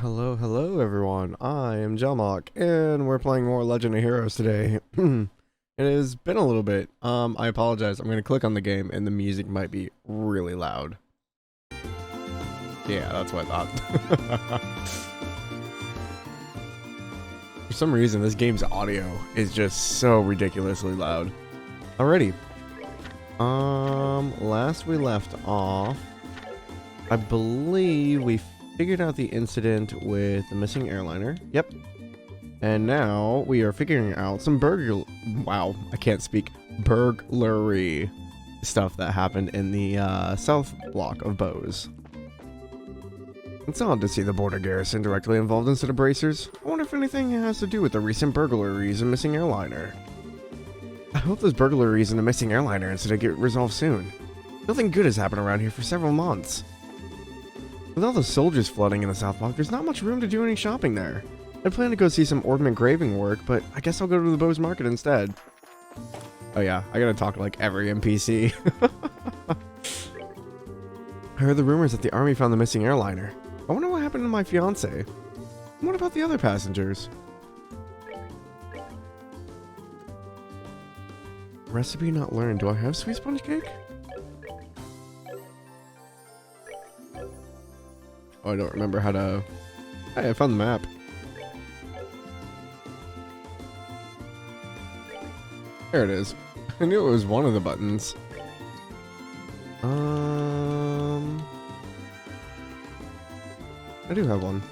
Hello everyone. I am Jelmok, and we're playing more Legend of Heroes today. It has been a little bit. I apologize. I'm gonna click on the game, and the music might be really loud. Yeah, that's what I thought. For some reason, this game's audio is just so ridiculously loud. Alrighty. Last we left off, I believe we figured out the incident with the missing airliner. Yep. And now we are figuring out some burglary stuff that happened in the south block of Bose. It's odd to see the border garrison directly involved instead of bracers. I wonder if anything has to do with the recent burglaries and missing airliner. I hope those burglaries and the missing airliner incident get resolved soon. Nothing good has happened around here for several months. With all the soldiers flooding in the South Block, there's not much room to do any shopping there. I plan to go see some ornament graving work, but I guess I'll go to the Bose Market instead. Oh yeah, I gotta talk to like every NPC. I heard the rumors that the army found the missing airliner. I wonder what happened to my fiance. What about the other passengers? Recipe not learned. Do I have sweet sponge cake? Oh, I don't remember how to... Hey, I found the map. There it is. I knew it was one of the buttons. I do have one.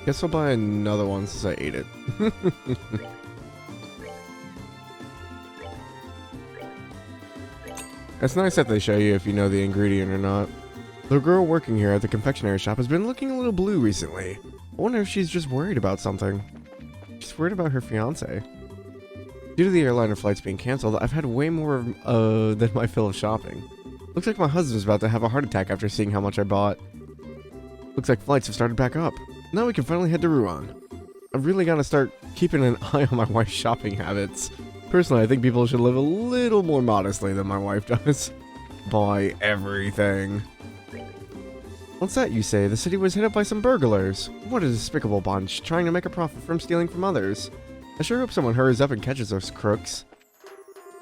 Guess I'll buy another one since I ate it. It's nice that they show you if you know the ingredient or not. The girl working here at the confectionery shop has been looking a little blue recently. I wonder if she's just worried about something. She's worried about her fiance. Due to the airliner flights being cancelled, I've had way more than my fill of shopping. Looks like my husband's about to have a heart attack after seeing how much I bought. Looks like flights have started back up. Now we can finally head to Rouen. I've really got to start keeping an eye on my wife's shopping habits. Personally, I think people should live a little more modestly than my wife does. Buy everything. What's that you say? The city was hit up by some burglars. What a despicable bunch, trying to make a profit from stealing from others. I sure hope someone hurries up and catches those crooks.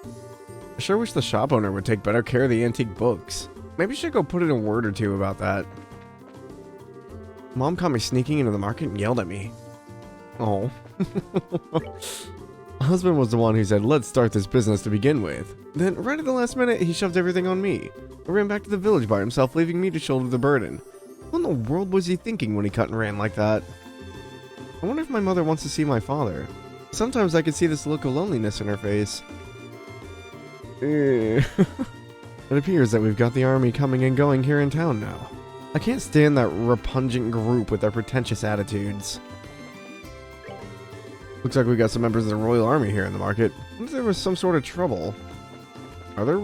I sure wish the shop owner would take better care of the antique books. Maybe I should go put in a word or two about that. Mom caught me sneaking into the market and yelled at me. Oh. My husband was the one who said, let's start this business to begin with. Then, right at the last minute, he shoved everything on me. I ran back to the village by himself, leaving me to shoulder the burden. What in the world was he thinking when he cut and ran like that? I wonder if my mother wants to see my father. Sometimes I can see this look of loneliness in her face. It appears that we've got the army coming and going here in town now. I can't stand that repugnant group with their pretentious attitudes. Looks like we got some members of the Royal Army here in the market. What if there was some sort of trouble? Are there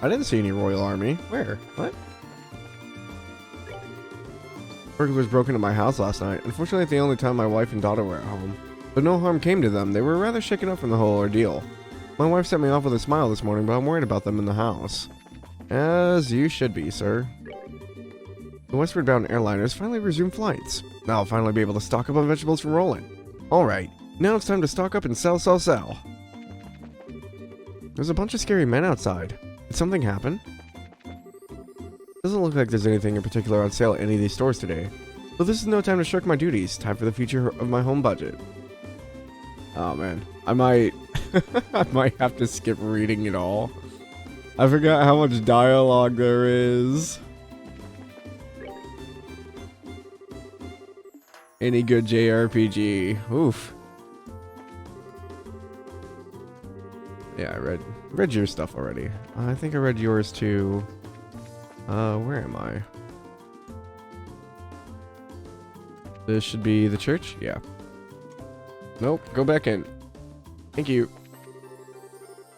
I didn't see any Royal Army. Where? What? Burglars broke into my house last night. Unfortunately, it's the only time my wife and daughter were at home. But no harm came to them. They were rather shaken up from the whole ordeal. My wife sent me off with a smile this morning, but I'm worried about them in the house. As you should be, sir. The westward bound airliners finally resumed flights. Now I'll finally be able to stock up on vegetables for rolling. Alright. Now it's time to stock up and sell. There's a bunch of scary men outside. Did something happen? Doesn't look like there's anything in particular on sale at any of these stores today. But this is no time to shirk my duties. Time for the future of my home budget. Oh man, I might I might have to skip reading it all. I forgot how much dialogue there is. Any good JRPG. Oof. Yeah, I read your stuff already. I think I read yours too. Where am I? This should be the church? Yeah. Nope, go back in. Thank you.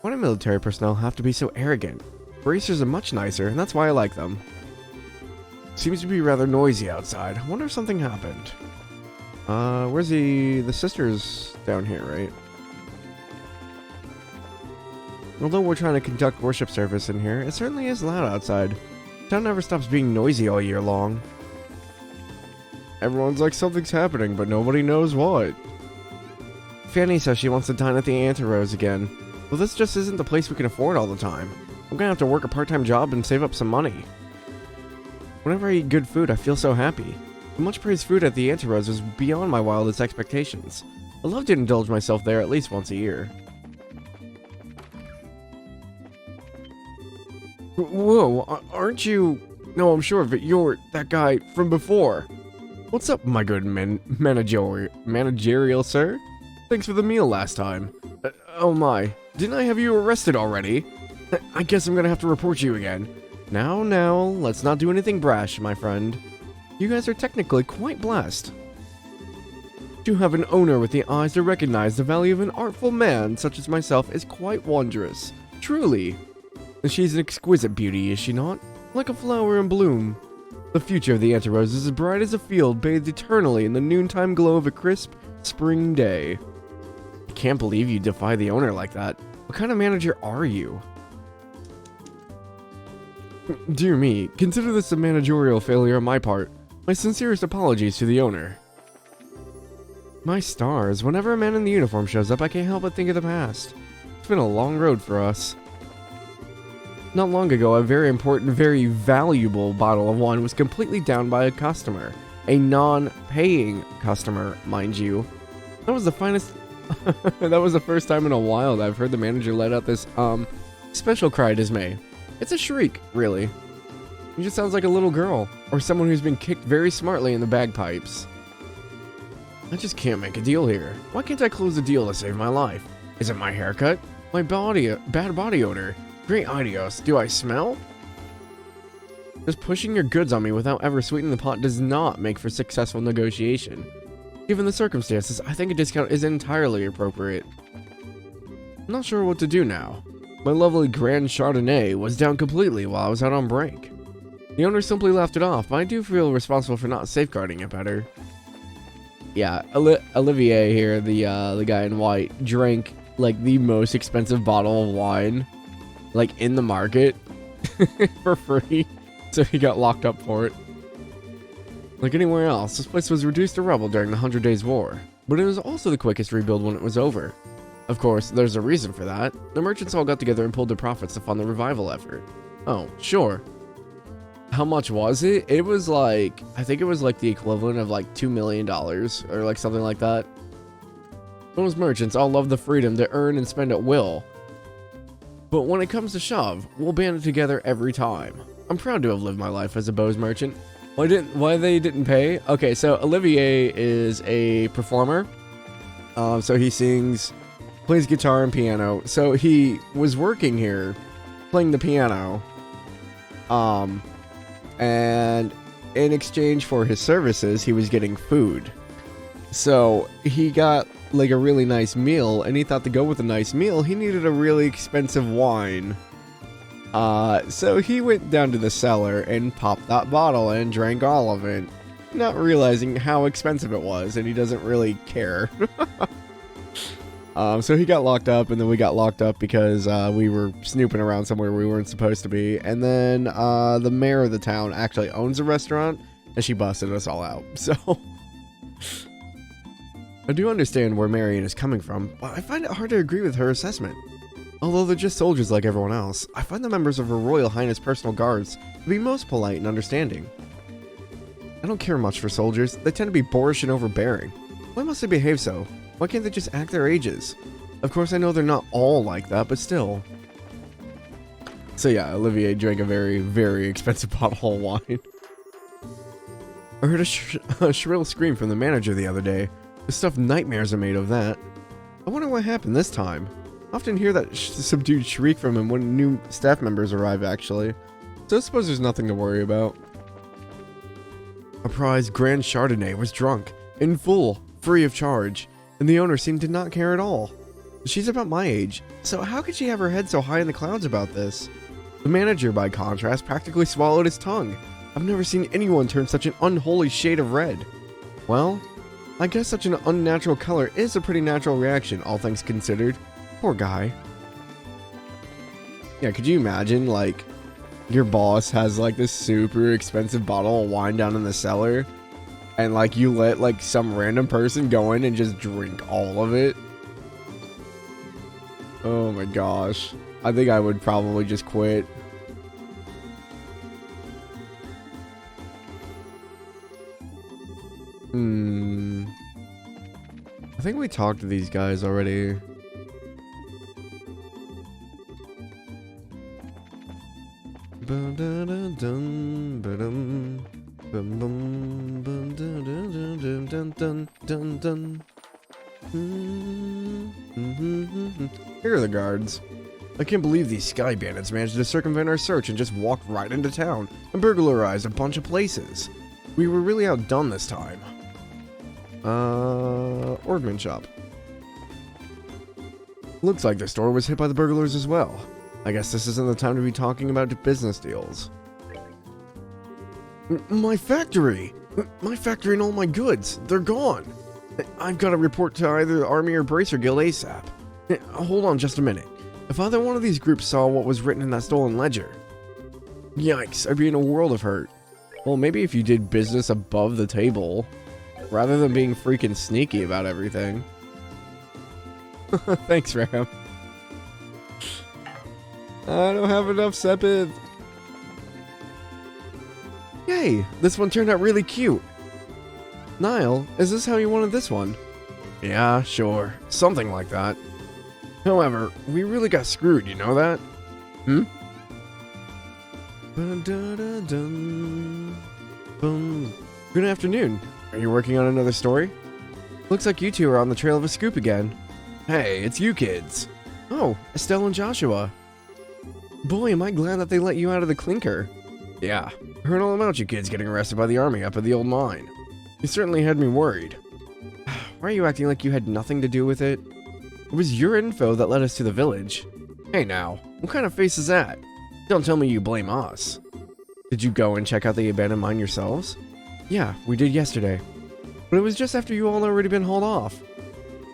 Why do military personnel have to be so arrogant? Bracers are much nicer, and that's why I like them. Seems to be rather noisy outside. I wonder if something happened. Where's the sisters down here, right? Although we're trying to conduct worship service in here, it certainly is loud outside. Town never stops being noisy all year long. Everyone's like something's happening, but nobody knows what. Fanny says she wants to dine at the Anti-Rose again. Well, this just isn't the place we can afford all the time. I'm gonna have to work a part-time job and save up some money. Whenever I eat good food, I feel so happy. The much praised food at the Anti-Rose was beyond my wildest expectations. I love to indulge myself there at least once a year. Whoa, aren't you... No, I'm sure, but you're that guy from before. What's up, my good managerial sir? Thanks for the meal last time. Oh my, didn't I have you arrested already? I guess I'm gonna have to report you again. Now, let's not do anything brash, my friend. You guys are technically quite blessed. To have an owner with the eyes to recognize the value of an artful man such as myself is quite wondrous. Truly. She's an exquisite beauty, is she not? Like a flower in bloom. The future of the Anti-Rose is as bright as a field bathed eternally in the noontime glow of a crisp spring day. I can't believe you defy the owner like that. What kind of manager are you? Dear me, consider this a managerial failure on my part. My sincerest apologies to the owner. My stars, whenever a man in the uniform shows up, I can't help but think of the past. It's been a long road for us. Not long ago, a very important, very valuable bottle of wine was completely downed by a customer. A non-paying customer, mind you. That was the finest... that was the first time in a while that I've heard the manager let out this, special cry of dismay. It's a shriek, really. It just sounds like a little girl, or someone who's been kicked very smartly in the bagpipes. I just can't make a deal here. Why can't I close the deal to save my life? Is it my haircut? My bad body odor? Great idios, do I smell? Just pushing your goods on me without ever sweetening the pot does not make for successful negotiation. Given the circumstances, I think a discount is entirely appropriate. I'm not sure what to do now. My lovely Grand Chardonnay was down completely while I was out on break. The owner simply laughed it off, but I do feel responsible for not safeguarding it better. Yeah, Olivier here, the guy in white, drank like the most expensive bottle of wine, like in the market, for free, so he got locked up for it. Like anywhere else, this place was reduced to rubble during the 100 Days War, but it was also the quickest rebuild when it was over. Of course, there's a reason for that. The merchants all got together and pulled their profits to fund the revival effort. Oh, sure. How much was it? It was like, I think it was like the equivalent of like $2 million or like something like that. Those merchants all love the freedom to earn and spend at will. But when it comes to shove, we'll band it together every time. I'm proud to have lived my life as a Bose merchant. Why they didn't pay? Okay, so Olivier is a performer. So he sings, plays guitar and piano. So he was working here, playing the piano. And in exchange for his services, he was getting food. So he got like a really nice meal, and he thought to go with a nice meal, he needed a really expensive wine. So he went down to the cellar and popped that bottle and drank all of it, not realizing how expensive it was, and he doesn't really care. So he got locked up, and then we got locked up because we were snooping around somewhere we weren't supposed to be. And then the mayor of the town actually owns a restaurant, and she busted us all out. So I do understand where Marion is coming from, but I find it hard to agree with her assessment. Although they're just soldiers like everyone else, I find the members of Her Royal Highness personal guards to be most polite and understanding. I don't care much for soldiers. They tend to be boorish and overbearing. Why must they behave so? Why can't they just act their ages? Of course, I know they're not all like that, but still. So yeah, Olivier drank a very, very expensive bottle of wine. I heard a shrill scream from the manager the other day. The stuff nightmares are made of that. I wonder what happened this time. I often hear that subdued shriek from him when new staff members arrive, actually. So I suppose there's nothing to worry about. A prize Grand Chardonnay was drunk, in full, free of charge, and the owner seemed to not care at all. She's about my age, so how could she have her head so high in the clouds about this? The manager, by contrast, practically swallowed his tongue. I've never seen anyone turn such an unholy shade of red. Well, I guess such an unnatural color is a pretty natural reaction, all things considered. Poor guy. Yeah, could you imagine, like, your boss has, like, this super expensive bottle of wine down in the cellar, and, like, you let, like, some random person go in and just drink all of it? Oh my gosh. I think I would probably just quit. I think we talked to these guys already. Here are the guards. I can't believe these sky bandits managed to circumvent our search and just walked right into town and burglarized a bunch of places. We were really outdone this time. Ordman shop. Looks like the store was hit by the burglars as well. I guess this isn't the time to be talking about business deals. My factory! My factory and all my goods! They're gone! I've got to report to either the Army or Bracer Guild ASAP. Hold on just a minute. If either one of these groups saw what was written in that stolen ledger... Yikes, I'd be in a world of hurt. Well, maybe if you did business above the table, rather than being freaking sneaky about everything. Thanks, Ram. I don't have enough Sepith. Yay, this one turned out really cute. Niall, is this how you wanted this one? Yeah, sure. Something like that. However, we really got screwed, you know that? Hmm? Good afternoon. Are you working on another story? Looks like you two are on the trail of a scoop again. Hey, it's you kids. Oh, Estelle and Joshua. Boy, am I glad that they let you out of the clinker. Yeah, heard all about you kids getting arrested by the army up at the old mine. You certainly had me worried. Why are you acting like you had nothing to do with it? It was your info that led us to the village. Hey now, what kind of face is that? Don't tell me you blame us. Did you go and check out the abandoned mine yourselves? Yeah, we did yesterday. But it was just after you all already been hauled off.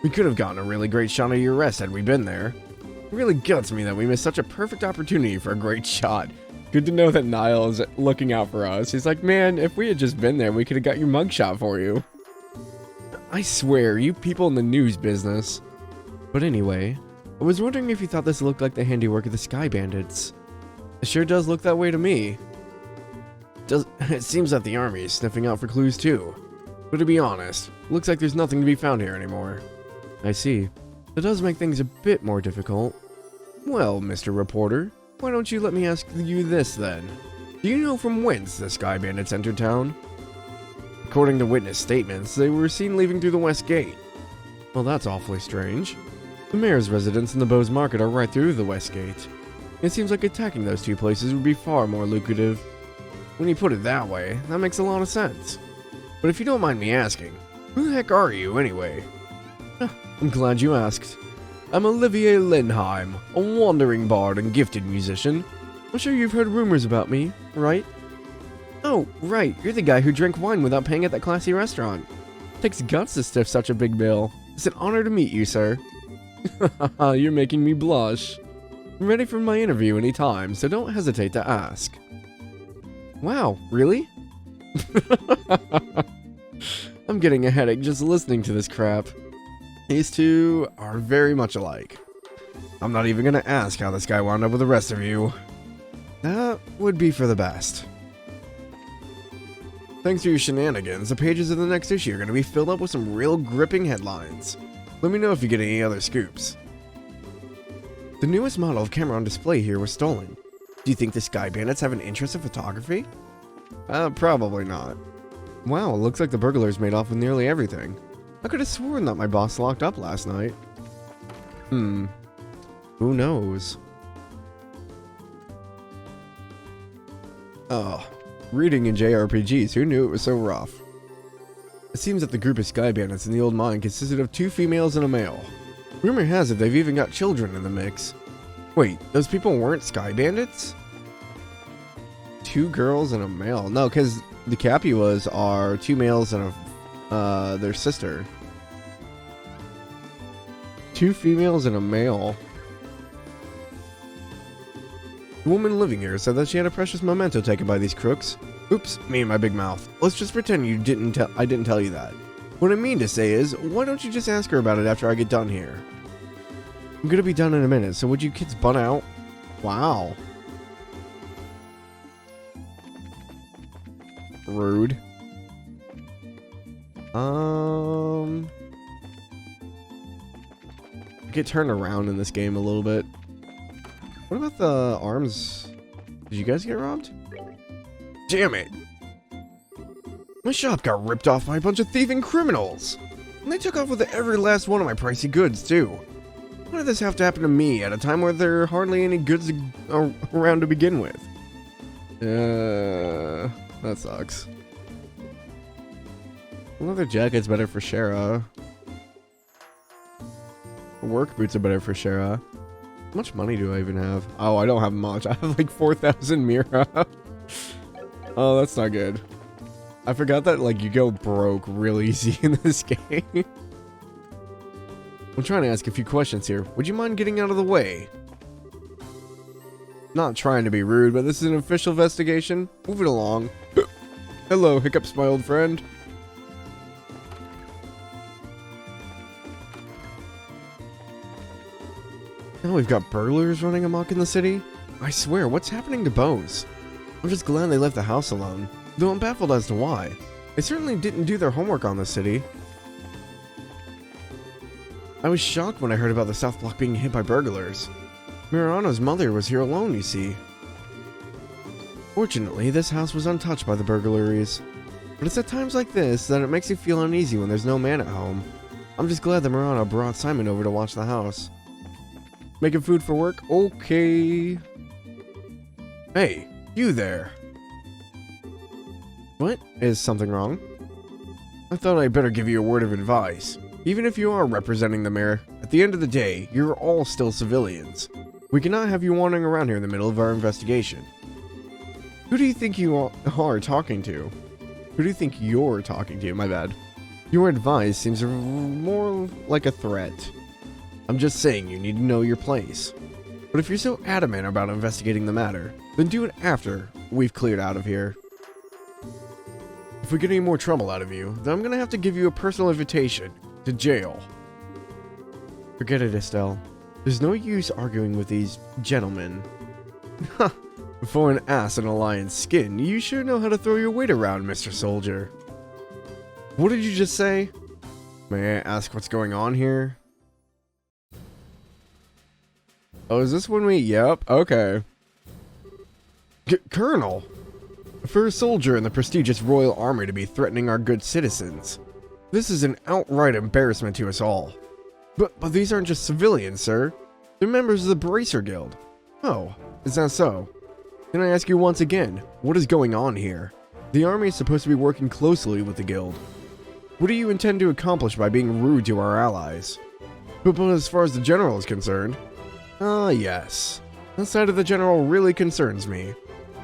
We could have gotten a really great shot of your arrest had we been there. It really guts me that we missed such a perfect opportunity for a great shot. Good to know that Niall is looking out for us. He's like, man, if we had just been there, we could have got your mugshot for you. I swear, you people in the news business. But anyway, I was wondering if you thought this looked like the handiwork of the Sky Bandits. It sure does look that way to me. It seems that the army is sniffing out for clues too. But to be honest, looks like there's nothing to be found here anymore. I see. That does make things a bit more difficult. Well, Mr. Reporter, why don't you let me ask you this then? Do you know from whence the Sky Bandits entered town? According to witness statements, they were seen leaving through the west gate. Well, that's awfully strange. The mayor's residence and the Bowes Market are right through the west gate. It seems like attacking those two places would be far more lucrative. When you put it that way, that makes a lot of sense. But if you don't mind me asking, who the heck are you anyway? I'm glad you asked. I'm Olivier Lindheim, a wandering bard and gifted musician. I'm sure you've heard rumors about me, right? Oh, right, you're the guy who drank wine without paying at that classy restaurant. Takes guts to stiff such a big bill. It's an honor to meet you, sir. You're making me blush. I'm ready for my interview anytime, so don't hesitate to ask. Wow, really? I'm getting a headache just listening to this crap. These two are very much alike. I'm not even gonna ask how this guy wound up with the rest of you. That would be for the best. Thanks to your shenanigans, the pages of the next issue are gonna be filled up with some real gripping headlines. Let me know if you get any other scoops. The newest model of camera on display here was stolen. Do you think the Sky Bandits have an interest in photography? Probably not. Wow, it looks like the burglars made off with nearly everything. I could have sworn that my boss locked up last night. Who knows? Reading in JRPGs, who knew it was so rough? It seems that the group of Sky Bandits in the old mine consisted of 2 females and a male. Rumor has it they've even got children in the mix. Wait, those people weren't Sky Bandits? 2 girls and a male. No, because the Capuas are 2 males and their sister. 2 females and a male. The woman living here said that she had a precious memento taken by these crooks. Oops, me and my big mouth. Let's just pretend I didn't tell you that. What I mean to say is, why don't you just ask her about it after I get done here? I'm gonna be done in a minute, so would you kids butt out? Wow. Rude. Get turned around in this game a little bit. What about the arms? Did you guys get robbed? Damn it! My shop got ripped off by a bunch of thieving criminals! And they took off with every last one of my pricey goods, too. Why did this have to happen to me at a time where there are hardly any goods around to begin with? That sucks. Leather jacket's better for Shara. Work boots are better for Shara. How much money do I even have? Oh, I don't have much. I have like 4,000 Mira. Oh, that's not good. I forgot that like you go broke real easy in this game. I'm trying to ask a few questions here. Would you mind getting out of the way? Not trying to be rude, but this is an official investigation. Move it along. Hello, Hiccups, my old friend. Now we've got burglars running amok in the city. I swear, what's happening to Bose? I'm just glad they left the house alone, though I'm baffled as to why. They certainly didn't do their homework on the city. I was shocked when I heard about the South Block being hit by burglars. Murano's mother was here alone, you see. Fortunately, this house was untouched by the burglaries. But it's at times like this that it makes you feel uneasy when there's no man at home. I'm just glad that Murano brought Simon over to watch the house. Making food for work? Okay. Hey, you there. What? Is something wrong? I thought I'd better give you a word of advice. Even if you are representing the mayor, at the end of the day, you're all still civilians. We cannot have you wandering around here in the middle of our investigation. Who do you think you are talking to? Who do you think you're talking to? My bad. Your advice seems more like a threat. I'm just saying you need to know your place. But if you're so adamant about investigating the matter, then do it after we've cleared out of here. If we get any more trouble out of you, then I'm gonna have to give you a personal invitation to jail. Forget it, Estelle. There's no use arguing with these gentlemen. Ha! For an ass in a lion's skin, you sure know how to throw your weight around, Mr. Soldier. What did you just say? May I ask what's going on here? Oh, is this when we... Yep, okay. Colonel! For a soldier in the prestigious Royal Army to be threatening our good citizens. This is an outright embarrassment to us all. But these aren't just civilians, sir. They're members of the Bracer Guild. Oh, is that so? Can I ask you once again, what is going on here? The army is supposed to be working closely with the guild. What do you intend to accomplish by being rude to our allies? But as far as the general is concerned... Ah, yes. That side of the general really concerns me.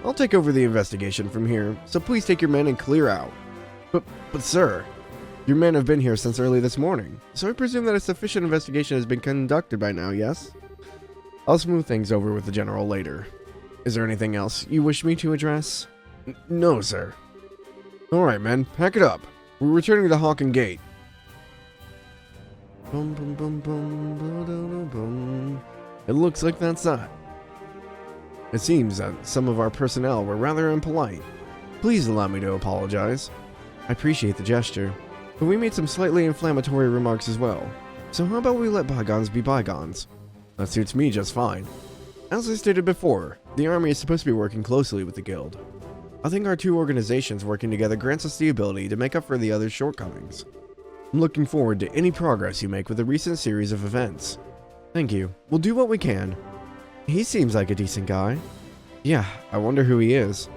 I'll take over the investigation from here, so please take your men and clear out. But sir, your men have been here since early this morning, so I presume that a sufficient investigation has been conducted by now, yes? I'll smooth things over with the general later. Is there anything else you wish me to address? No, sir. Alright, men, pack it up. We're returning to the Hawken Gate. Bum, bum, bum, bum, bum, bum, bum. It looks like that's that. It seems that some of our personnel were rather impolite. Please allow me to apologize. I appreciate the gesture, but we made some slightly inflammatory remarks as well. So how about we let bygones be bygones? That suits me just fine. As I stated before, the army is supposed to be working closely with the guild. I think our two organizations working together grants us the ability to make up for the other's shortcomings. I'm looking forward to any progress you make with the recent series of events. Thank you. We'll do what we can. He seems like a decent guy. Yeah, I wonder who he is.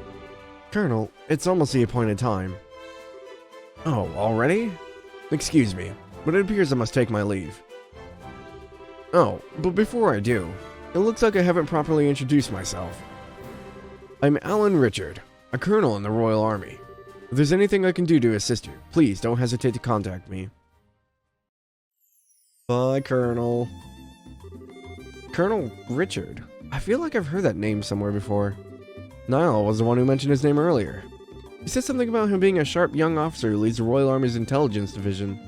Colonel, it's almost the appointed time. Oh, already? Excuse me, but it appears I must take my leave. Oh, but before I do, it looks like I haven't properly introduced myself. I'm Alan Richard, a colonel in the Royal Army. If there's anything I can do to assist you, please don't hesitate to contact me. Bye, Colonel. Colonel Richard. I feel like I've heard that name somewhere before. Niall was the one who mentioned his name earlier. He said something about him being a sharp young officer who leads the Royal Army's intelligence division.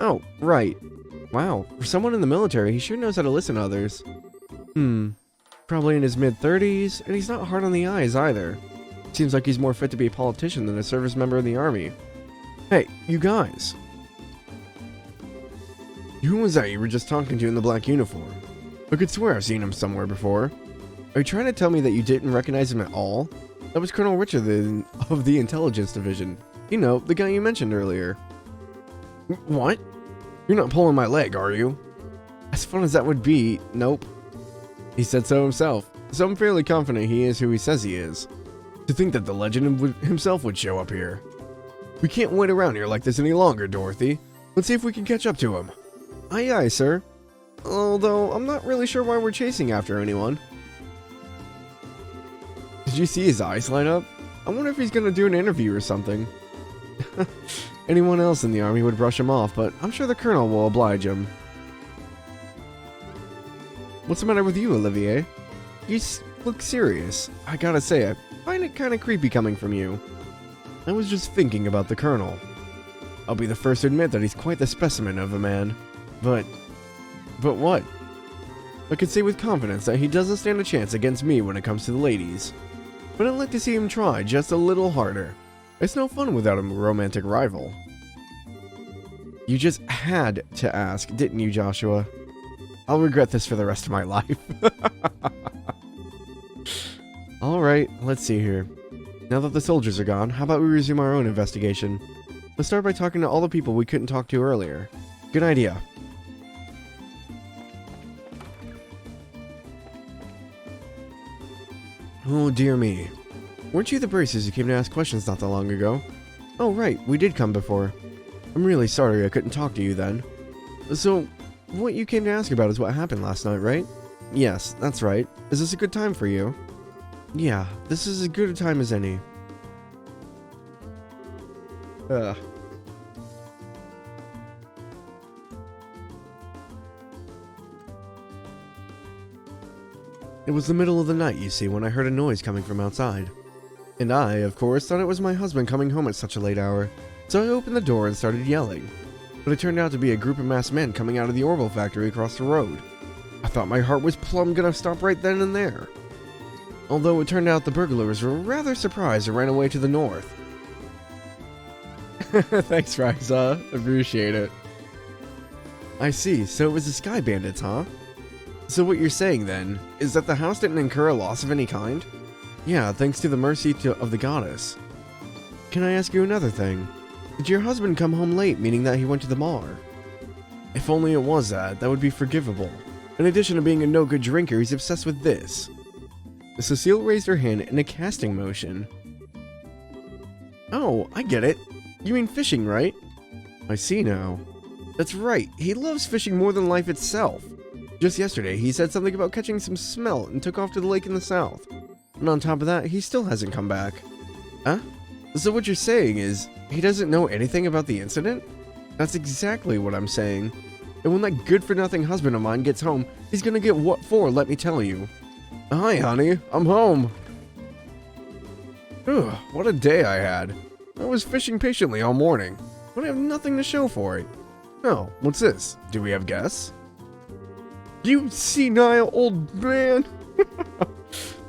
Oh, right. Wow, for someone in the military, he sure knows how to listen to others. Probably in his mid-30s, and he's not hard on the eyes either. Seems like he's more fit to be a politician than a service member in the army. Hey, you guys. Who was that you were just talking to in the black uniform? I could swear I've seen him somewhere before. Are you trying to tell me that you didn't recognize him at all? That was Colonel Richard of the Intelligence Division. You know, the guy you mentioned earlier. What? You're not pulling my leg, are you? As fun as that would be, nope. He said so himself, so I'm fairly confident he is who he says he is. To think that the legend himself would show up here. We can't wait around here like this any longer, Dorothy. Let's see if we can catch up to him. Aye aye, sir. Although, I'm not really sure why we're chasing after anyone. Did you see his eyes light up? I wonder if he's gonna do an interview or something. Anyone else in the army would brush him off, but I'm sure the colonel will oblige him. What's the matter with you, Olivier? You look serious. I gotta say, I find it kinda creepy coming from you. I was just thinking about the colonel. I'll be the first to admit that he's quite the specimen of a man. But what? I can say with confidence that he doesn't stand a chance against me when it comes to the ladies. But I'd like to see him try just a little harder. It's no fun without a romantic rival. You just had to ask, didn't you, Joshua? I'll regret this for the rest of my life. Alright, let's see here. Now that the soldiers are gone, how about we resume our own investigation? Let's start by talking to all the people we couldn't talk to earlier. Good idea. Oh dear me. Weren't you the braces who came to ask questions not that long ago? Oh right, we did come before. I'm really sorry I couldn't talk to you then. So, what you came to ask about is what happened last night, right? Yes, that's right. Is this a good time for you? Yeah, this is as good a time as any. It was the middle of the night, you see, when I heard a noise coming from outside. And I, of course, thought it was my husband coming home at such a late hour, so I opened the door and started yelling. But it turned out to be a group of masked men coming out of the Orville factory across the road. I thought my heart was plumb gonna stop right then and there. Although it turned out the burglars were rather surprised and ran away to the north. Thanks, Ryza. Appreciate it. I see, so it was the Sky Bandits, huh? So what you're saying, then, is that the house didn't incur a loss of any kind? Yeah, thanks to the mercy of the goddess. Can I ask you another thing? Did your husband come home late, meaning that he went to the bar? If only it was that would be forgivable. In addition to being a no-good drinker, he's obsessed with this. Cecile raised her hand in a casting motion. Oh, I get it. You mean fishing, right? I see now. That's right, he loves fishing more than life itself. Just yesterday, he said something about catching some smelt and took off to the lake in the south. And on top of that, he still hasn't come back. Huh? So what you're saying is, he doesn't know anything about the incident? That's exactly what I'm saying. And when that good-for-nothing husband of mine gets home, he's gonna get what for, let me tell you. Hi, honey. I'm home. Ugh, what a day I had. I was fishing patiently all morning, but I have nothing to show for it. Oh, what's this? Do we have guests? You senile old man!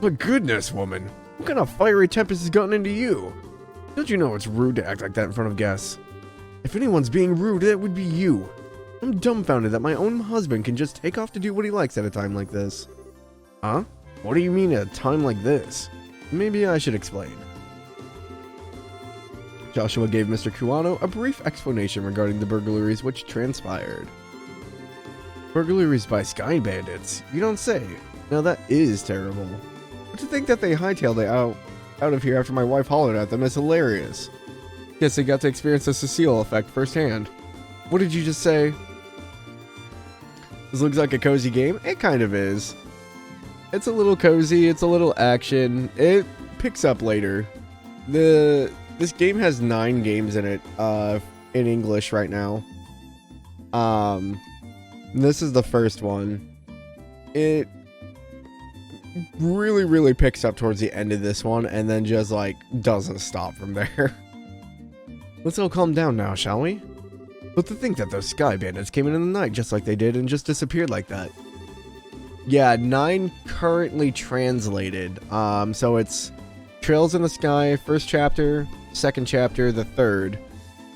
My goodness, woman. What kind of fiery tempest has gotten into you? Don't you know it's rude to act like that in front of guests? If anyone's being rude, it would be you. I'm dumbfounded that my own husband can just take off to do what he likes at a time like this. Huh? What do you mean at a time like this? Maybe I should explain. Joshua gave Mr. Kuano a brief explanation regarding the burglaries which transpired. Burglaries by Sky Bandits? You don't say. Now that is terrible. But to think that they hightailed it out of here after my wife hollered at them is hilarious. Guess they got to experience the Cecile effect firsthand. What did you just say? This looks like a cozy game. It kind of is. It's a little cozy, it's a little action. It picks up later. This game has 9 games in it, in English right now. This is the first one. really, really picks up towards the end of this one and then just, like, doesn't stop from there. Let's all calm down now, shall we? But to think that those sky bandits came in the night just like they did and just disappeared like that. Yeah, 9 currently translated. So it's Trails in the Sky, first chapter, second chapter, the third.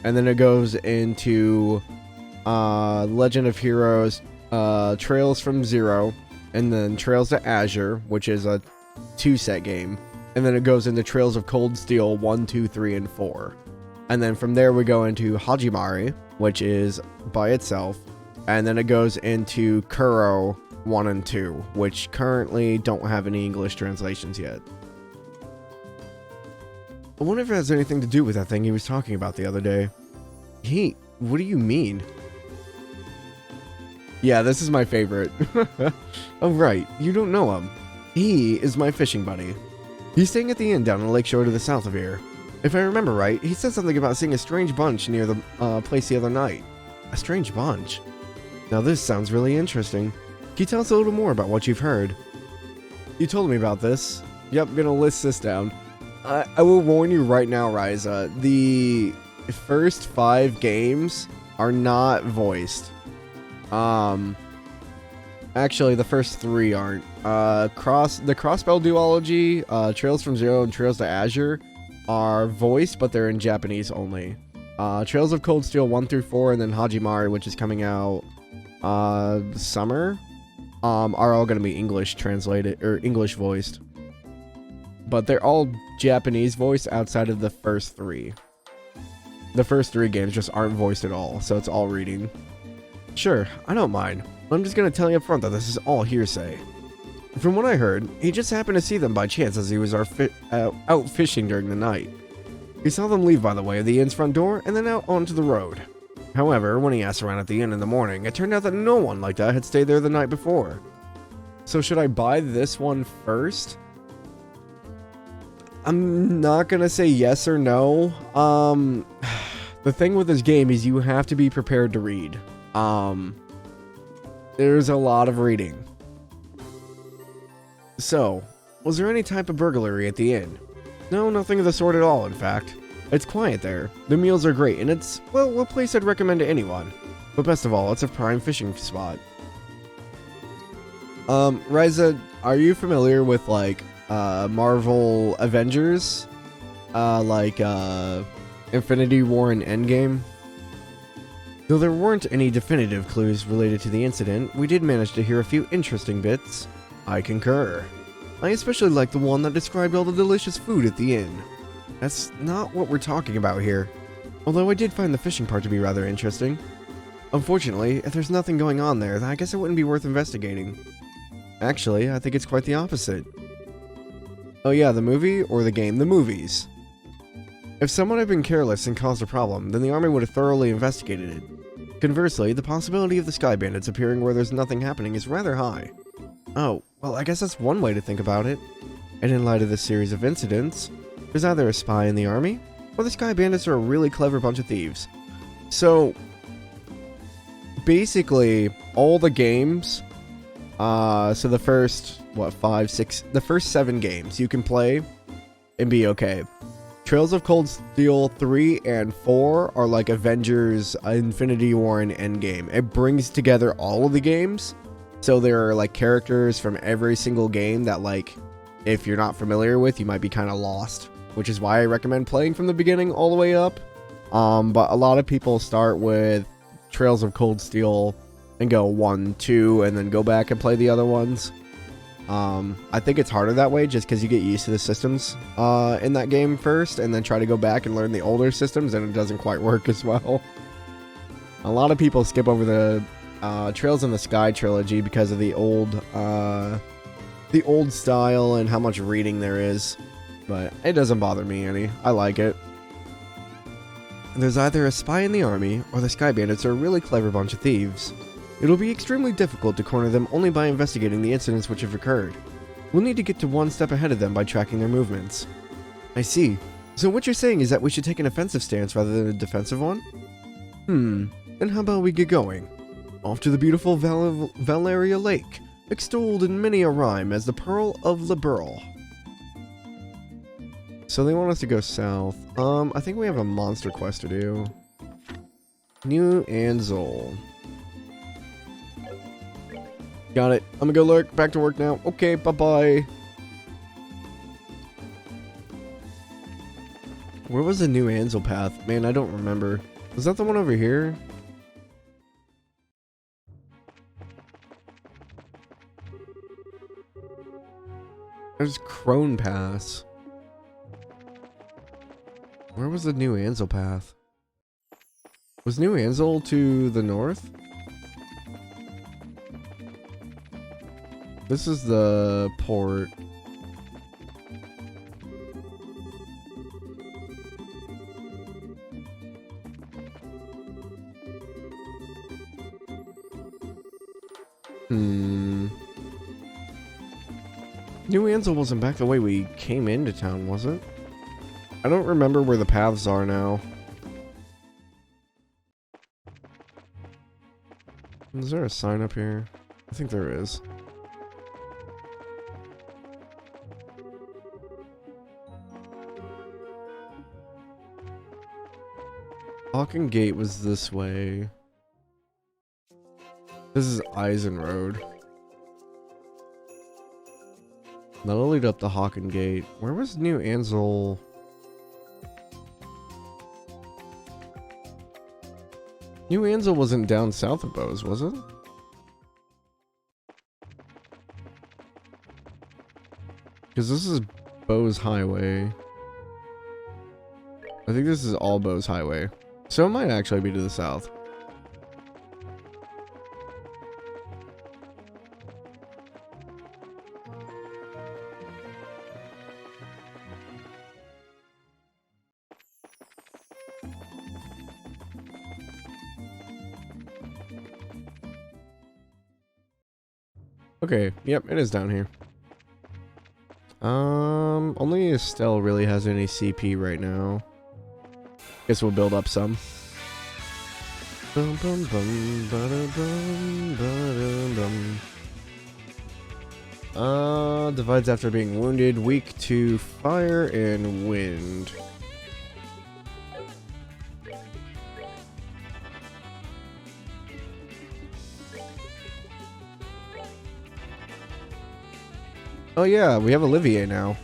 And then it goes into Legend of Heroes, Trails from Zero, and then Trails to Azure, which is a 2-set game. And then it goes into Trails of Cold Steel 1, 2, 3, and 4. And then from there we go into Hajimari, which is by itself. And then it goes into Kuro 1 and 2, which currently don't have any English translations yet. I wonder if it has anything to do with that thing he was talking about the other day. What do you mean? Yeah, this is my favorite. Oh right, you don't know him. He is my fishing buddy. He's staying at the inn down on the lakeshore to the south of here. If I remember right, he said something about seeing a strange bunch near the place the other night. A strange bunch? Now this sounds really interesting. Can you tell us a little more about what you've heard? You told me about this. Yep, gonna list this down. I will warn you right now, Ryza. The first 5 games are not voiced. Actually, the first 3 aren't. The Crossbell duology, Trails from Zero and Trails to Azure are voiced, but they're in Japanese only. Trails of Cold Steel 1 through 4, and then Hajimari, which is coming out summer, are all going to be English translated, or English voiced. But they're all Japanese voiced outside of the first 3. The first 3 games just aren't voiced at all, so it's all reading. Sure, I don't mind. I'm just going to tell you up front that this is all hearsay. From what I heard, he just happened to see them by chance as he was out fishing during the night. He saw them leave by the way of the inn's front door and then out onto the road. However, when he asked around at the inn in the morning, it turned out that no one like that had stayed there the night before. So should I buy this one first? I'm not gonna say yes or no. The thing with this game is you have to be prepared to read. There's a lot of reading. So, was there any type of burglary at the inn? No, nothing of the sort at all, in fact. It's quiet there. The meals are great, and it's, well, a place I'd recommend to anyone. But best of all, it's a prime fishing spot. Ryza, are you familiar with, like, Marvel Avengers? Infinity War and Endgame? Though there weren't any definitive clues related to the incident, we did manage to hear a few interesting bits. I concur. I especially like the one that described all the delicious food at the inn. That's not what we're talking about here. Although I did find the fishing part to be rather interesting. Unfortunately, if there's nothing going on there, then I guess it wouldn't be worth investigating. Actually, I think it's quite the opposite. Oh yeah, the movie or the game? The movies. If someone had been careless and caused a problem, then the army would have thoroughly investigated it. Conversely, the possibility of the Sky Bandits appearing where there's nothing happening is rather high. Oh, well, I guess that's one way to think about it. And in light of this series of incidents, there's either a spy in the army, or the Sky Bandits are a really clever bunch of thieves. So, basically, all the games, so the first, the first 7 games you can play and be okay. Trails of Cold Steel 3 and 4 are like Avengers, Infinity War, and Endgame. It brings together all of the games. So there are like characters from every single game that, like, if you're not familiar with, you might be kind of lost. Which is why I recommend playing from the beginning all the way up. But a lot of people start with Trails of Cold Steel and go 1, 2, and then go back and play the other ones. I think it's harder that way just because you get used to the systems in that game first and then try to go back and learn the older systems, and it doesn't quite work as well. A lot of people skip over the Trails in the Sky trilogy because of the old style and how much reading there is, but it doesn't bother me any. I like it. There's either a spy in the army, or the Sky Bandits are a really clever bunch of thieves. It'll be extremely difficult to corner them only by investigating the incidents which have occurred. We'll need to get to one step ahead of them by tracking their movements. I see. So what you're saying is that we should take an offensive stance rather than a defensive one? Then how about we get going? Off to the beautiful Valeria Lake. extolled in many a rhyme as the Pearl of Liberl. So they want us to go south. I think we have a monster quest to do. New Anzul. Got it. I'm gonna go lurk. Back to work now. Okay, bye-bye. Where was the New Anzul path? Man, I don't remember. Was that the one over here? There's Crone Pass. Where was the New Anzul path? Was New Anzul to the north? This is the port. New Anzul wasn't back the way we came into town, was it? I don't remember where the paths are now. Is there a sign up here? I think there is. Hawken Gate was this way. This is Eisen Road. That'll lead up to Hawken Gate. Where was New Anzul? New Anzul wasn't down south of Bose, was it? Because this is Bose Highway. I think this is all Bose Highway. So it might actually be to the south. Okay, yep, it is down here. Only Estelle really has any CP right now. Guess we'll build up some. Bum, bum, bum, bada, bum, bada, bum. Divides after being wounded, weak to fire and wind. Oh yeah, we have Olivier now.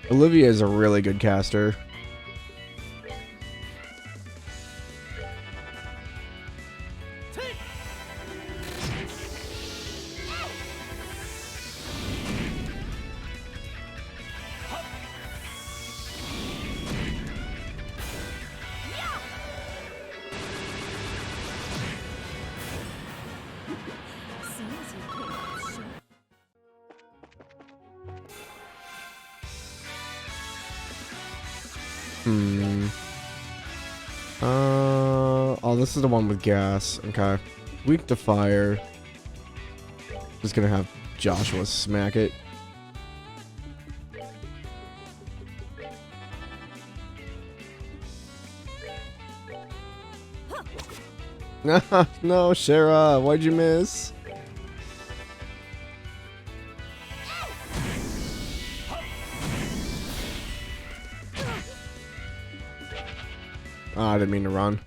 Olivier is a really good caster. Oh, this is the one with gas. Okay. Weak to fire. Just gonna have Joshua smack it. No, Shara, why'd you miss? I didn't mean to run.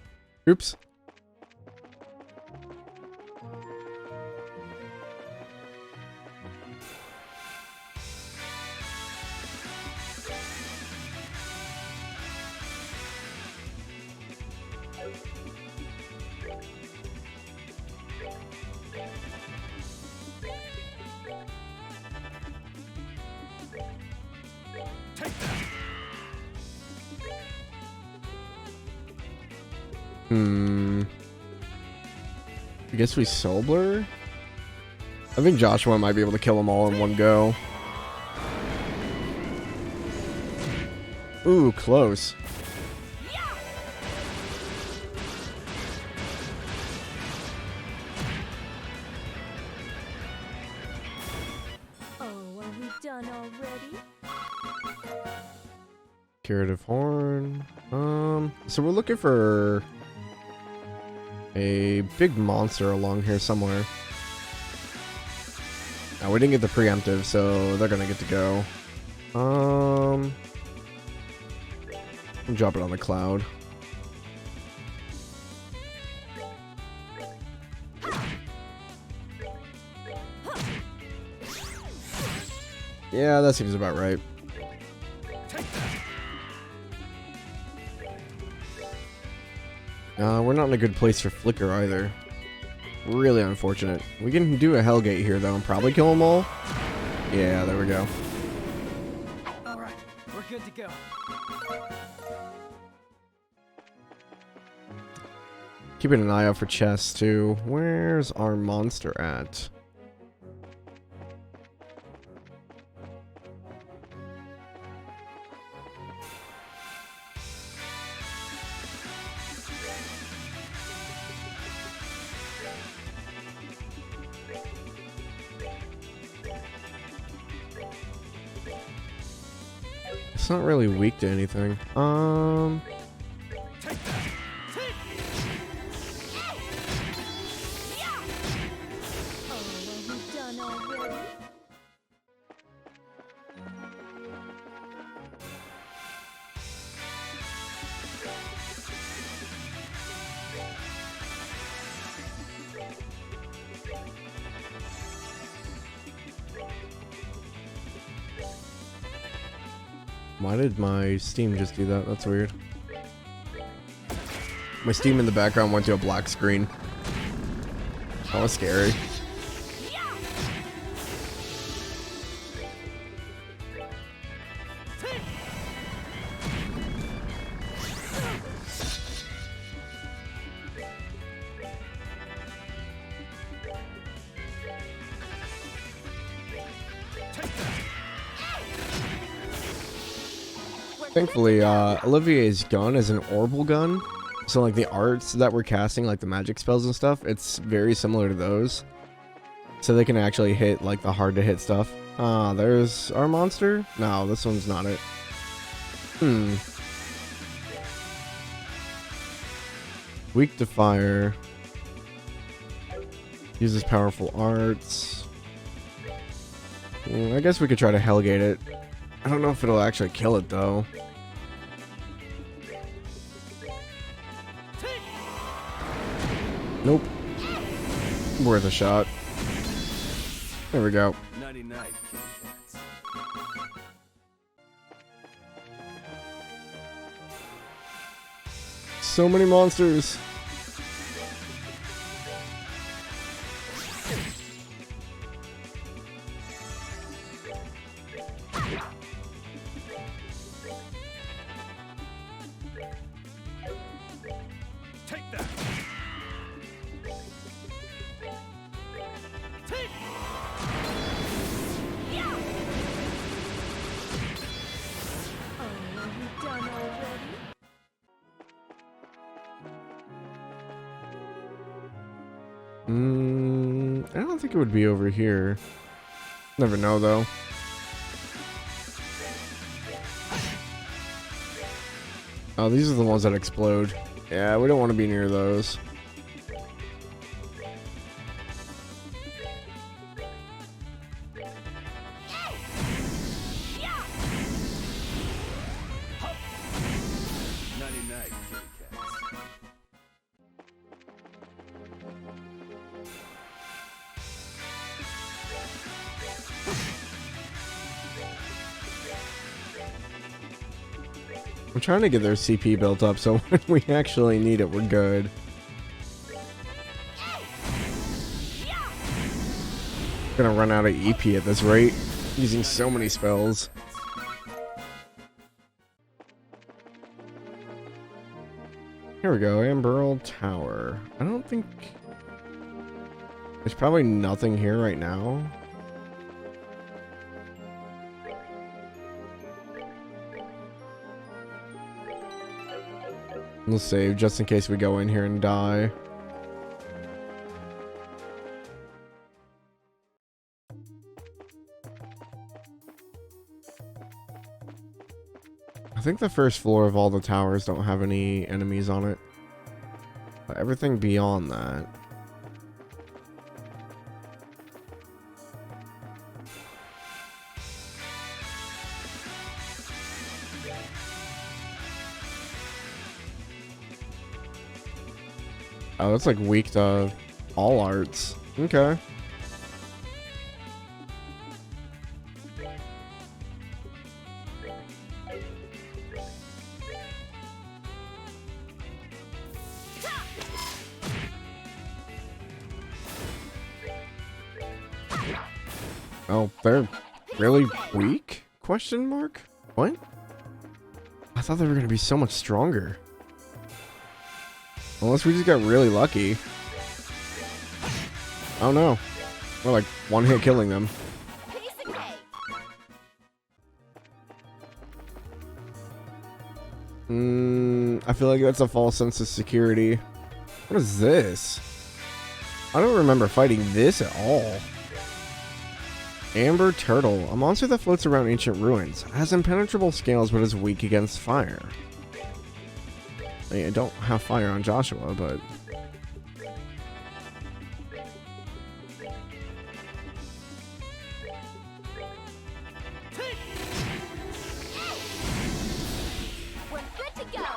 Oops. I guess we Soul Blur? I think Joshua might be able to kill them all in one go. Ooh, close. Oh, are we done already? Curative Horn. So we're looking for a big monster along here somewhere. Now, we didn't get the preemptive, so they're gonna get to go. Drop it on the cloud. Yeah, that seems about right. We're not in a good place for Flicker either. Really unfortunate. We can do a Hellgate here though and probably kill them all. Yeah, there we go. Alright, we're good to go. Keeping an eye out for chests too. Where's our monster at? It's not really weak to anything. Oh, are we done already? Why did my Steam just do that? That's weird. My Steam in the background went to a black screen. That was scary. Thankfully, Olivier's gun is an orbital gun. So like the arts that we're casting, like the magic spells and stuff, it's very similar to those. So they can actually hit like the hard to hit stuff. There's our monster. No, this one's not it. Weak to fire. Uses powerful arts. I guess we could try to Hellgate it. I don't know if it'll actually kill it though. Nope. Worth a shot. There we go. 99. So many monsters. Take that. Take. Oh, are we done already? I don't think it would be over here. Never know though. Oh, these are the ones that explode. Yeah, we don't want to be near those. I'm trying to get their CP built up so when we actually need it, we're good. Gonna run out of EP at this rate, using so many spells. Here we go, Amberl Tower. I don't think... There's probably nothing here right now. We'll save just in case we go in here and die. I think the first floor of all the towers don't have any enemies on it. But everything beyond that. Oh, that's like weak to all arts. Okay. Oh, they're really weak? Question mark? What? I thought they were gonna be so much stronger. Unless we just got really lucky. Oh no. We're like one hit killing them. I feel like that's a false sense of security. What is this? I don't remember fighting this at all. Amber Turtle, a monster that floats around ancient ruins. Has impenetrable scales but is weak against fire. I mean, I don't have fire on Joshua, but...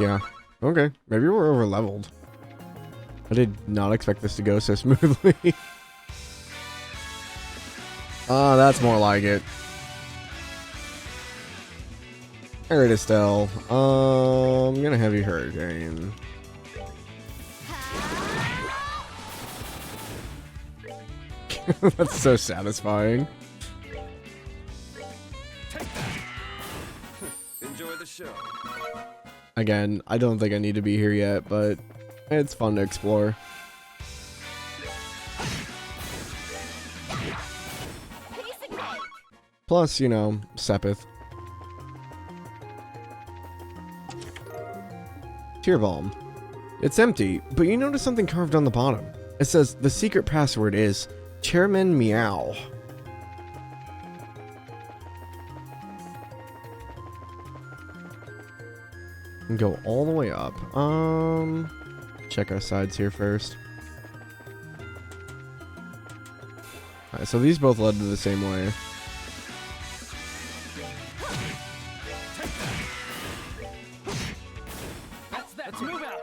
Yeah. Okay. Maybe we're over leveled. I did not expect this to go so smoothly. Ah, that's more like it. Alright, Estelle. I'm gonna have you Hurricane. That's so satisfying. Enjoy the show. Again, I don't think I need to be here yet, but it's fun to explore. Plus, you know, Sepith. Tear Balm. It's empty, but you notice something carved on the bottom. It says the secret password is Chairman Meow. And go all the way up. Check our sides here first. Alright, so these both led to the same way. Let's move out.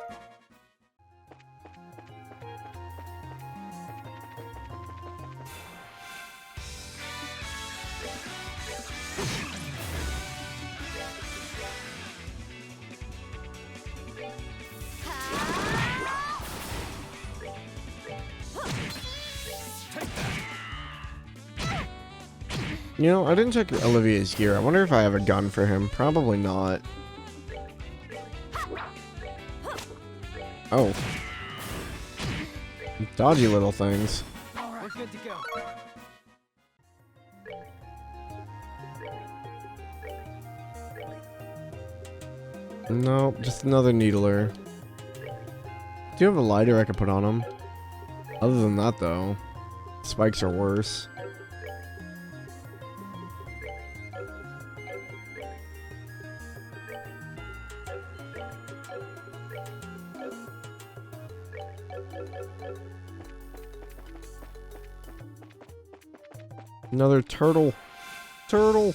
You know, I didn't check Olivia's gear. I wonder if I have a gun for him. Probably not. Oh. Dodgy little things. All right, we're good to go. No, just another needler. Do you have a lighter I could put on him? Other than that, though, spikes are worse. Another turtle. Turtle.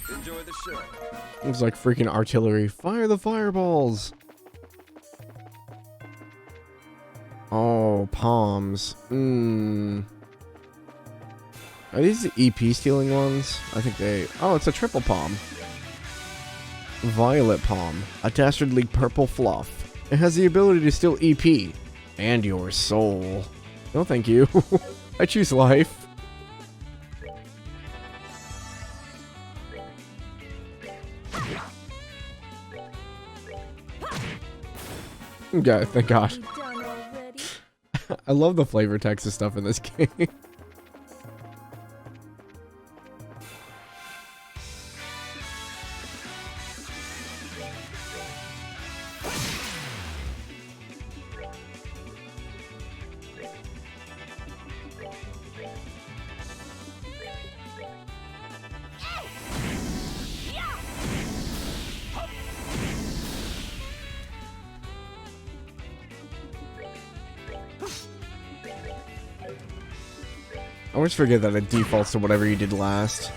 Enjoy the show. It's like freaking artillery. Fire the fireballs. Oh, palms. Are these the EP stealing ones? I think they... Oh, it's a triple palm. Violet palm. A dastardly purple fluff. It has the ability to steal EP. And your soul. No, thank you. I choose life. Okay, thank God. You done already? I love the flavor text of stuff in this game. I always forget that it defaults to whatever you did last.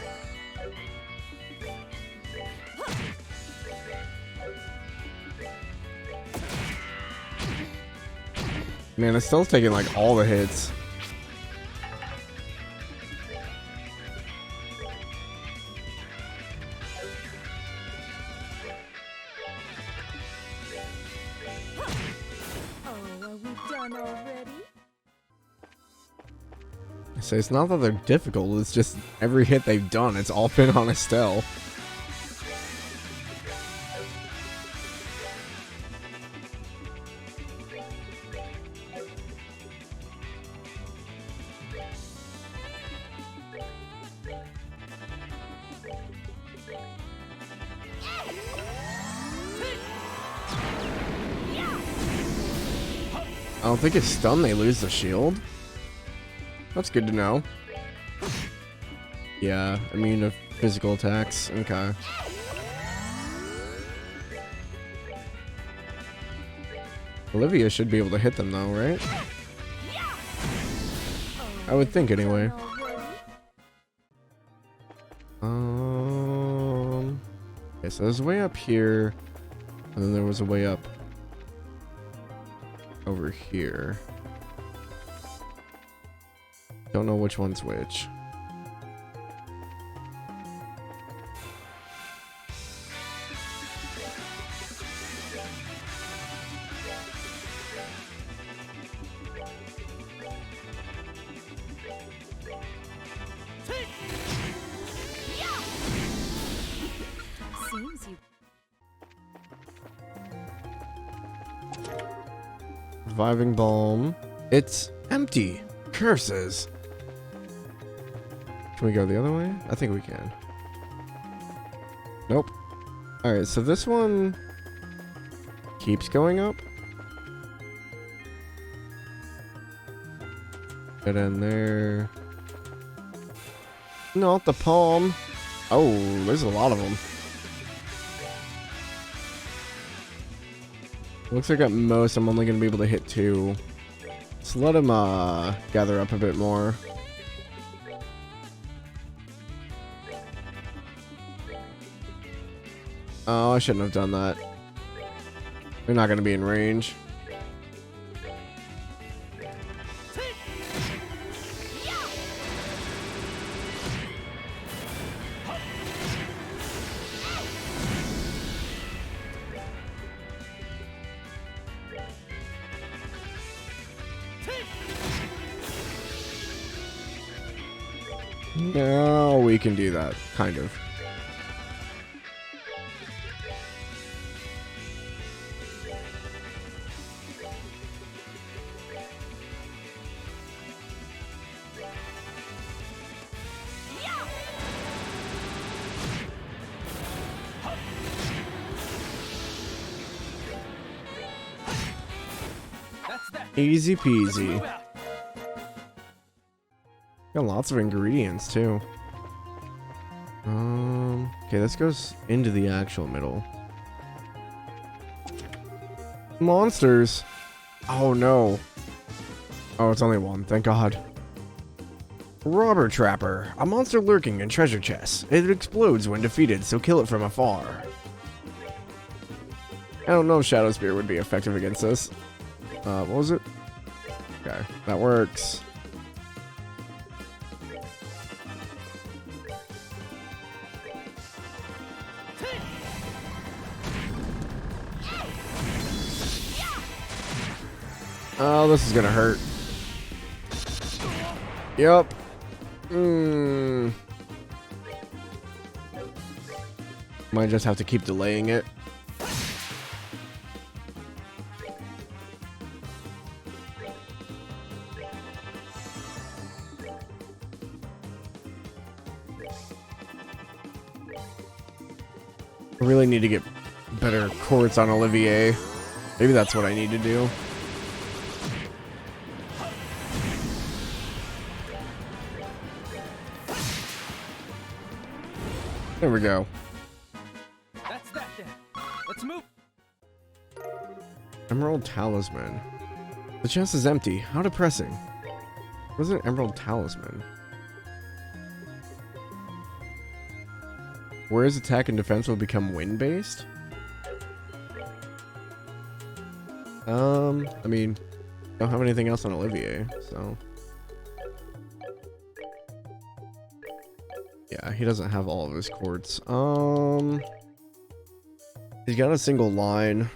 Man, it's still taking like all the hits. Oh, are we done already? So it's not that they're difficult, it's just every hit they've done, it's all been on Estelle. I don't think it's stun they lose the shield. That's good to know. Yeah, immune to physical attacks. Okay. Olivia should be able to hit them though, right? I would think anyway. Okay, so there's a way up here, and then there was a way up over here. Don't know which one's which. Seems you. Reviving Balm. It's empty. Curses. Can we go the other way? I think we can. Nope. Alright, so this one keeps going up. Get in there. Not the palm. Oh, there's a lot of them. Looks like at most I'm only going to be able to hit 2. So let him gather up a bit more. Oh, I shouldn't have done that. They're not going to be in range. No, we can do that, kind of. That's that. Easy Let's peasy. move out. Got lots of ingredients too. Okay, this goes into the actual middle. Monsters. Oh no. Oh, it's only one. Thank God. Robber Trapper. A monster lurking in treasure chests. It explodes when defeated, so kill it from afar. I don't know if Shadow Spear would be effective against this. What was it? Okay, that works. Oh, this is gonna hurt. Yep. Might just have to keep delaying it. I really need to get better courts on Olivier. Maybe that's what I need to do. There we go. That's that then. Let's move. Emerald Talisman. The chest is empty. How depressing. What is an Emerald Talisman? Whereas attack and defense will become wind based. I mean, don't have anything else on Olivier, so yeah, he doesn't have all of his quartz. He's got a single line.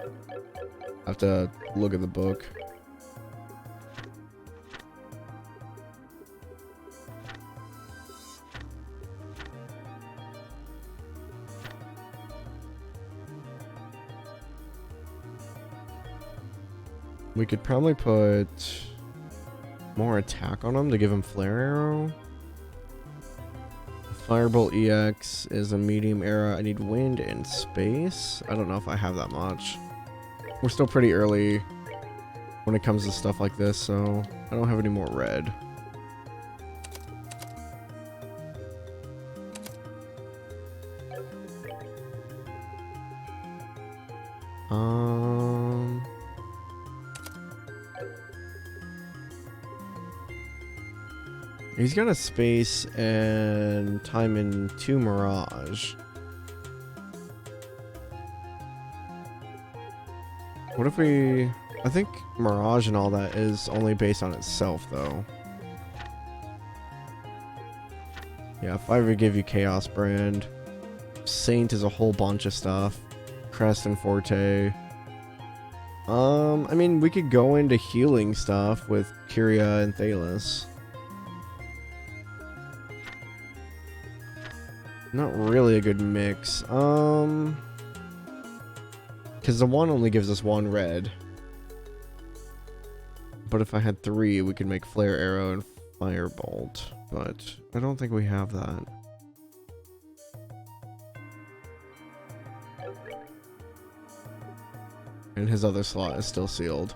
I have to look at the book. We could probably put more attack on him to give him flare arrow. Firebolt EX is a medium arrow. I need wind and space. I don't know if I have that much. We're still pretty early when it comes to stuff like this, so I don't have any more red. He's got a space and time in 2 Mirage. What if we... I think Mirage and all that is only based on itself, though. Yeah, if I would give you Chaos Brand. Saint is a whole bunch of stuff. Crest and Forte. I mean, we could go into healing stuff with Kyria and Thalos. Not really a good mix. Because the one only gives us 1 red. But if I had 3, we could make Flare Arrow and Firebolt. But I don't think we have that. And his other slot is still sealed.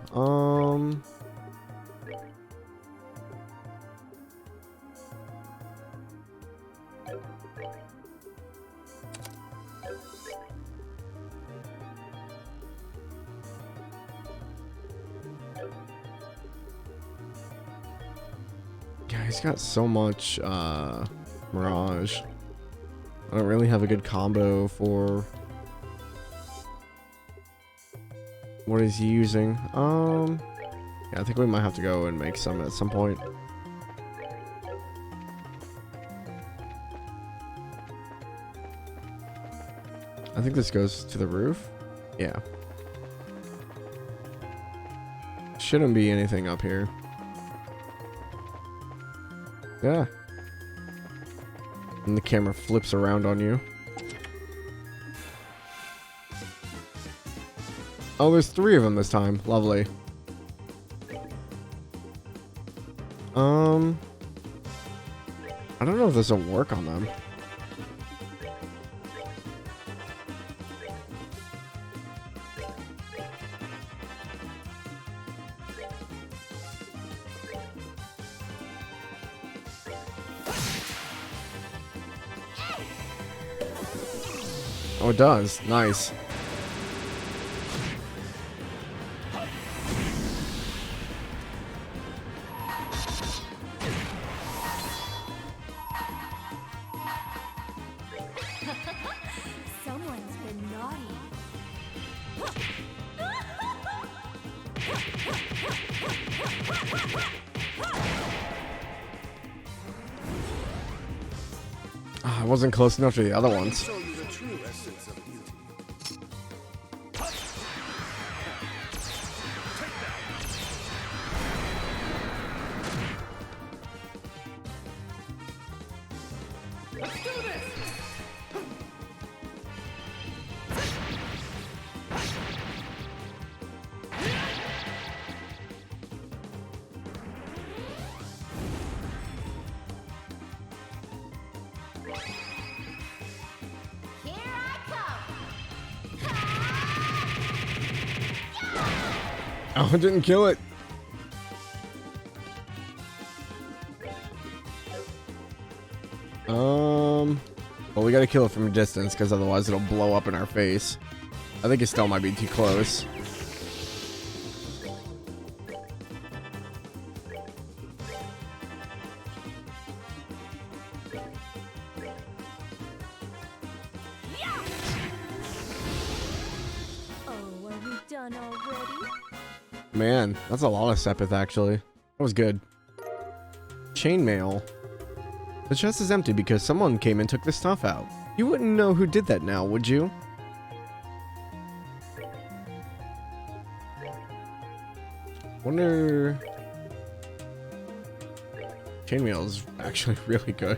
Yeah, he's got so much Mirage. I don't really have a good combo for what he's using. Yeah, I think we might have to go and make some at some point. I think this goes to the roof. Yeah. Shouldn't be anything up here. Yeah. And the camera flips around on you. Oh, there's 3 of them this time. Lovely. I don't know if this will work on them. Oh, it does. Nice. Someone's been naughty. I wasn't close enough to the other ones. Show you the true essence of beauty. Let's do this! Here I come. Oh, it didn't kill it. Well, we gotta kill it from a distance because otherwise it'll blow up in our face. I think it still might be too close. Man, that's a lot of Sepith actually. That was good. Chainmail. The chest is empty because someone came and took the stuff out. You wouldn't know who did that now, would you? Wonder... Chainmail is actually really good.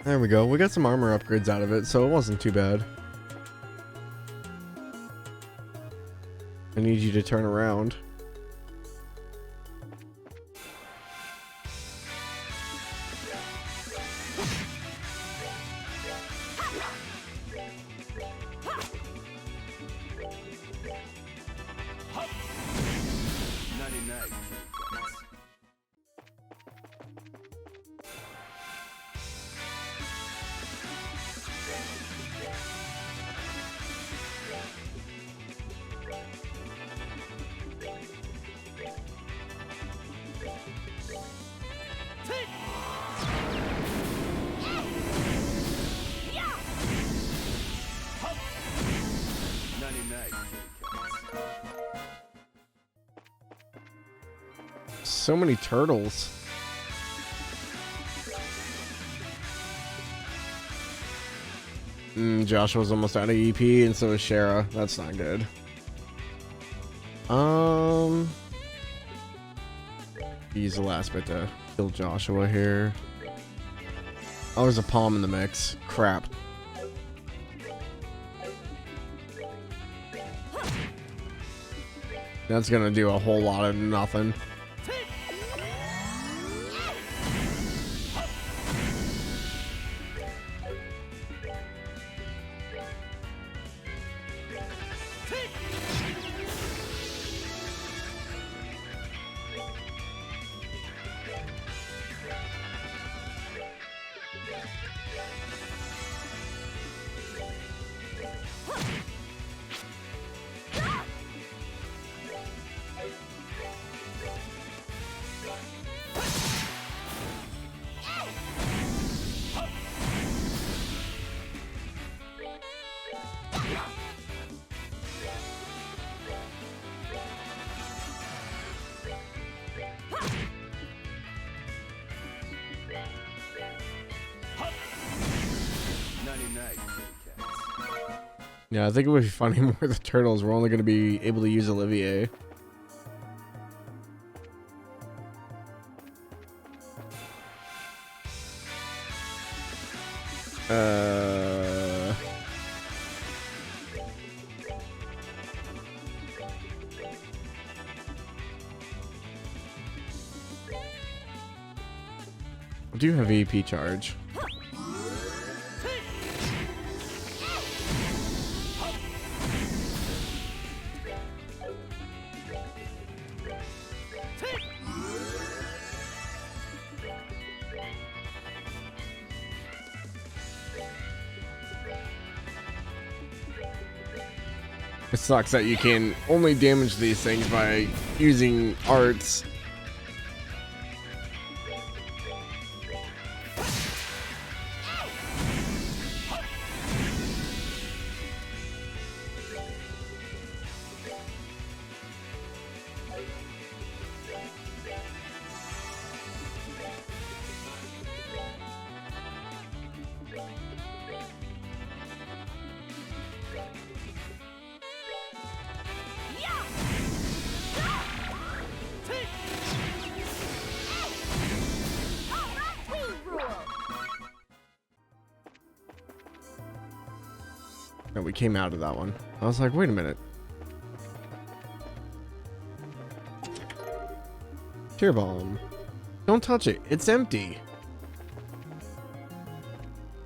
There we go. We got some armor upgrades out of it, so it wasn't too bad. I need you to turn around. So many turtles. Joshua's almost out of EP, and so is Shara. That's not good. Use the last bit to kill Joshua here. Oh, there's a palm in the mix. Crap. That's gonna do a whole lot of nothing. Yeah, I think it would be funny more the turtles were only going to be able to use Olivier. I do have EP charge. It sucks that you can only damage these things by using arts. And we came out of that one. I was like, wait a minute. Tear bomb. Don't touch it. It's empty.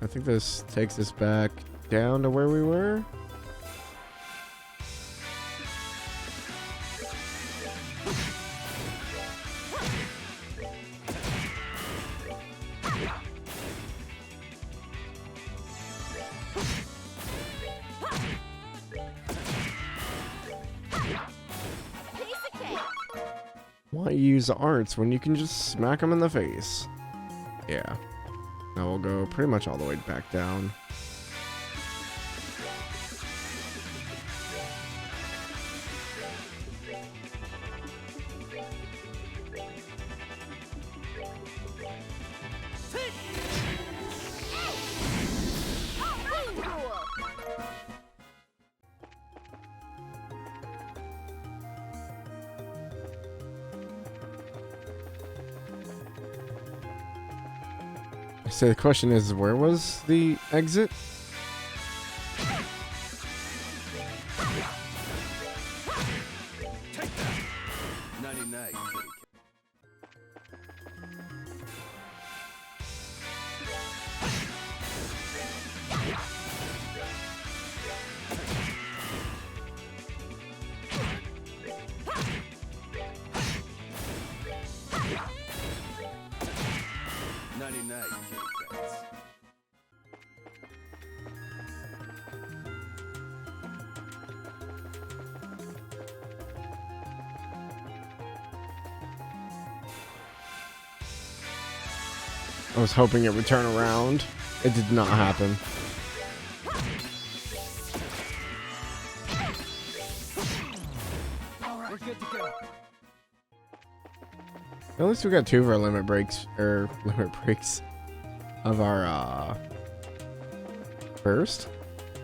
I think this takes us back down to where we were. Why use arts when you can just smack them in the face? Yeah. Now we'll go pretty much all the way back down. So the question is, where was the exit? Nighty night, kitty cat. Nighty night, kitty cats. I was hoping it would turn around. It did not happen. We're good to go. At least we got 2 of our limit breaks, or limit breaks of our first.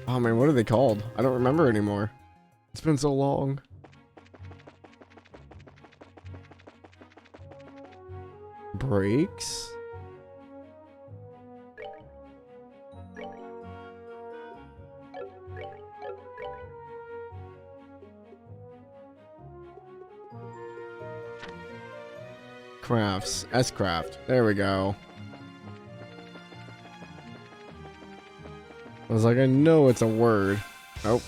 Oh man, what are they called? I don't remember anymore. It's been so long. Breaks? Crafts. S-craft. There we go. I was like, I know it's a word. Nope.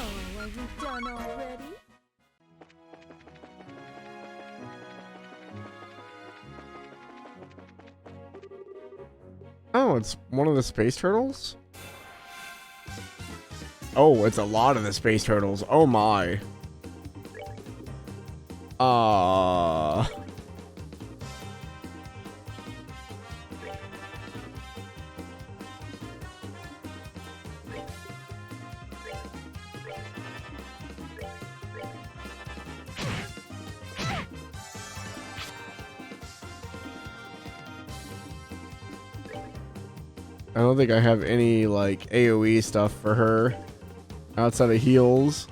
Oh, are you done already? Oh, it's one of the space turtles? Oh, it's a lot of the space turtles. Oh my. I don't think I have any like AoE stuff for her outside of heals.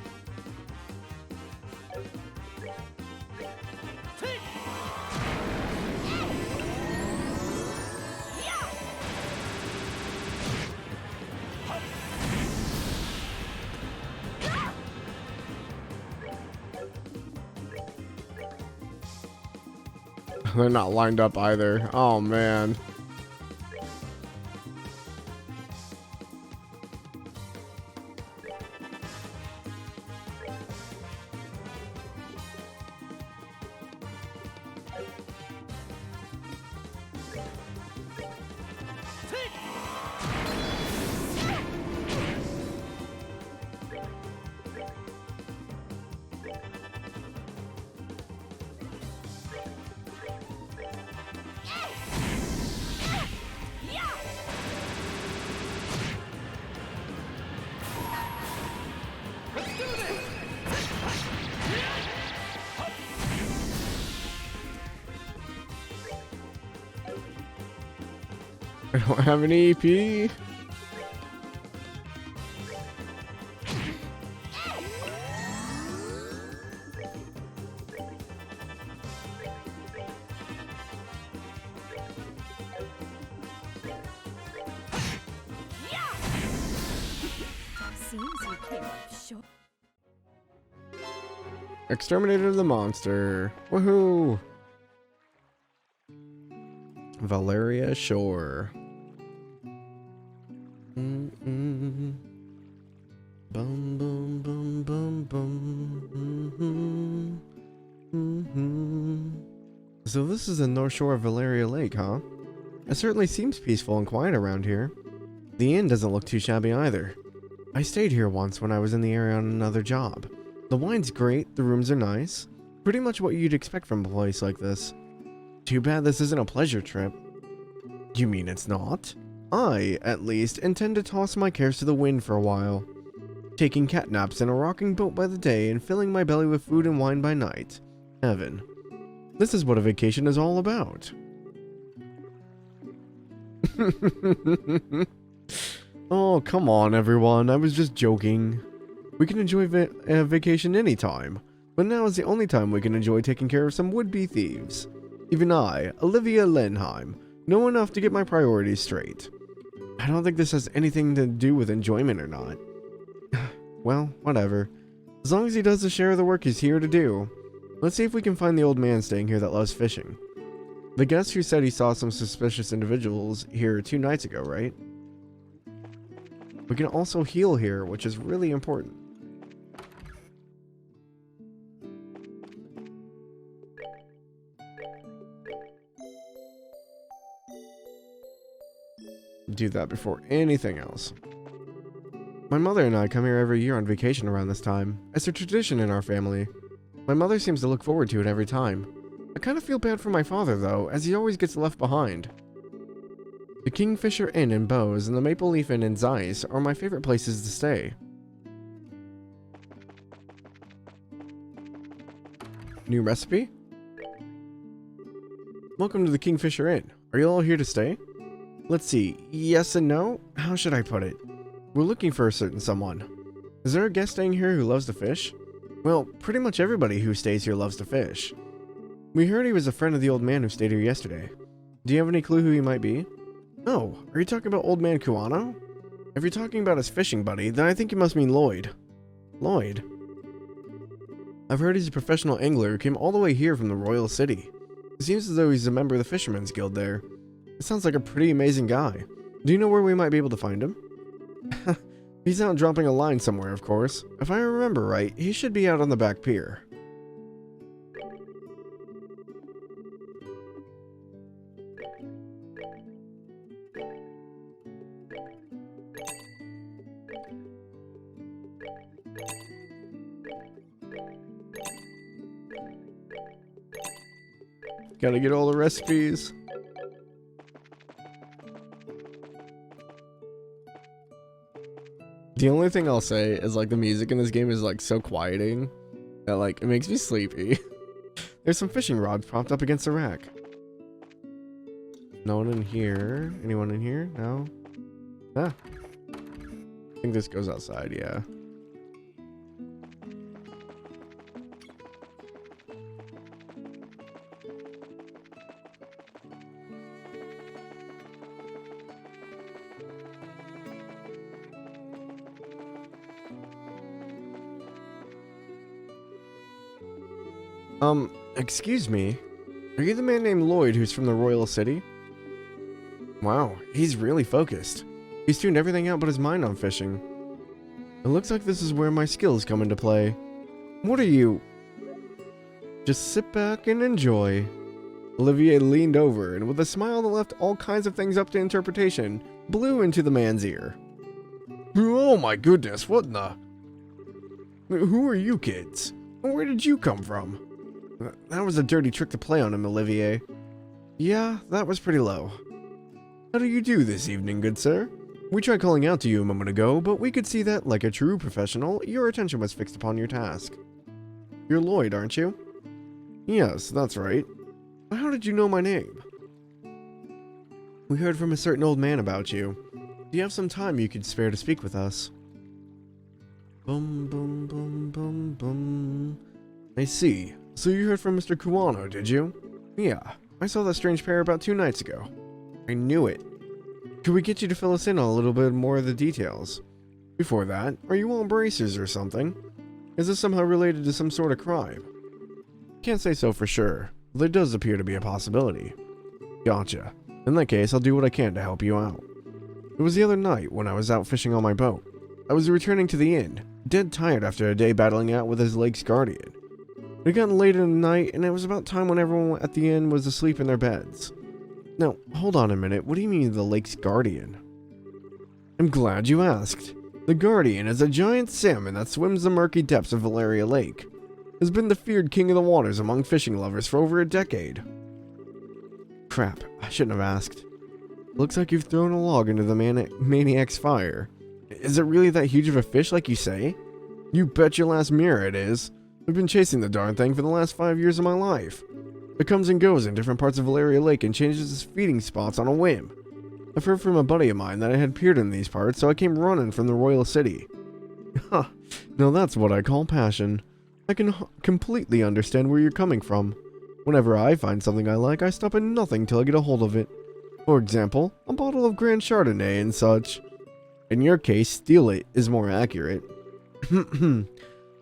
They're not lined up either. Oh man. I don't have any EP. Seems you came up short. Exterminated the monster. Woohoo! Valeria Shore. Bum bum bum bum bum. So this is the North Shore of Valeria Lake, huh? It certainly seems peaceful and quiet around here. The inn doesn't look too shabby either. I stayed here once when I was in the area on another job. The wine's great, the rooms are nice. Pretty much what you'd expect from a place like this. Too bad this isn't a pleasure trip. You mean it's not? I, at least, intend to toss my cares to the wind for a while. Taking cat naps in a rocking boat by the day and filling my belly with food and wine by night. Heaven. This is what a vacation is all about. Oh, come on, everyone. I was just joking. We can enjoy a vacation anytime, but now is the only time we can enjoy taking care of some would-be thieves. Even I, Olivia Lenheim, know enough to get my priorities straight. I don't think this has anything to do with enjoyment or not. Well, whatever. As long as he does his share of the work he's here to do. Let's see if we can find the old man staying here that loves fishing. The guest who said he saw some suspicious individuals here 2 nights ago, right? We can also heal here, which is really important. Do that before anything else. My mother and I come here every year on vacation around this time. It's a tradition in our family. My mother seems to look forward to it every time. I kind of feel bad for my father though, as he always gets left behind. The Kingfisher Inn in Bose and the Maple Leaf Inn in Zeiss are my favorite places to stay. New recipe? Welcome to the Kingfisher Inn. Are you all here to stay? Let's see, yes and no? How should I put it? We're looking for a certain someone. Is there a guest staying here who loves to fish? Well, pretty much everybody who stays here loves to fish. We heard he was a friend of the old man who stayed here yesterday. Do you have any clue who he might be? Oh, are you talking about Old Man Kuano? If you're talking about his fishing buddy, then I think you must mean Lloyd. Lloyd? I've heard he's a professional angler who came all the way here from the Royal City. It seems as though he's a member of the Fisherman's Guild there. It sounds like a pretty amazing guy. Do you know where we might be able to find him? He's out dropping a line somewhere, of course. If I remember right, he should be out on the back pier. Gotta get all the recipes. The only thing I'll say is like the music in this game is like so quieting that like it makes me sleepy. There's some fishing rods propped up against the rack. No one in here. Anyone in here? No? Ah. I think this goes outside, yeah. Excuse me. Are you the man named Lloyd who's from the Royal City? Wow, he's really focused. He's tuned everything out but his mind on fishing. It looks like this is where my skills come into play. What are you? Just sit back and enjoy. Olivier leaned over and with a smile that left all kinds of things up to interpretation, blew into the man's ear. Oh my goodness, what in the... Who are you kids? Where did you come from? That was a dirty trick to play on him, Olivier. Yeah, that was pretty low. How do you do this evening, good sir? We tried calling out to you a moment ago, but we could see that, like a true professional, your attention was fixed upon your task. You're Lloyd, aren't you? Yes, that's right. How did you know my name? We heard from a certain old man about you. Do you have some time you could spare to speak with us? Boom, boom, boom, boom, boom. I see. So you heard from Mr. Kuano, did you? Yeah, I saw that strange pair about 2 nights ago. I knew it. Could we get you to fill us in on a little bit more of the details? Before that, are you on braces or something? Is this somehow related to some sort of crime? Can't say so for sure. There does appear to be a possibility. Gotcha. In that case, I'll do what I can to help you out. It was the other night when I was out fishing on my boat. I was returning to the inn, dead tired after a day battling out with his lake's guardian. It got late in the night, and it was about time when everyone at the inn was asleep in their beds. Now, hold on a minute. What do you mean the lake's guardian? I'm glad you asked. The guardian is a giant salmon that swims the murky depths of Valeria Lake. Has been the feared king of the waters among fishing lovers for over a decade. Crap, I shouldn't have asked. Looks like you've thrown a log into the maniac's fire. Is it really that huge of a fish like you say? You bet your last mirror it is. I've been chasing the darn thing for the last 5 years of my life. It comes and goes in different parts of Valeria Lake and changes its feeding spots on a whim. I've heard from a buddy of mine that it had appeared in these parts, so I came running from the royal city. Ha! Now that's what I call passion. I can completely understand where you're coming from. Whenever I find something I like, I stop at nothing till I get a hold of it. For example, a bottle of Grand Chardonnay and such. In your case, steal it is more accurate.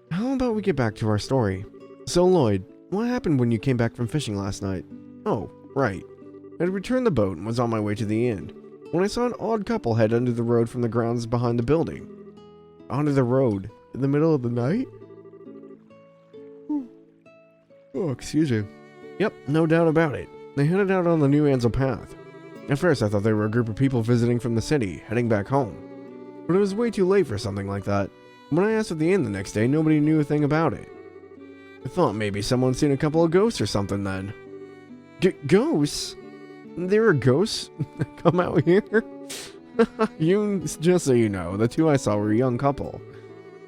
How about we get back to our story? So Lloyd, what happened when you came back from fishing last night? Oh, right. I had returned the boat and was on my way to the inn, when I saw an odd couple head under the road from the grounds behind the building. Onto the road? In the middle of the night? Oh, excuse me. Yep, no doubt about it. They headed out on the New Ansel Path. At first I thought they were a group of people visiting from the city, heading back home. But it was way too late for something like that. When I asked at the inn the next day, nobody knew a thing about it. I thought maybe someone seen a couple of ghosts or something then. Ghosts? There are ghosts come out here? Just so you know, the two I saw were a young couple.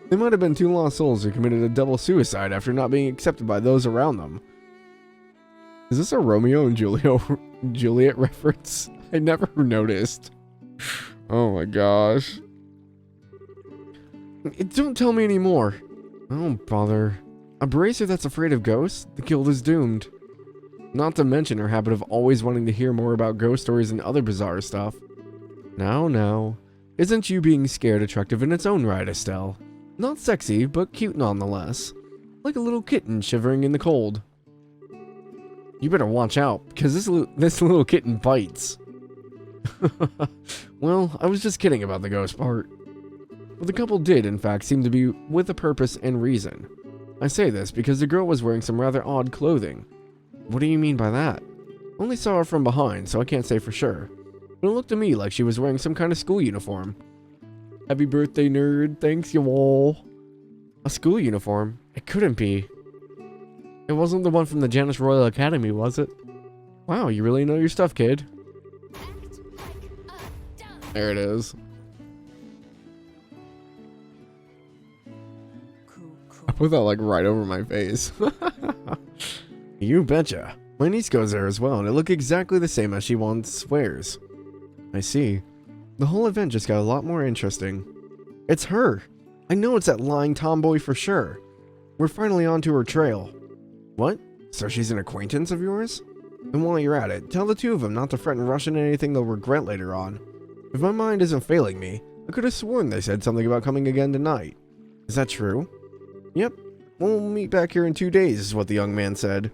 They might have been two lost souls who committed a double suicide after not being accepted by those around them. Is this a Romeo and Juliet reference? I never noticed. Oh my gosh. Don't tell me anymore. Oh, bother. A bracer that's afraid of ghosts? The guild is doomed. Not to mention her habit of always wanting to hear more about ghost stories and other bizarre stuff. Now. Isn't you being scared attractive in its own right, Estelle? Not sexy, but cute nonetheless. Like a little kitten shivering in the cold. You better watch out, because this little kitten bites. Well, I was just kidding about the ghost part. But the couple did, in fact, seem to be with a purpose and reason. I say this because the girl was wearing some rather odd clothing. What do you mean by that? Only saw her from behind, so I can't say for sure. But it looked to me like she was wearing some kind of school uniform. Happy birthday, nerd. Thanks, you all. A school uniform? It couldn't be. It wasn't the one from the Janus Royal Academy, was it? Wow, you really know your stuff, kid. There it is. I put that like right over my face. You betcha. My niece goes there as well, and it looked exactly the same as she once swears. I see. The whole event just got a lot more interesting. It's her. I know it's that lying tomboy for sure. We're finally onto her trail. What? So she's an acquaintance of yours? And while you're at it, tell the two of them not to fret and rush into anything they'll regret later on. If my mind isn't failing me, I could have sworn they said something about coming again tonight. Is that true? Yep. We'll meet back here in 2 days, is what the young man said.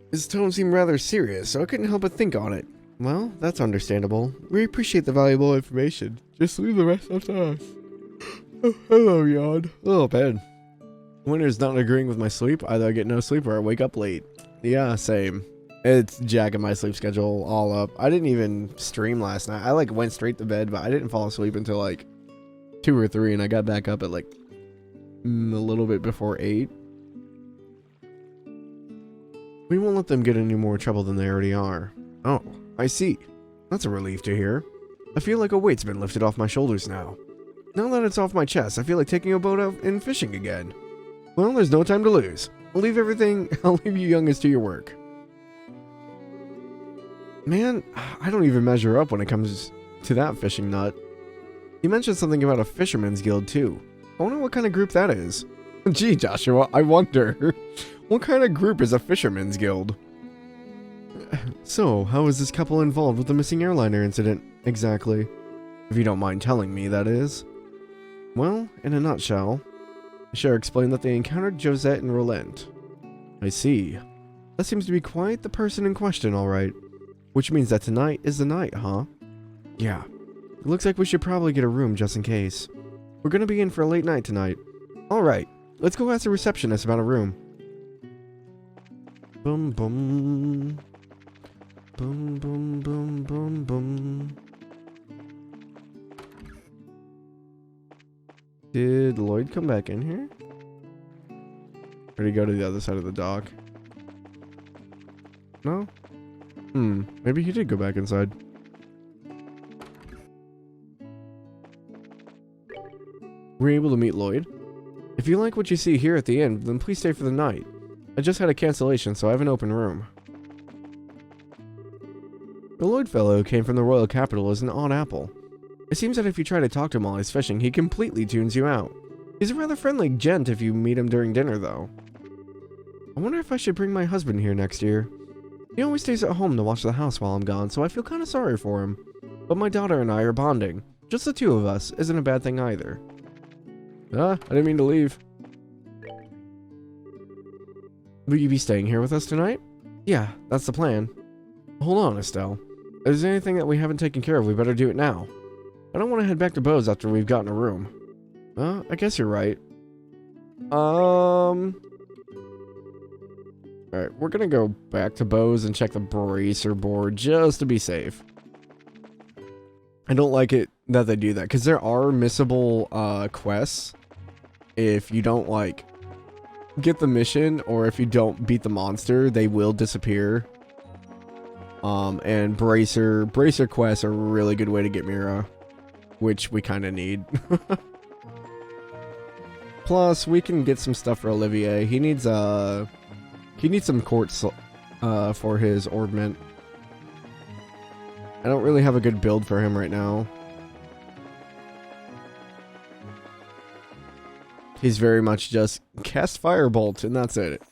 His tone seemed rather serious, so I couldn't help but think on it. Well, that's understandable. We appreciate the valuable information. Just leave the rest up to us. Oh, hello, yawn. A little bad. Winter's not agreeing with my sleep. Either I get no sleep or I wake up late. Yeah, same. It's jacking my sleep schedule all up. I didn't even stream last night. I went straight to bed, but I didn't fall asleep until 2 or 3, and I got back up at a little bit before 8. We won't let them get any more trouble than they already are. Oh, I see. That's a relief to hear. I feel like a weight's been lifted off my shoulders now. Now that it's off my chest, I feel like taking a boat out and fishing again. Well, there's no time to lose. I'll leave you youngest to your work. Man, I don't even measure up when it comes to that fishing nut. You mentioned something about a fisherman's guild too. I wonder what kind of group that is. Gee, Joshua, I wonder. What kind of group is a fisherman's guild? So, how is this couple involved with the missing airliner incident, exactly? If you don't mind telling me, that is. Well, in a nutshell, Cher explained that they encountered Josette and Roland. I see. That seems to be quite the person in question, alright. Which means that tonight is the night, huh? Yeah. It looks like we should probably get a room just in case. We're gonna be in for a late night tonight. Alright, Let's go ask the receptionist about a room. Boom, boom. Boom, boom, boom, boom, boom. Did Lloyd come back in here? Or did he go to the other side of the dock? No? Maybe he did go back inside. Were you able to meet Lloyd? If you like what you see here at the inn, then please stay for the night. I just had a cancellation, so I have an open room. The Lloyd fellow who came from the royal capital is an odd apple. It seems that if you try to talk to him while he's fishing, he completely tunes you out. He's a rather friendly gent if you meet him during dinner, though. I wonder if I should bring my husband here next year. He always stays at home to watch the house while I'm gone, so I feel kind of sorry for him. But my daughter and I are bonding. Just the two of us isn't a bad thing either. I didn't mean to leave. Will you be staying here with us tonight? Yeah, that's the plan. Hold on, Estelle. If there's anything that we haven't taken care of, we better do it now. I don't want to head back to Bose after we've gotten a room. I guess you're right. Alright, we're gonna go back to Bose and check the bracer board just to be safe. I don't like it that they do that, because there are missable quests if you don't, like, get the mission, or if you don't beat the monster, they will disappear. And bracer quests are a really good way to get Mira, which we kind of need. Plus, we can get some stuff for Olivier. He needs some quartz for his ornament. I don't really have a good build for him right now. He's very much just cast Firebolt, and that's it.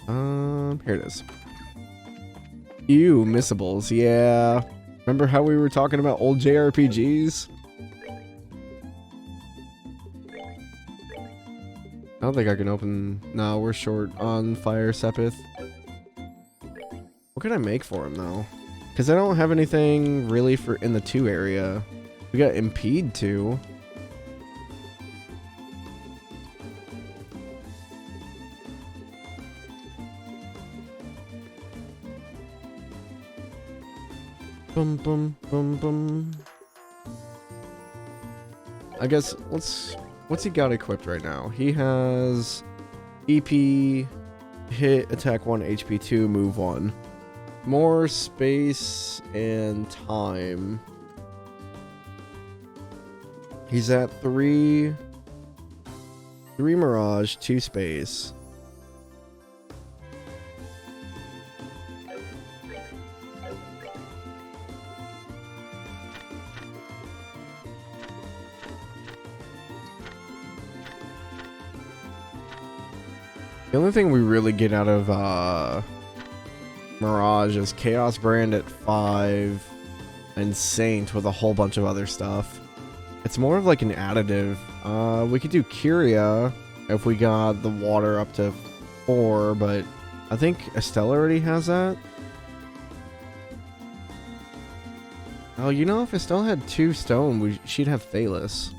Here it is. Ew, missables, yeah. Remember how we were talking about old JRPGs? I don't think I can open... No, we're short on Fire Sepith. What can I make for him, though? Because I don't have anything really for in the 2 area. We got Impede 2. Boom, boom, boom, boom. I guess, what's he got equipped right now? He has EP, hit, attack 1, HP 2, move 1. More space and time. He's at 3 Mirage, 2 space. The only thing we really get out of Mirage is Chaos Brand at 5 and Saint with a whole bunch of other stuff. It's more of like an additive. We could do Kyria if we got the water up to 4, but I think Estelle already has that. Oh, you know, if Estelle had 2 stone, she'd have Thalos.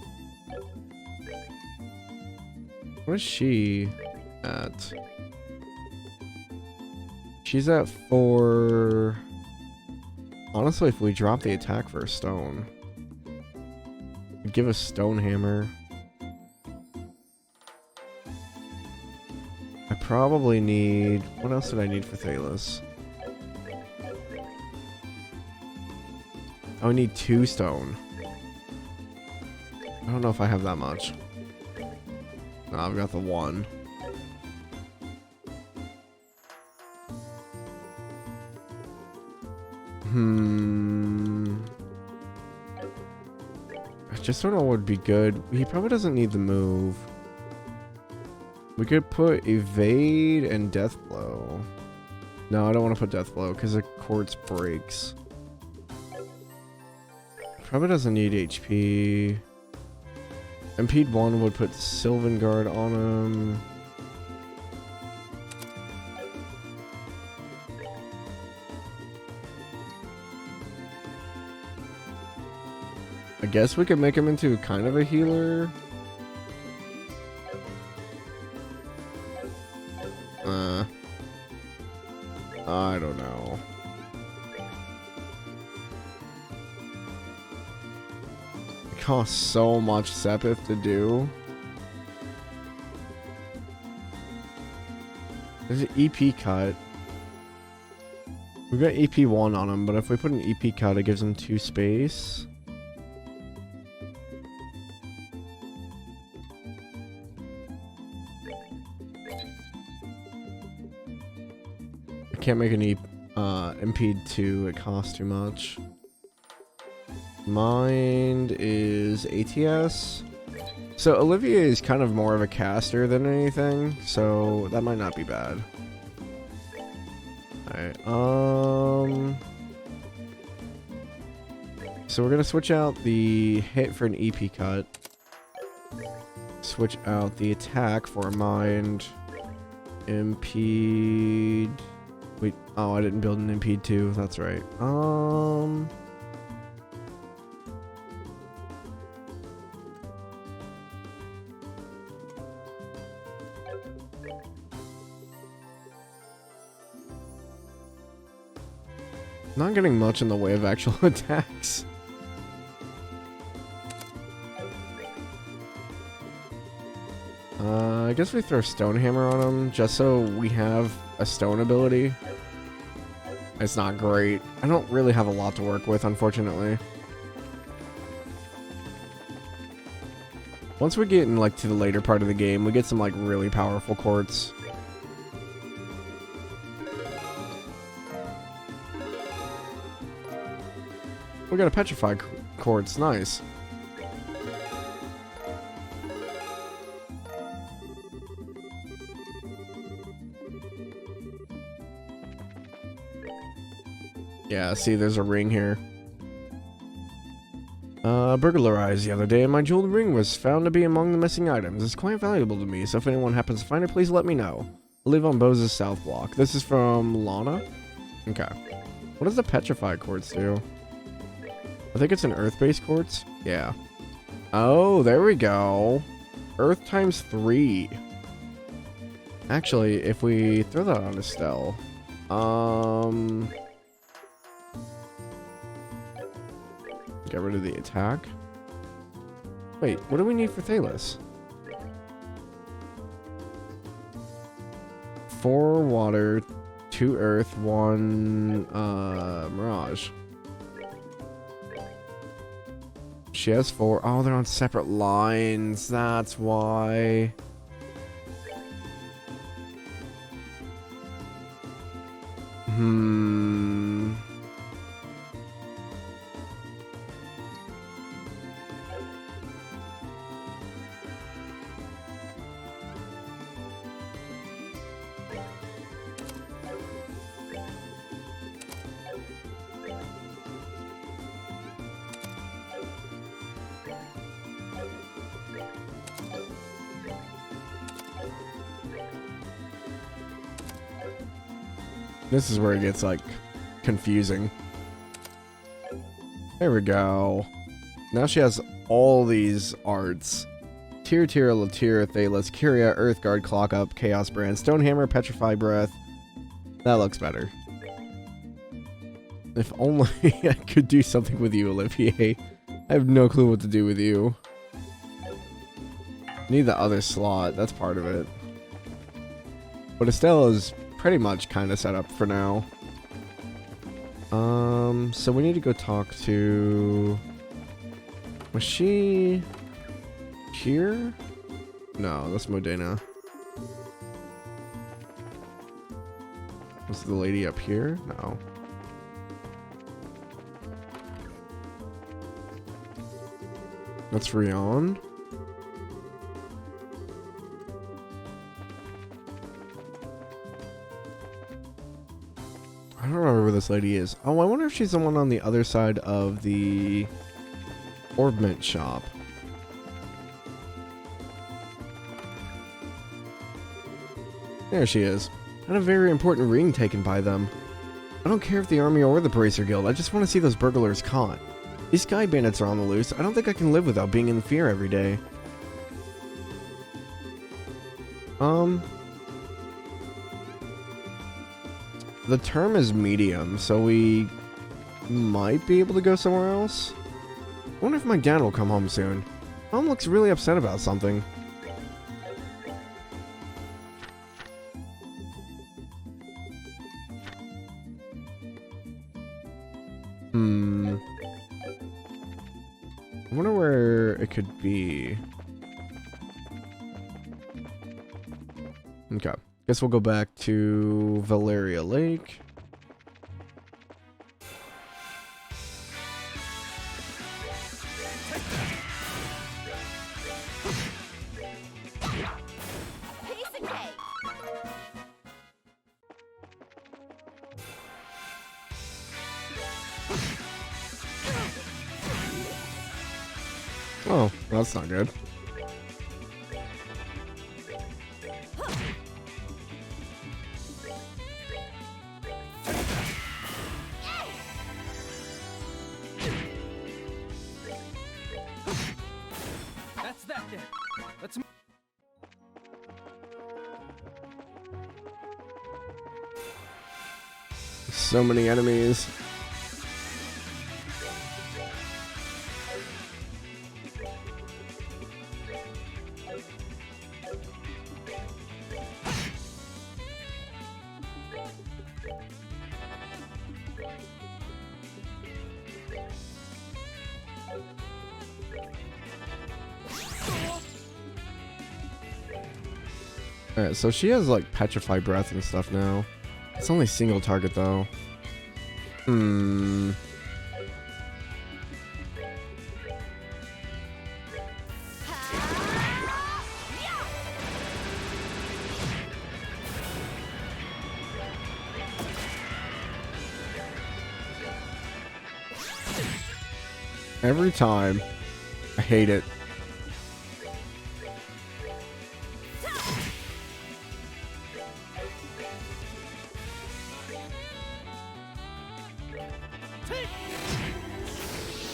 What is she at? She's at 4. Honestly, if we drop the attack for a stone, we'd give a stone hammer. I probably need... What else did I need for Thalos? I need 2 stone. I don't know if I have that much. No, I've got the 1. I just don't know what would be good. He probably doesn't need the move. We could put Evade and Death Blow. No, I don't want to put Death Blow because the quartz breaks. Probably doesn't need HP. Impede 1 would put Sylvan Guard on him. I guess we could make him into kind of a healer. costs so much Sepith to do. There's an EP cut. We've got EP1 on him, but if we put an EP cut, it gives him 2 space. I can't make an impede 2, it costs too much. Mind is ATS. So Olivia is kind of more of a caster than anything, so that might not be bad. Alright, so we're gonna switch out the hit for an EP cut. Switch out the attack for a mind. Impede. Wait, oh, I didn't build an impede 2, that's right. Not getting much in the way of actual attacks. I guess we throw Stonehammer on him just so we have a stone ability. It's not great. I don't really have a lot to work with, unfortunately. Once we get in like to the later part of the game, we get some like really powerful quartz. We got a petrified quartz, nice. Yeah, see, there's a ring here. Burglarized the other day, and my jeweled ring was found to be among the missing items. It's quite valuable to me, so if anyone happens to find it, please let me know. I live on Bose's South Block. This is from Lana? Okay. What does the petrified quartz do? I think it's an earth-based quartz? Yeah. Oh, there we go. Earth times 3. Actually, if we throw that on Estelle, get rid of the attack. Wait, what do we need for Thalos? 4 water, 2 earth, 1 mirage. She has 4. Oh, they're on separate lines. That's why. This is where it gets, like, confusing. There we go. Now she has all these arts. Tyr, Latira, Thalos, Kyria, Earthguard, Clock Up, Chaos Brand, Stonehammer, Petrify Breath. That looks better. If only I could do something with you, Olivier. I have no clue what to do with you. Need the other slot, that's part of it. But Estelle is pretty much kind of set up for now. So we need to go talk to... Was she... here? No, that's Modena. Was the lady up here? No. That's Rion. I don't remember where this lady is. Oh, I wonder if she's the one on the other side of the Orbment shop. There she is. I had a very important ring taken by them. I don't care if the army or the Bracer Guild, I just want to see those burglars caught. These sky bandits are on the loose. I don't think I can live without being in fear every day. The term is medium, so we might be able to go somewhere else. I wonder if my dad will come home soon. Mom looks really upset about something. I wonder where it could be. Okay. Guess we'll go back to Valeria Lake. Piece of cake. Oh, that's not good. That's that then. Let's move. So many enemies. Alright, so she has like petrify breath and stuff now. It's only single target though. Every time. I hate it.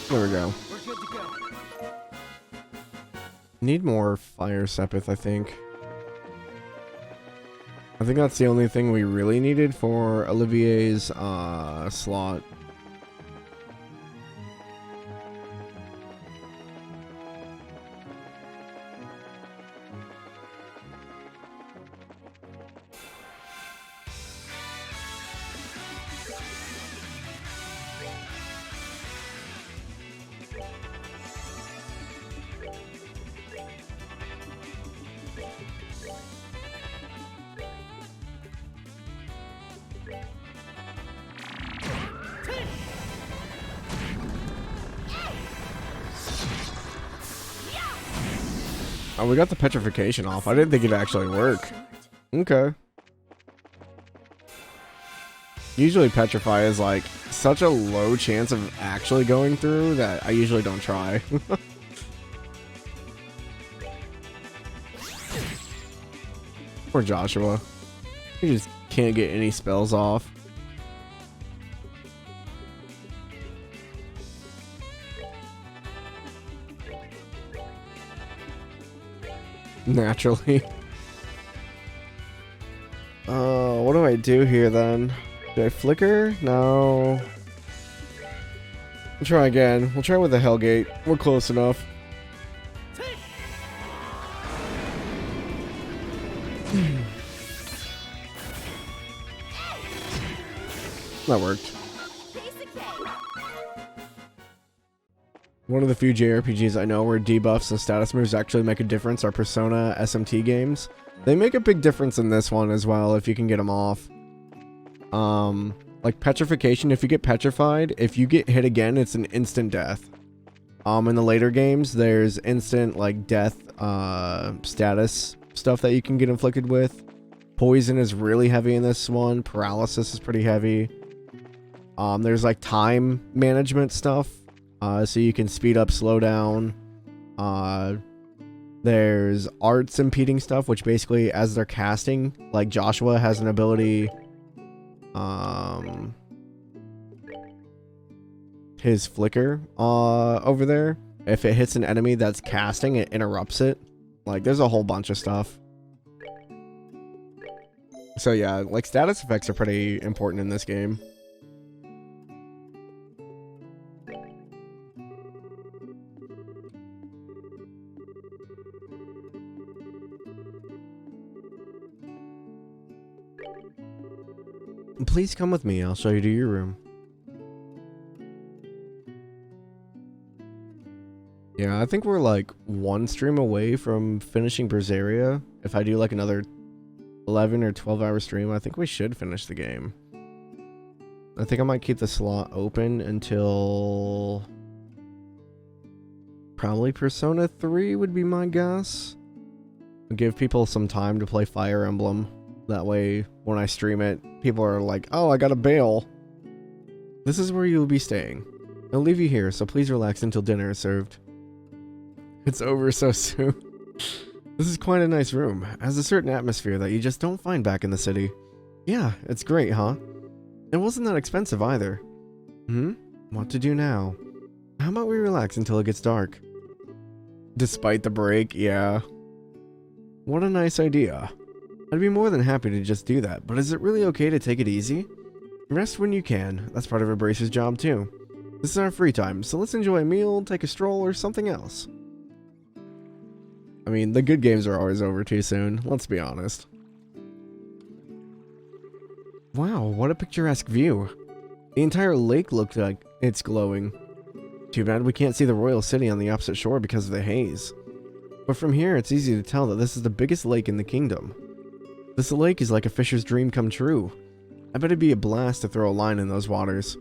There we go. We're good to go. Need more fire sepith, I think. I think that's the only thing we really needed for Olivier's slot. Oh, we got the petrification off. I didn't think it'd actually work. Okay. Usually petrify is like such a low chance of actually going through that I usually don't try. Poor Joshua. He just can't get any spells off. Naturally. What do I do here then? Do I flicker? No. We'll try again. We'll try with the Hellgate. We're close enough. That worked. One of the few JRPGs I know where debuffs and status moves actually make a difference are Persona SMT games. They make a big difference in this one as well if you can get them off. Like petrification, if you get petrified, if you get hit again, it's an instant death. In the later games, there's instant like death status stuff that you can get inflicted with. Poison is really heavy in this one. Paralysis is pretty heavy. There's like time management stuff. So you can speed up, slow down. There's arts impeding stuff, which basically as they're casting, like Joshua has an ability, his flicker over there. If it hits an enemy that's casting, it interrupts it. Like there's a whole bunch of stuff. So yeah, like status effects are pretty important in this game. Please come with me. I'll show you to your room. Yeah, I think we're like one stream away from finishing Berseria. If I do like another 11 or 12 hour stream, I think we should finish the game. I think I might keep the slot open until probably Persona 3 would be my guess. Give people some time to play Fire Emblem. That way, when I stream it, people are like, oh, I gotta bail. This is where you'll be staying. I'll leave you here, so please relax until dinner is served. It's over so soon. This is quite a nice room. It has a certain atmosphere that you just don't find back in the city. Yeah, it's great, huh? It wasn't that expensive either. What to do now? How about we relax until it gets dark? Despite the break, yeah. What a nice idea. I'd be more than happy to just do that, but is it really okay to take it easy? Rest when you can. That's part of a bracer's job too. This is our free time, so let's enjoy a meal, take a stroll, or something else. I mean, the good games are always over too soon, let's be honest. Wow, what a picturesque view. The entire lake looked like it's glowing. Too bad we can't see the royal city on the opposite shore because of the haze. But from here, it's easy to tell that this is the biggest lake in the kingdom. This lake is like a fisher's dream come true. I bet it'd be a blast to throw a line in those waters.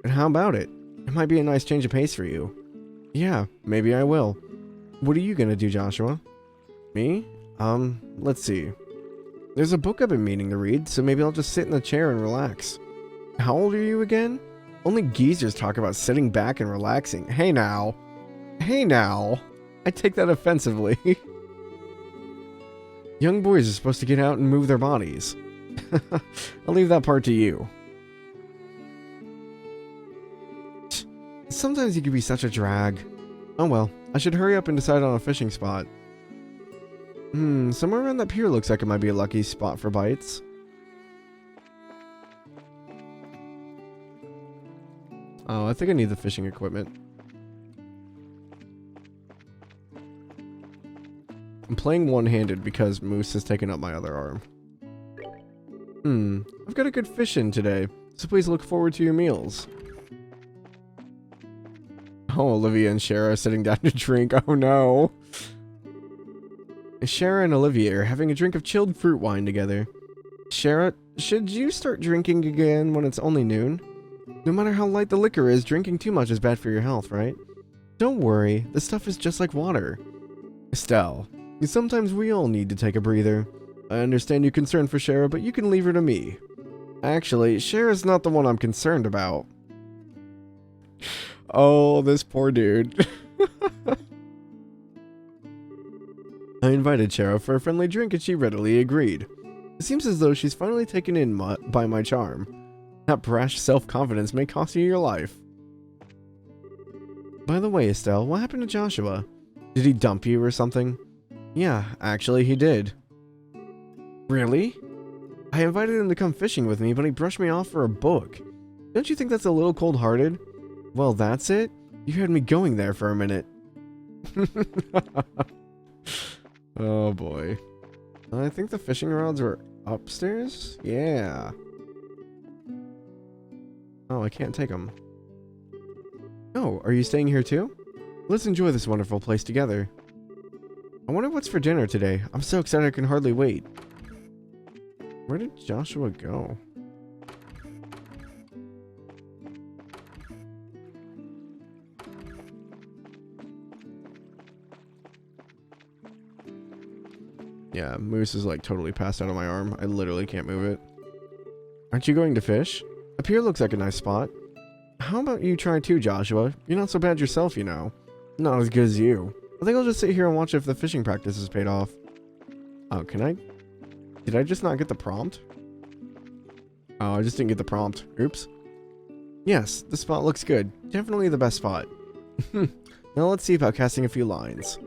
And how about it? It might be a nice change of pace for you. Yeah, maybe I will. What are you gonna do, Joshua? Me? Let's see. There's a book I've been meaning to read, so maybe I'll just sit in the chair and relax. How old are you again? Only geezers talk about sitting back and relaxing. Hey now. Hey now. I take that offensively. Young boys are supposed to get out and move their bodies. I'll leave that part to you. Sometimes you can be such a drag. Oh well, I should hurry up and decide on a fishing spot. Somewhere around that pier looks like it might be a lucky spot for bites. Oh, I think I need the fishing equipment. I'm playing one-handed because Moose has taken up my other arm. I've got a good fish in today, so please look forward to your meals. Oh, Olivia and Shara are sitting down to drink. Oh no. Shara and Olivia are having a drink of chilled fruit wine together. Shara, should you start drinking again when it's only noon? No matter how light the liquor is, drinking too much is bad for your health, right? Don't worry, this stuff is just like water. Estelle, sometimes we all need to take a breather. I understand you're concerned for Shara, but you can leave her to me. Actually, Shara's not the one I'm concerned about. Oh, this poor dude. I invited Shara for a friendly drink and she readily agreed. It seems as though she's finally taken in by my charm. That brash self-confidence may cost you your life. By the way, Estelle, what happened to Joshua? Did he dump you or something? Yeah, actually he did. Really? I invited him to come fishing with me, but he brushed me off for a book. Don't you think that's a little cold-hearted? Well, that's it? You had me going there for a minute. Oh boy. I think the fishing rods were upstairs? Yeah. Oh, I can't take them. Oh, are you staying here too? Let's enjoy this wonderful place together. I wonder what's for dinner today. I'm so excited I can hardly wait. Where did Joshua go? Yeah, Moose is like totally passed out on my arm. I literally can't move it. Aren't you going to fish? A pier looks like a nice spot. How about you try too, Joshua? You're not so bad yourself, you know. Not as good as you. I think I'll just sit here and watch if the fishing practice is paid off. Oh, can I? Did I just not get the prompt? Oh, I just didn't get the prompt. Oops. Yes, the spot looks good. Definitely the best spot. Now let's see about casting a few lines.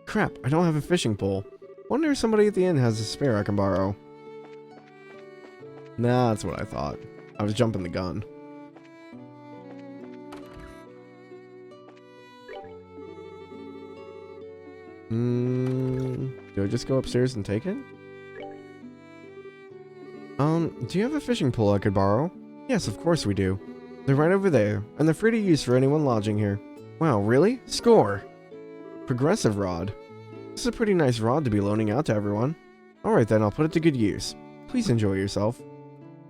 Crap, I don't have a fishing pole. Wonder if somebody at the inn has a spare I can borrow. Nah, that's what I thought. I was jumping the gun. Do I just go upstairs and take it? Do you have a fishing pole I could borrow? Yes, of course we do. They're right over there, and they're free to use for anyone lodging here. Wow, really? Score! Progressive rod. This is a pretty nice rod to be loaning out to everyone. Alright then, I'll put it to good use. Please enjoy yourself.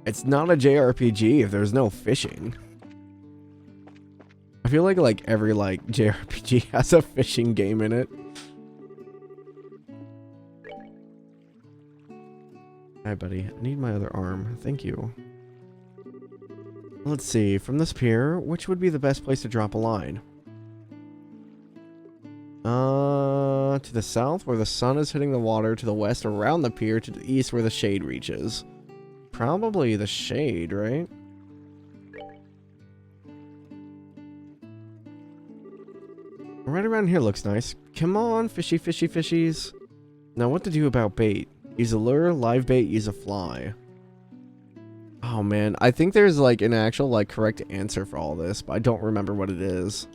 It's not a JRPG if there's no fishing. I feel like every JRPG has a fishing game in it. Hi buddy, I need my other arm. Thank you. Let's see, from this pier, which would be the best place to drop a line? To the south where the sun is hitting the water, to the west around the pier, to the east where the shade reaches. Probably the shade, right? Right around here looks nice. Come on, fishy, fishy, fishies. Now what to do about bait? Use a lure, live bait, use a fly. Oh man, I think there's like an actual correct answer for all this, but I don't remember what it is.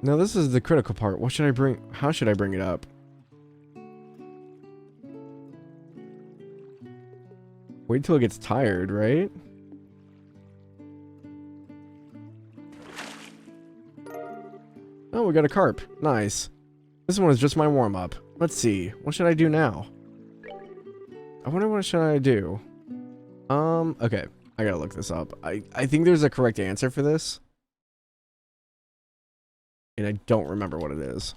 Now this is the critical part. What should I bring? How should I bring it up? Wait till it gets tired, right? Oh, we got a carp. Nice. This one is just my warm-up. Let's see. What should I do now? I wonder what should I do? Okay. I gotta look this up. I think there's a correct answer for this. And I don't remember what it is.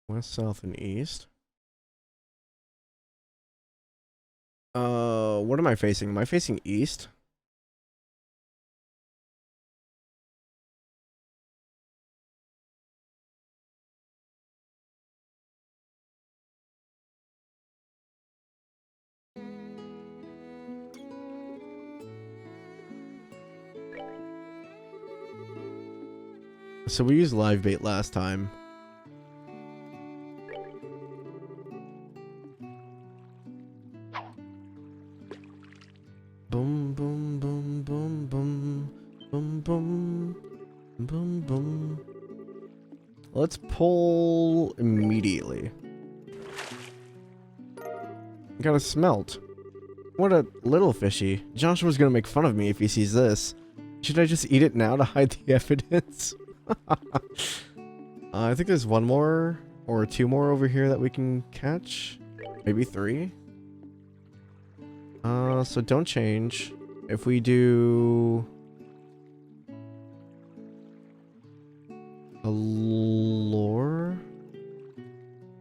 West, south, and east. What am I facing? Am I facing east? So we used live bait last time. Boom, boom, boom, boom, boom, boom, boom, boom, boom. Let's pull immediately. Got a smelt. What a little fishy. Joshua's gonna make fun of me if he sees this. Should I just eat it now to hide the evidence? I think there's one more or two more over here that we can catch. Maybe three. So don't change. If we do a lure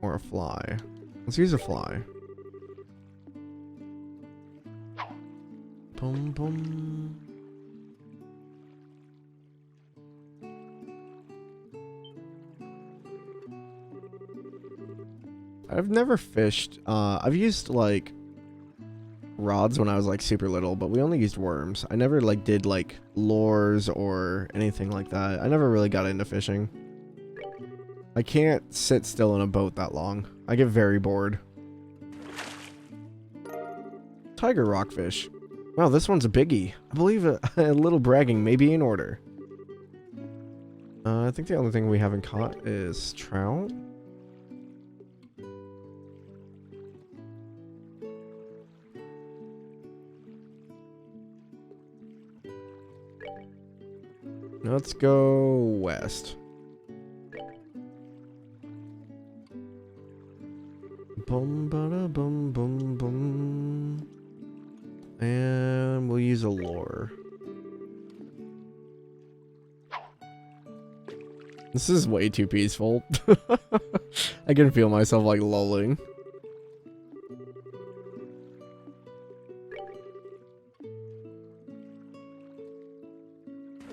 or a fly. Let's use a fly. Boom, boom. I've never fished. I've used rods when I was super little, but we only used worms. I never did lures or anything like that. I never really got into fishing. I can't sit still in a boat that long. I get very bored. Tiger rockfish. Wow, this one's a biggie. I believe a little bragging may be in order. I think the only thing we haven't caught is trout. Let's go west. Boom, bada, boom, boom, boom. And we'll use a lure. This is way too peaceful. I can feel myself like lulling.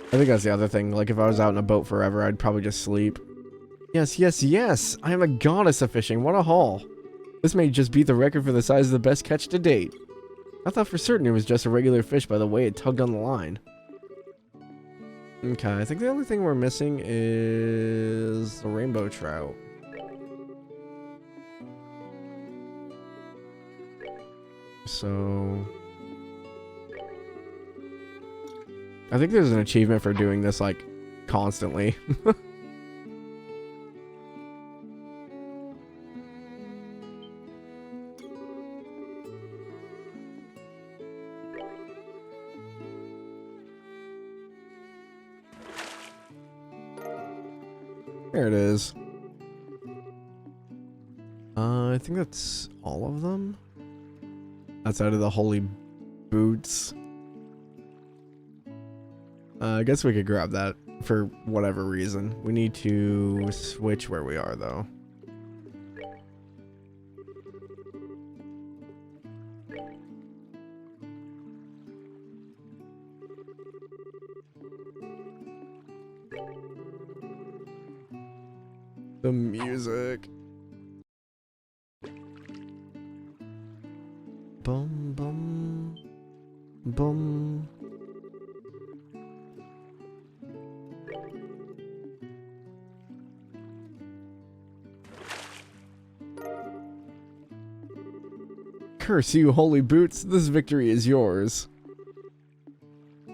I think that's the other thing. Like if I was out in a boat forever, I'd probably just sleep. Yes, yes, yes! I am a goddess of fishing. What a haul. This may just beat the record for the size of the best catch to date. I thought for certain it was just a regular fish by the way it tugged on the line. Okay, I think the only thing we're missing is the rainbow trout. So... I think there's an achievement for doing this, like, constantly. There it is. I think that's all of them. Outside of the holy boots. I guess we could grab that for whatever reason. We need to switch where we are, though. The music. Bum bum bum. Curse you, holy boots! This victory is yours. I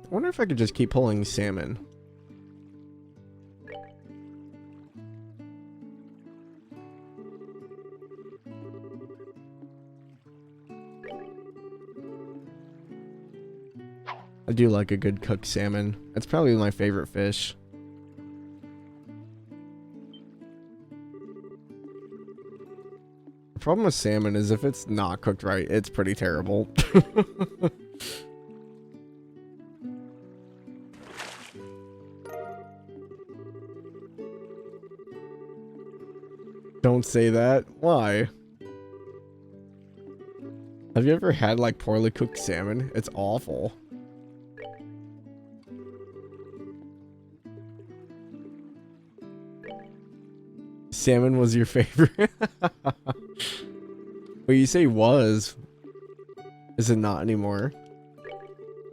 wonder if I could just keep pulling salmon. I do like a good cooked salmon. It's probably my favorite fish. The problem with salmon is if it's not cooked right, it's pretty terrible. Don't say that. Why? Have you ever had like poorly cooked salmon? It's awful. Salmon was your favorite? Well, you say was. Is it not anymore?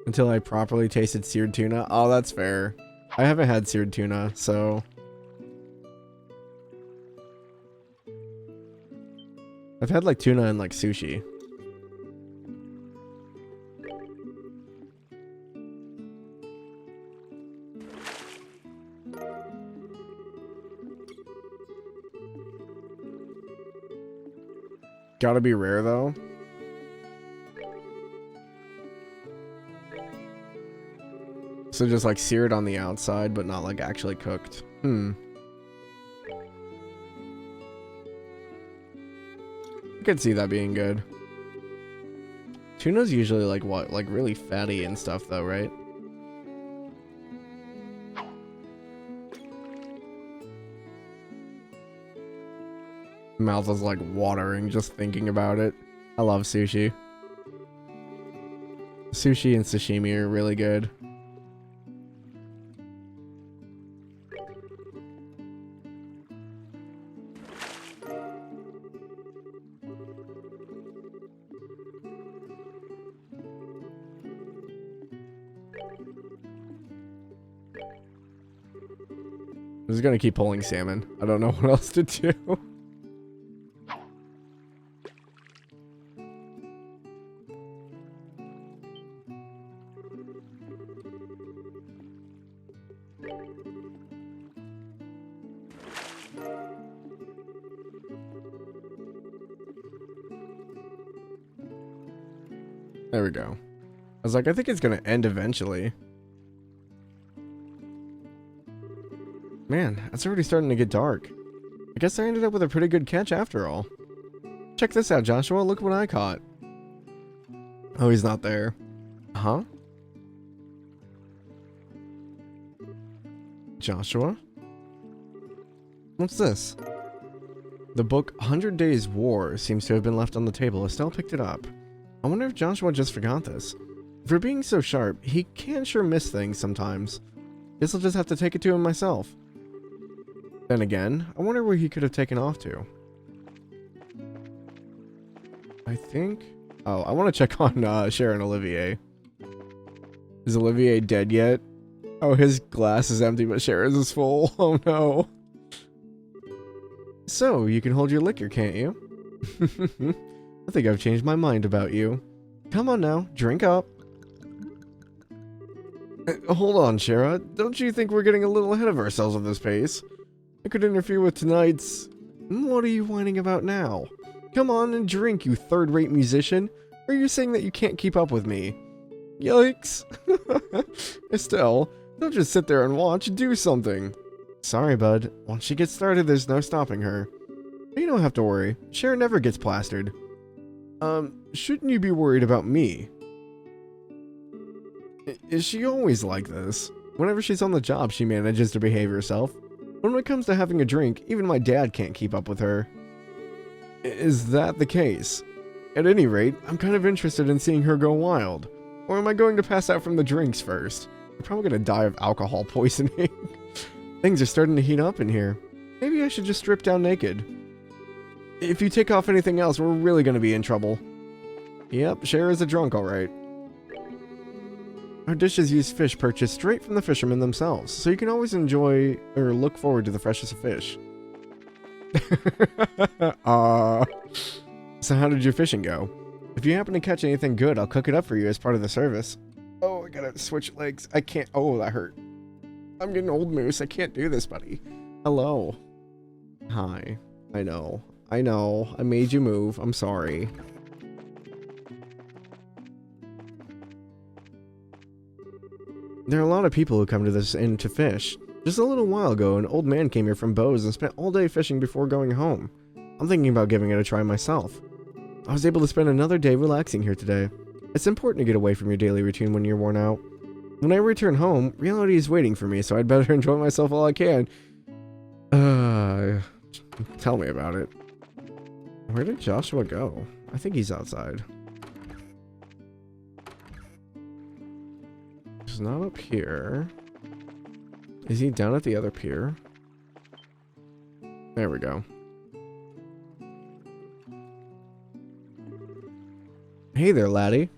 Until I properly tasted seared tuna? Oh, that's fair. I haven't had seared tuna, so... I've had like tuna and like sushi. Gotta be rare though. So just like seared on the outside, but not like actually cooked. I could see that being good. Tuna's usually like what? Like really fatty and stuff though, right? Mouth is like watering just thinking about it. I love sushi. Sushi and sashimi are really good. I'm just gonna keep pulling salmon. I don't know what else to do. There we go. I was like, I think it's gonna end eventually. Man, it's already starting to get dark. I guess I ended up with a pretty good catch after all. Check this out, Joshua. Look what I caught. Oh, he's not there. Huh? Joshua? What's this? The book 100 Days War seems to have been left on the table. Estelle picked it up. I wonder if Joshua just forgot this. For being so sharp, he can sure miss things sometimes. Guess I'll just have to take it to him myself. Then again, I wonder where he could have taken off to. I think... Oh, I want to check on Sharon Olivier. Is Olivier dead yet? Oh, his glass is empty, but Sharon's is full. Oh no. So, you can hold your liquor, can't you? I think I've changed my mind about you. Come on now, drink up. Hold on, Shara. Don't you think we're getting a little ahead of ourselves at this pace? I could interfere with tonight's... What are you whining about now? Come on and drink, you third-rate musician. Or are you saying that you can't keep up with me? Yikes. Estelle, don't just sit there and watch. Do something. Sorry, bud. Once she gets started, there's no stopping her. But you don't have to worry. Cher never gets plastered. Shouldn't you be worried about me? Is she always like this? Whenever she's on the job, she manages to behave herself. But when it comes to having a drink, even my dad can't keep up with her. Is that the case? At any rate, I'm kind of interested in seeing her go wild. Or am I going to pass out from the drinks first? I'm probably going to die of alcohol poisoning. Things are starting to heat up in here. Maybe I should just strip down naked. If you take off anything else, we're really going to be in trouble. Yep, Cher is a drunk, alright. Our dishes use fish purchased straight from the fishermen themselves, so you can always enjoy or look forward to the freshest of fish. So how did your fishing go? If you happen to catch anything good, I'll cook it up for you as part of the service. Oh, I gotta switch legs. I can't. Oh, that hurt. I'm getting old, Moose. I can't do this, buddy. Hello. Hi. I know. I know. I made you move. I'm sorry. There are a lot of people who come to this inn to fish. Just a little while ago, an old man came here from Bose and spent all day fishing before going home. I'm thinking about giving it a try myself. I was able to spend another day relaxing here today. It's important to get away from your daily routine when you're worn out. When I return home, reality is waiting for me, so I'd better enjoy myself while I can. Tell me about it. Where did Joshua go? I think he's outside. He's not up here. Is he down at the other pier? There we go. Hey there, laddie.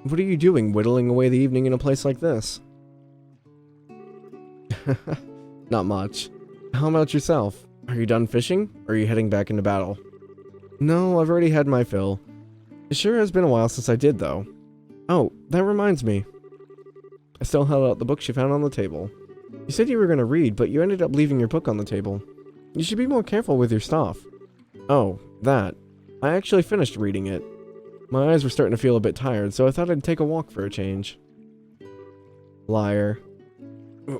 What are you doing, whittling away the evening in a place like this? Not much. How about yourself? Are you done fishing, or are you heading back into battle? No, I've already had my fill. It sure has been a while since I did, though. Oh, that reminds me. Estelle held out the book she found on the table. You said you were going to read, but you ended up leaving your book on the table. You should be more careful with your stuff. Oh, that. I actually finished reading it. My eyes were starting to feel a bit tired, so I thought I'd take a walk for a change. Liar.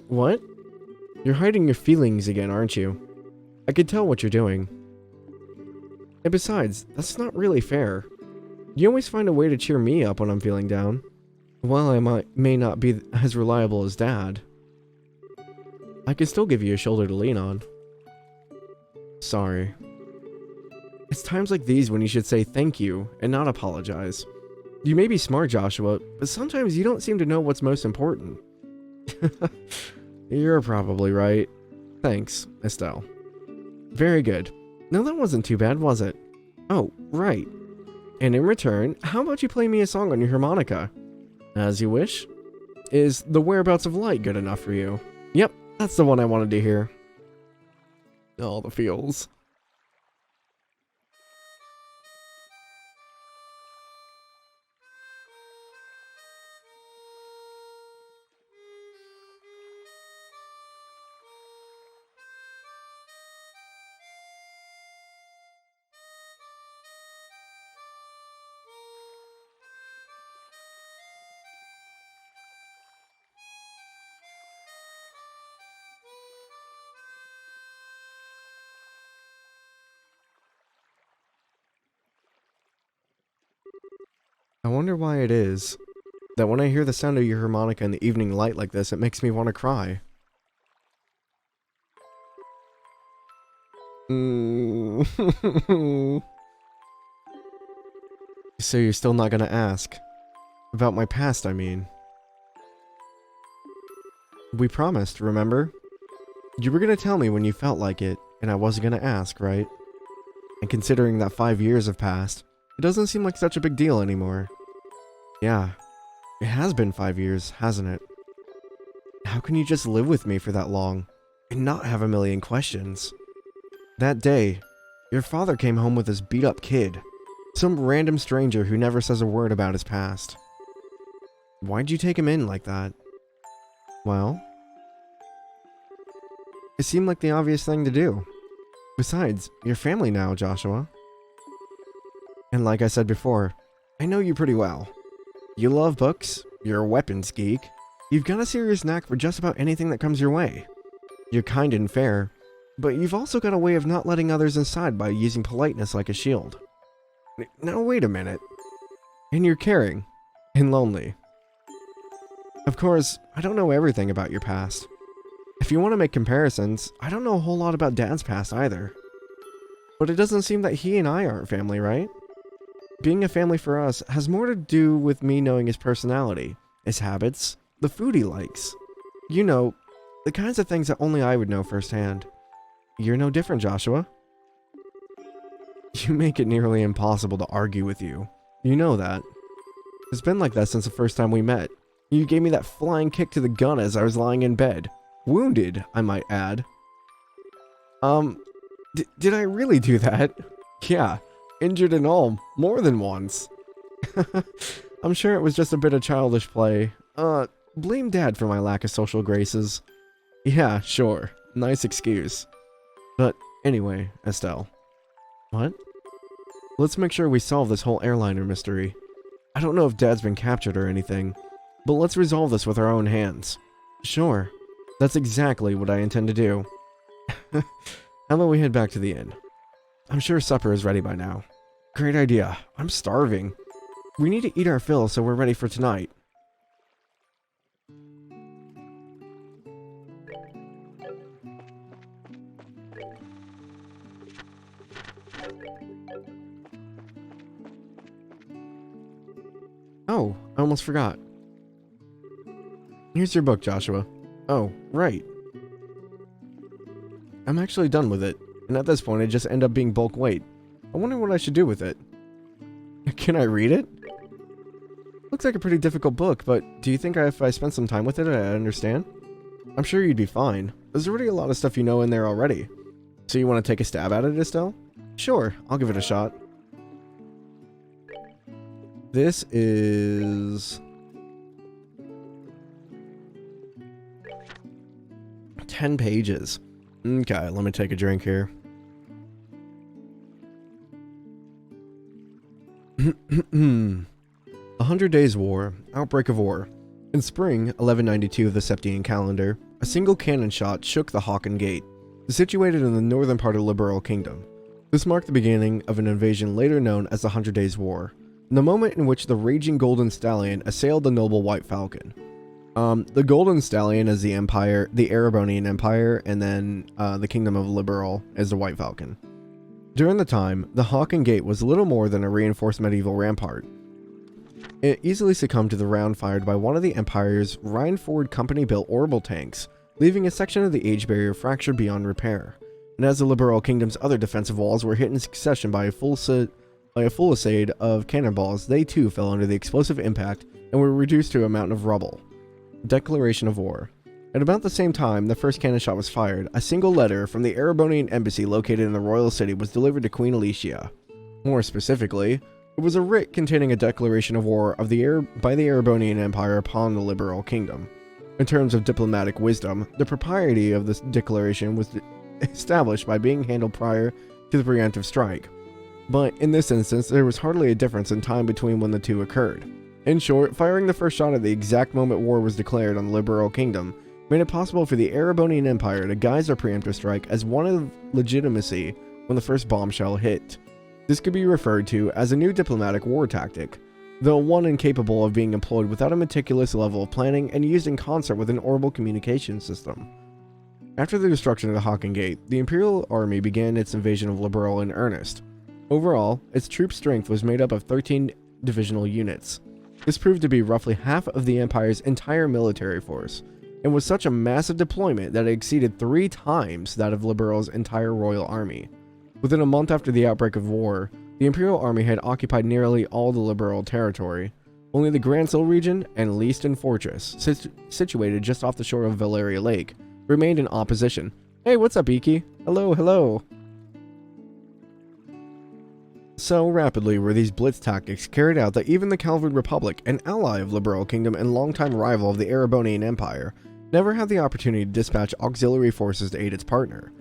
What? You're hiding your feelings again, aren't you? I could tell what you're doing. And besides, that's not really fair. You always find a way to cheer me up when I'm feeling down. While I may not be as reliable as Dad, I can still give you a shoulder to lean on. Sorry. It's times like these when you should say thank you and not apologize. You may be smart, Joshua, but sometimes you don't seem to know what's most important. You're probably right. Thanks, Estelle. Very good. Now that wasn't too bad, was it? Oh, right. And in return, how about you play me a song on your harmonica? As you wish. Is The Whereabouts of Light good enough for you? Yep, that's the one I wanted to hear. All the feels. I wonder why it is that when I hear the sound of your harmonica in the evening light like this, it makes me want to cry. So you're still not gonna ask? About my past, I mean. We promised, remember? You were gonna tell me when you felt like it, and I wasn't gonna ask, right? And considering that 5 years have passed, it doesn't seem like such a big deal anymore. Yeah, it has been 5 years, hasn't it? How can you just live with me for that long, and not have a million questions? That day, your father came home with this beat-up kid. Some random stranger who never says a word about his past. Why'd you take him in like that? Well, it seemed like the obvious thing to do. Besides, you're family now, Joshua. And like I said before, I know you pretty well. You love books, you're a weapons geek, you've got a serious knack for just about anything that comes your way. You're kind and fair, but you've also got a way of not letting others inside by using politeness like a shield. Now wait a minute. And you're caring. And lonely. Of course, I don't know everything about your past. If you want to make comparisons, I don't know a whole lot about Dad's past either. But it doesn't seem that he and I aren't family, right? Being a family for us has more to do with me knowing his personality, his habits, the food he likes. You know, the kinds of things that only I would know firsthand. You're no different, Joshua. You make it nearly impossible to argue with you. You know that. It's been like that since the first time we met. You gave me that flying kick to the gun as I was lying in bed. Wounded, I might add. Did I really do that? Yeah, injured and all, more than once. I'm sure it was just a bit of childish play. Blame Dad for my lack of social graces. Yeah, sure, nice excuse. But anyway, Estelle. What? Let's make sure we solve this whole airliner mystery. I don't know if Dad's been captured or anything, but let's resolve this with our own hands. Sure. That's exactly what I intend to do. How about we head back to the inn? I'm sure supper is ready by now. Great idea. I'm starving. We need to eat our fill so we're ready for tonight. Oh, I almost forgot. Here's your book, Joshua. Oh, right. I'm actually done with it, and at this point I just end up being bulk weight. I wonder what I should do with it. Can I read it? Looks like a pretty difficult book, but do you think if I spent some time with it, I'd understand? I'm sure you'd be fine. There's already a lot of stuff you know in there already. So you want to take a stab at it, Estelle? Sure, I'll give it a shot. This is 10 pages. Okay, let me take a drink here. 100 Days War, Outbreak of War. In spring 1192 of the Septian calendar, a single cannon shot shook the Haken Gate, situated in the northern part of Liberl Kingdom. This marked the beginning of an invasion later known as the 100 Days War, the moment in which the raging Golden Stallion assailed the noble White Falcon. The Golden Stallion is the Empire, the Erebonian Empire, and then the Kingdom of Liberl is the White Falcon. During the time, the Haken Gate was little more than a reinforced medieval rampart. It easily succumbed to the round fired by one of the Empire's Rhineford Company-built orbital tanks, leaving a section of the age barrier fractured beyond repair. And as the Liberl Kingdom's other defensive walls were hit in succession by a fusillade of cannonballs, they too fell under the explosive impact and were reduced to a mountain of rubble. Declaration of War. At about the same time the first cannon shot was fired, a single letter from the Erebonian embassy located in the royal city was delivered to Queen Alicia. More specifically, it was a writ containing a declaration of war by the Erebonian Empire upon the Liberl Kingdom. In terms of diplomatic wisdom, the propriety of this declaration was established by being handled prior to the preemptive strike. But in this instance, there was hardly a difference in time between when the two occurred. In short, firing the first shot at the exact moment war was declared on the Liberl Kingdom made it possible for the Erebonian Empire to guise their preemptive strike as one of legitimacy when the first bombshell hit. This could be referred to as a new diplomatic war tactic. though one incapable of being employed without a meticulous level of planning and used in concert with an orbital communication system. After the destruction of the Hawking Gate, the Imperial Army began its invasion of Liberl in earnest. Overall, its troop strength was made up of 13 divisional units. This proved to be roughly half of the Empire's entire military force, and was such a massive deployment that it exceeded 3 times that of Liberl's entire royal army. Within a month after the outbreak of war, the Imperial Army had occupied nearly all the Liberl territory. Only the Gransil region and Leaston Fortress, situated just off the shore of Valeria Lake, remained in opposition. Hey, what's up, Iki? Hello, hello. So rapidly were these blitz tactics carried out that even the Calvard Republic, an ally of Liberl Kingdom and longtime rival of the Erebonian Empire, never had the opportunity to dispatch auxiliary forces to aid its partner.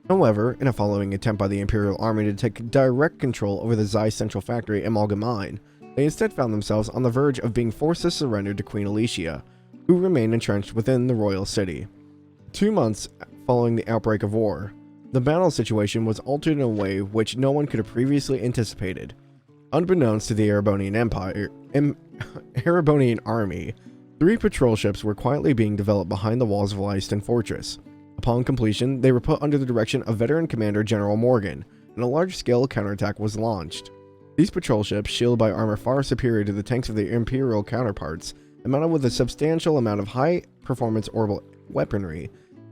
However, in a following attempt by the Imperial Army to take direct control over the Zeiss Central Factory and Malgamine, they instead found themselves on the verge of being forced to surrender to Queen Alicia, who remained entrenched within the royal city. 2 months following the outbreak of war, the battle situation was altered in a way which no one could have previously anticipated. Unbeknownst to the Erebonian Army, 3 patrol ships were quietly being developed behind the walls of Leiston Fortress. Upon completion, they were put under the direction of veteran Commander General Morgan, and a large-scale counterattack was launched. These patrol ships, shielded by armor far superior to the tanks of their Imperial counterparts, and mounted with a substantial amount of high-performance orbital weaponry,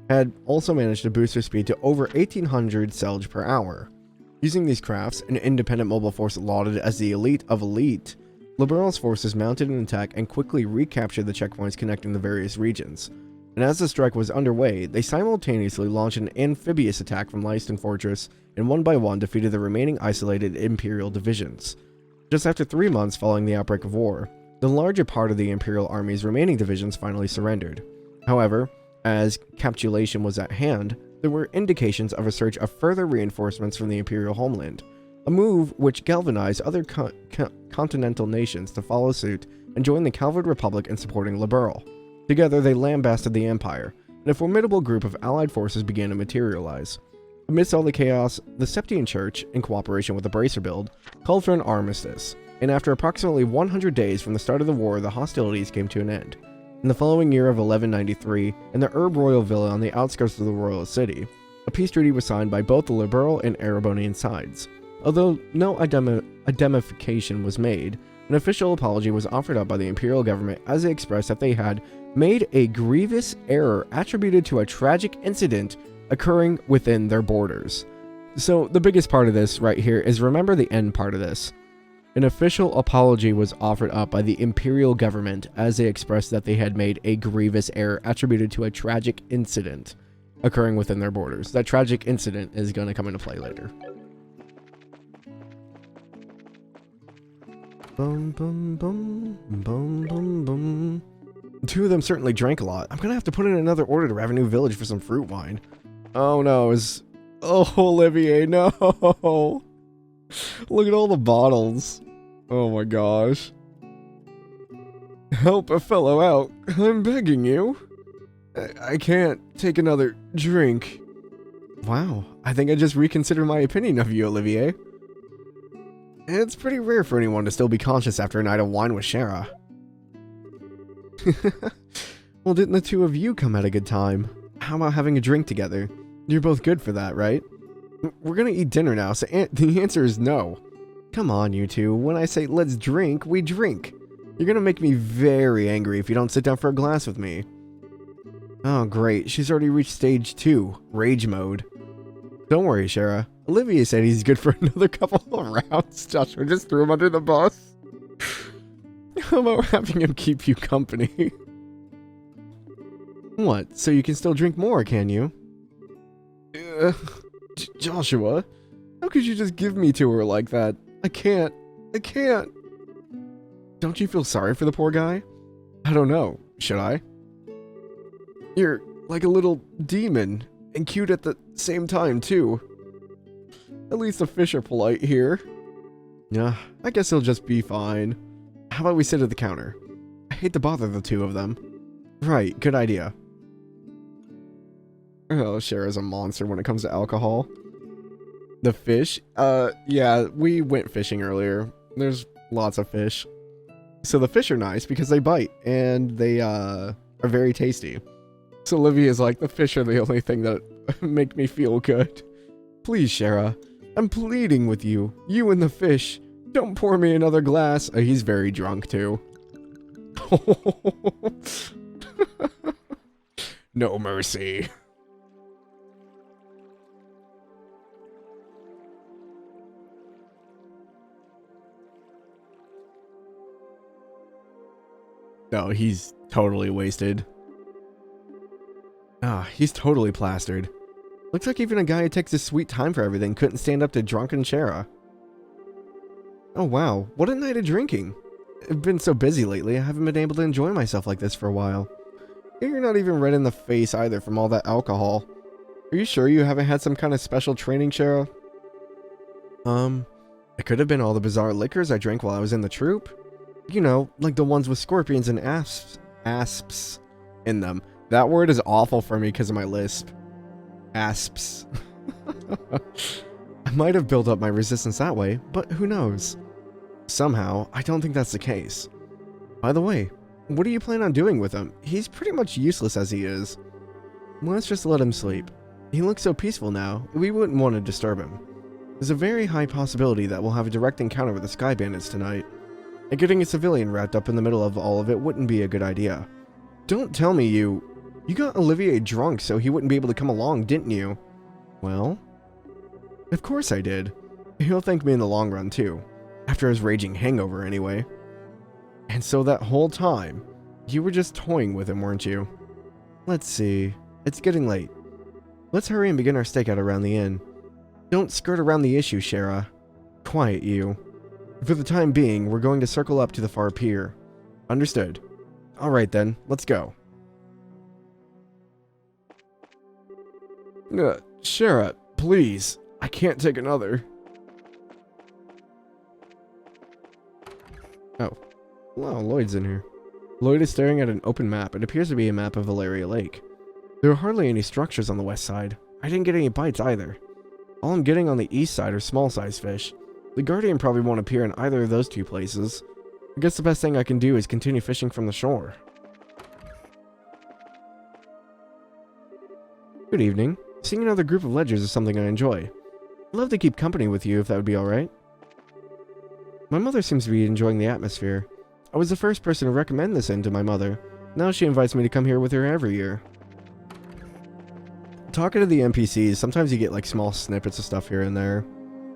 had also managed to boost their speed to over 1,800 Selge per hour. Using these crafts, an independent mobile force lauded as the elite of elite, Liberal's forces mounted an attack and quickly recaptured the checkpoints connecting the various regions. And as the strike was underway, they simultaneously launched an amphibious attack from Leiston Fortress and one by one defeated the remaining isolated Imperial divisions. Just after 3 months following the outbreak of war, the larger part of the Imperial Army's remaining divisions finally surrendered. However, as capitulation was at hand, there were indications of a surge of further reinforcements from the Imperial homeland, a move which galvanized other continental nations to follow suit and join the Calvard Republic in supporting Liberl. Together, they lambasted the Empire, and a formidable group of allied forces began to materialize. Amidst all the chaos, the Septian Church, in cooperation with the Bracer Build, called for an armistice, and after approximately 100 days from the start of the war, the hostilities came to an end. In the following year of 1193, in the Herb Royal Villa on the outskirts of the royal city, a peace treaty was signed by both the Liberal and Erebonian sides. Although no indemnification was made, an official apology was offered up by the Imperial government as they expressed that they had made a grievous error attributed to a tragic incident occurring within their borders. So the biggest part of this right here is remember the end part of this. An official apology was offered up by the Imperial government as they expressed that they had made a grievous error attributed to a tragic incident occurring within their borders. That tragic incident is going to come into play later. Bum, bum, bum, bum, bum, bum. 2 of them certainly drank a lot. I'm going to have to put in another order to Revenue Village for some fruit wine. Oh no, oh, Olivier, no! Look at all the bottles. Oh my gosh. Help a fellow out. I'm begging you. I can't take another drink. Wow, I think I just reconsidered my opinion of you, Olivier. It's pretty rare for anyone to still be conscious after a night of wine with Shara. Well, didn't the 2 of you come at a good time? How about having a drink together? You're both good for that, right? We're gonna eat dinner now, so the answer is no. Come on, you 2. When I say let's drink, we drink. You're gonna make me very angry if you don't sit down for a glass with me. Oh, great. She's already reached stage 2, rage mode. Don't worry, Shara. Olivier said he's good for another couple of rounds. Joshua just threw him under the bus. How about having him keep you company? What? So you can still drink more, can you? Joshua, how could you just give me to her like that? I can't. Don't you feel sorry for the poor guy? I don't know. Should I? You're like a little demon, and cute at the same time, too. At least the fish are polite here. Yeah, I guess he'll just be fine. How about we sit at the counter? I hate to bother the 2 of them. Right, good idea. Oh, Shara's a monster when it comes to alcohol. The fish? Yeah, we went fishing earlier. There's lots of fish. So the fish are nice because they bite and they are very tasty. So Olivia is like, the fish are the only thing that make me feel good. Please, Shara, I'm pleading with you. You and the fish. Don't pour me another glass. He's very drunk too. No mercy. No, he's totally wasted. Ah, he's totally plastered. Looks like even a guy who takes his sweet time for everything couldn't stand up to drunken Shara. Oh wow, what a night of drinking. I've been so busy lately, I haven't been able to enjoy myself like this for a while. You're not even red in the face either from all that alcohol. Are you sure you haven't had some kind of special training, Shara? It could have been all the bizarre liquors I drank while I was in the troop. You know, like the ones with scorpions and asps in them. That word is awful for me because of my lisp. Asps. I might have built up my resistance that way, but who knows? Somehow, I don't think that's the case. By the way, what do you plan on doing with him? He's pretty much useless as he is. Let's just let him sleep. He looks so peaceful now, we wouldn't want to disturb him. There's a very high possibility that we'll have a direct encounter with the Sky Bandits tonight. And getting a civilian wrapped up in the middle of all of it wouldn't be a good idea. Don't tell me you got Olivier drunk so he wouldn't be able to come along, didn't you? Well, of course I did. He'll thank me in the long run too. After his raging hangover anyway. And so that whole time, you were just toying with him, weren't you? Let's see. It's getting late. Let's hurry and begin our stakeout around the inn. Don't skirt around the issue, Shara. Quiet you. For the time being, we're going to circle up to the far pier. Understood. Alright then, let's go. Shara, please. I can't take another. Oh. Wow, Lloyd's in here. Lloyd is staring at an open map. It appears to be a map of Valeria Lake. There are hardly any structures on the west side. I didn't get any bites either. All I'm getting on the east side are small-sized fish. The Guardian probably won't appear in either of those two places. I guess the best thing I can do is continue fishing from the shore. Good evening. Seeing another group of ledgers is something I enjoy. I'd love to keep company with you if that would be alright. My mother seems to be enjoying the atmosphere. I was the first person to recommend this inn to my mother. Now she invites me to come here with her every year. Talking to the NPCs, sometimes you get like small snippets of stuff here and there.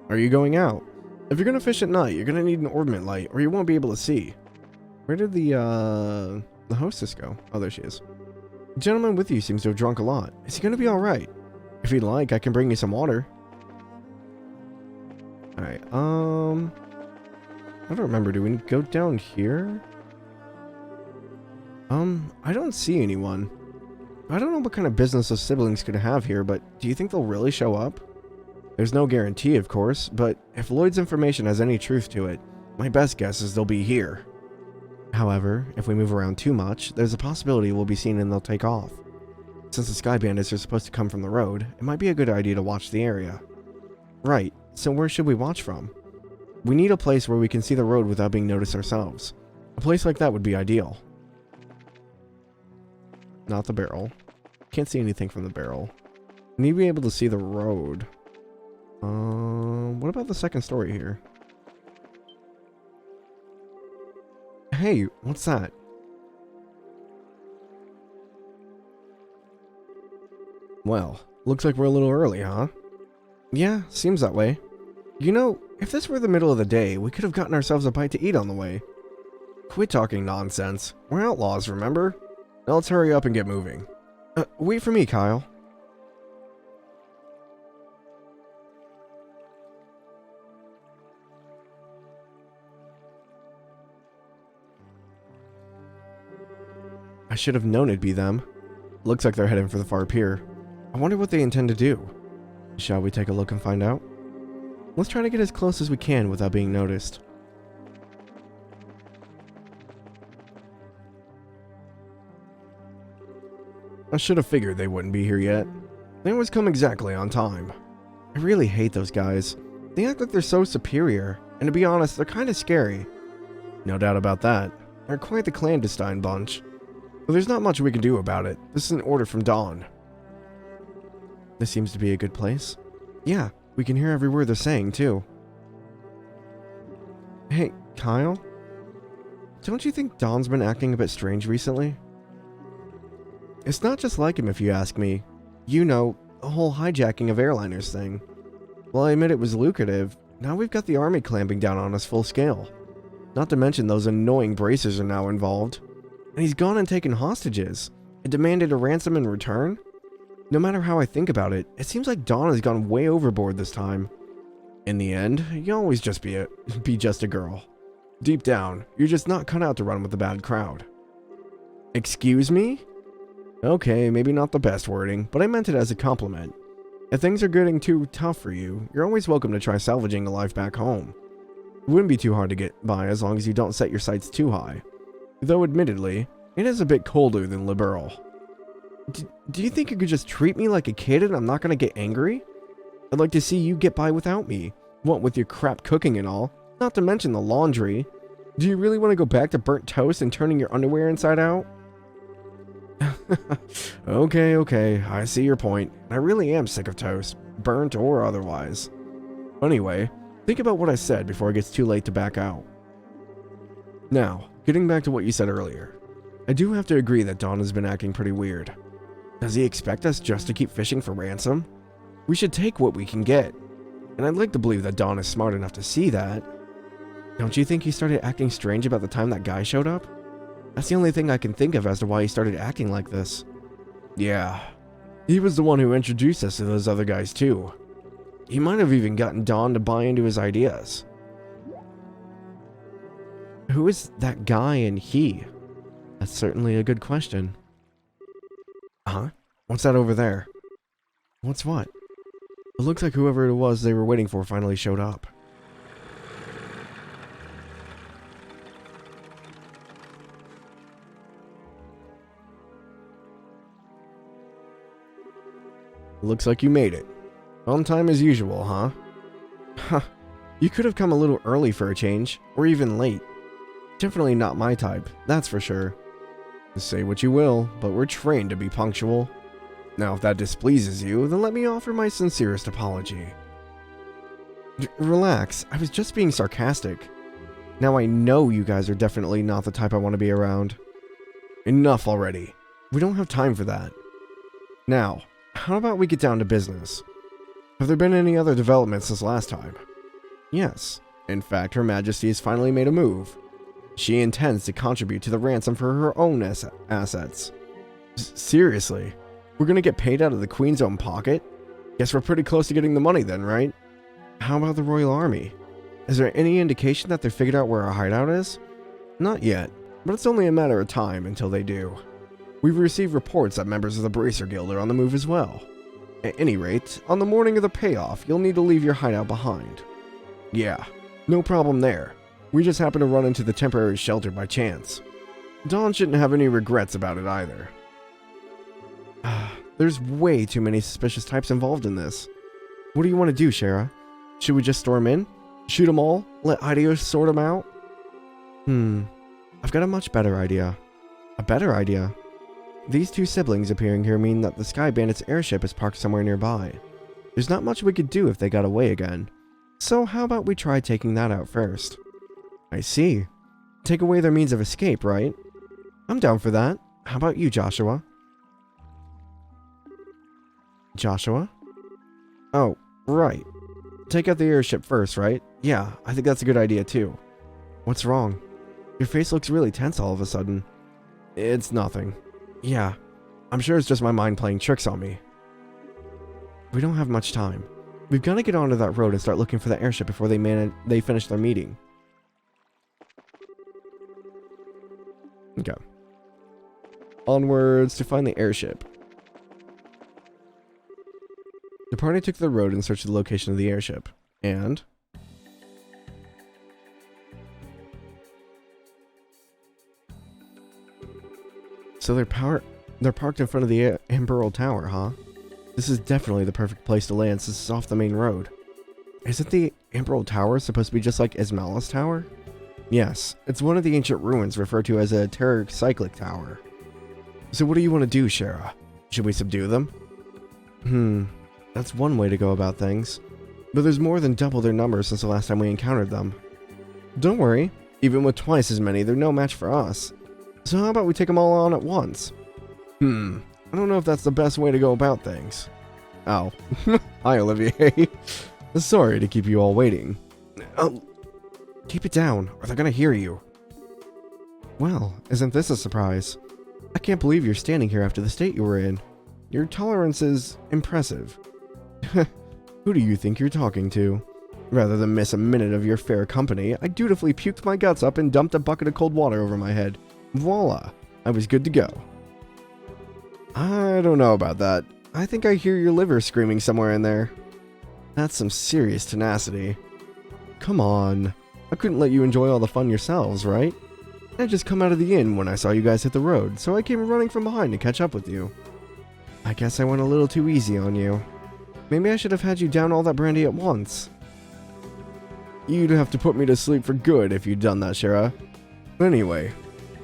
Are you going out? If you're gonna fish at night, you're gonna need an orbment light, or you won't be able to see. Where did the hostess go? Oh, there she is. The gentleman with you seems to have drunk a lot. Is he gonna be alright? If you'd like, I can bring you some water. Alright, I don't remember. Do we go down here? I don't see anyone. I don't know what kind of business those siblings could have here, but do you think they'll really show up? There's no guarantee, of course, but if Lloyd's information has any truth to it, my best guess is they'll be here. However, if we move around too much, there's a possibility we'll be seen and they'll take off. Since the Sky Bandits are supposed to come from the road, it might be a good idea to watch the area. Right, so where should we watch from? We need a place where we can see the road without being noticed ourselves. A place like that would be ideal. Not the barrel. Can't see anything from the barrel. We need to be able to see the road. What about the second story here? Hey, what's that? Well, looks like we're a little early, huh? Yeah, seems that way. You know, if this were the middle of the day, we could have gotten ourselves a bite to eat on the way. Quit talking nonsense. We're outlaws, remember? Now let's hurry up and get moving. Wait for me, Kyle. I should have known it'd be them. Looks like they're heading for the far pier. I wonder what they intend to do. Shall we take a look and find out? Let's try to get as close as we can without being noticed. I should have figured they wouldn't be here yet. They always come exactly on time. I really hate those guys. They act like they're so superior, and to be honest, they're kind of scary. No doubt about that. They're quite the clandestine bunch. But there's not much we can do about it. This is an order from Dawn. This seems to be a good place. Yeah, we can hear every word they're saying, too. Hey, Kyle? Don't you think Dawn's been acting a bit strange recently? It's not just like him if you ask me. You know, the whole hijacking of airliners thing. Well, I admit it was lucrative. Now we've got the army clamping down on us full scale. Not to mention those annoying bracers are now involved. And he's gone and taken hostages and demanded a ransom in return? No matter how I think about it, it seems like Dawn has gone way overboard this time. In the end, you always just be just a girl. Deep down, you're just not cut out to run with the bad crowd. Excuse me? Okay, maybe not the best wording, but I meant it as a compliment. If things are getting too tough for you, you're always welcome to try salvaging a life back home. It wouldn't be too hard to get by as long as you don't set your sights too high. Though admittedly, it is a bit colder than liberal. Do you think you could just treat me like a kid and I'm not going to get angry? I'd like to see you get by without me. What with your crap cooking and all, not to mention the laundry. Do you really want to go back to burnt toast and turning your underwear inside out? Okay, I see your point. I really am sick of toast, burnt or otherwise. Anyway, think about what I said before it gets too late to back out. Now, getting back to what you said earlier. I do have to agree that Dawn has been acting pretty weird. Does he expect us just to keep fishing for ransom? We should take what we can get. And I'd like to believe that Dawn is smart enough to see that. Don't you think he started acting strange about the time that guy showed up? That's the only thing I can think of as to why he started acting like this. Yeah, he was the one who introduced us to those other guys too. He might have even gotten Dawn to buy into his ideas. Who is that guy and he? That's certainly a good question. Huh? What's that over there? What's what? It looks like whoever it was they were waiting for finally showed up. Looks like you made it. On time as usual, huh? Huh. You could have come a little early for a change, or even late. Definitely not my type, that's for sure. Say what you will, but we're trained to be punctual. Now, if that displeases you, then let me offer my sincerest apology. Relax, I was just being sarcastic. Now I know you guys are definitely not the type I want to be around. Enough already. We don't have time for that. Now, how about we get down to business? Have there been any other developments since last time? Yes. In fact, Her Majesty has finally made a move. She intends to contribute to the ransom for her own assets. Seriously? We're gonna get paid out of the Queen's own pocket? Guess we're pretty close to getting the money then, right? How about the Royal Army? Is there any indication that they've figured out where our hideout is? Not yet, but it's only a matter of time until they do. We've received reports that members of the Bracer Guild are on the move as well. At any rate, on the morning of the payoff, you'll need to leave your hideout behind. Yeah, no problem there. We just happened to run into the temporary shelter by chance. Dawn shouldn't have any regrets about it either. There's way too many suspicious types involved in this. What do you want to do, Shara? Should we just storm in? Shoot them all? Let Idios sort them out? I've got a much better idea. A better idea? These two siblings appearing here mean that the Sky Bandit's airship is parked somewhere nearby. There's not much we could do if they got away again. So how about we try taking that out first? I see. Take away their means of escape, right? I'm down for that. How about you, Joshua? Joshua? Oh, right. Take out the airship first, right? Yeah, I think that's a good idea too. What's wrong? Your face looks really tense all of a sudden. It's nothing. Yeah, I'm sure it's just my mind playing tricks on me. We don't have much time. We've got to get onto that road and start looking for the airship before they finish their meeting. Okay. Onwards to find the airship. The party took the road in search of the location of the airship. And... so they're parked in front of the Emerald Tower, huh? This is definitely the perfect place to land since it's off the main road. Isn't the Emerald Tower supposed to be just like Ismaila's Tower? Yes, it's one of the ancient ruins referred to as a Terracyclic Tower. So what do you want to do, Shara? Should we subdue them? That's one way to go about things. But there's more than double their numbers since the last time we encountered them. Don't worry, even with twice as many, they're no match for us. So how about we take them all on at once? I don't know if that's the best way to go about things. Oh. Hi, Olivier. Sorry to keep you all waiting. Keep it down, or they're gonna hear you. Well, isn't this a surprise? I can't believe you're standing here after the state you were in. Your tolerance is impressive. Who do you think you're talking to? Rather than miss a minute of your fair company, I dutifully puked my guts up and dumped a bucket of cold water over my head. Voila! I was good to go. I don't know about that. I think I hear your liver screaming somewhere in there. That's some serious tenacity. Come on. I couldn't let you enjoy all the fun yourselves, right? I just come out of the inn when I saw you guys hit the road, so I came running from behind to catch up with you. I guess I went a little too easy on you. Maybe I should have had you down all that brandy at once. You'd have to put me to sleep for good if you'd done that, Shara. Anyway,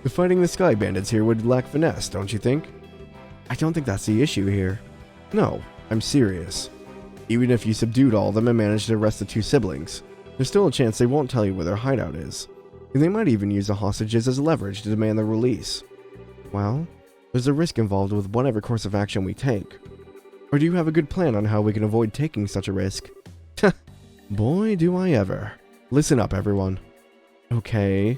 the fighting the Sky Bandits here would lack finesse, don't you think? I don't think that's the issue here. No, I'm serious. Even if you subdued all of them and managed to arrest the two siblings, there's still a chance they won't tell you where their hideout is. And they might even use the hostages as leverage to demand their release. Well, there's a risk involved with whatever course of action we take. Or do you have a good plan on how we can avoid taking such a risk? Boy, do I ever. Listen up, everyone. Okay,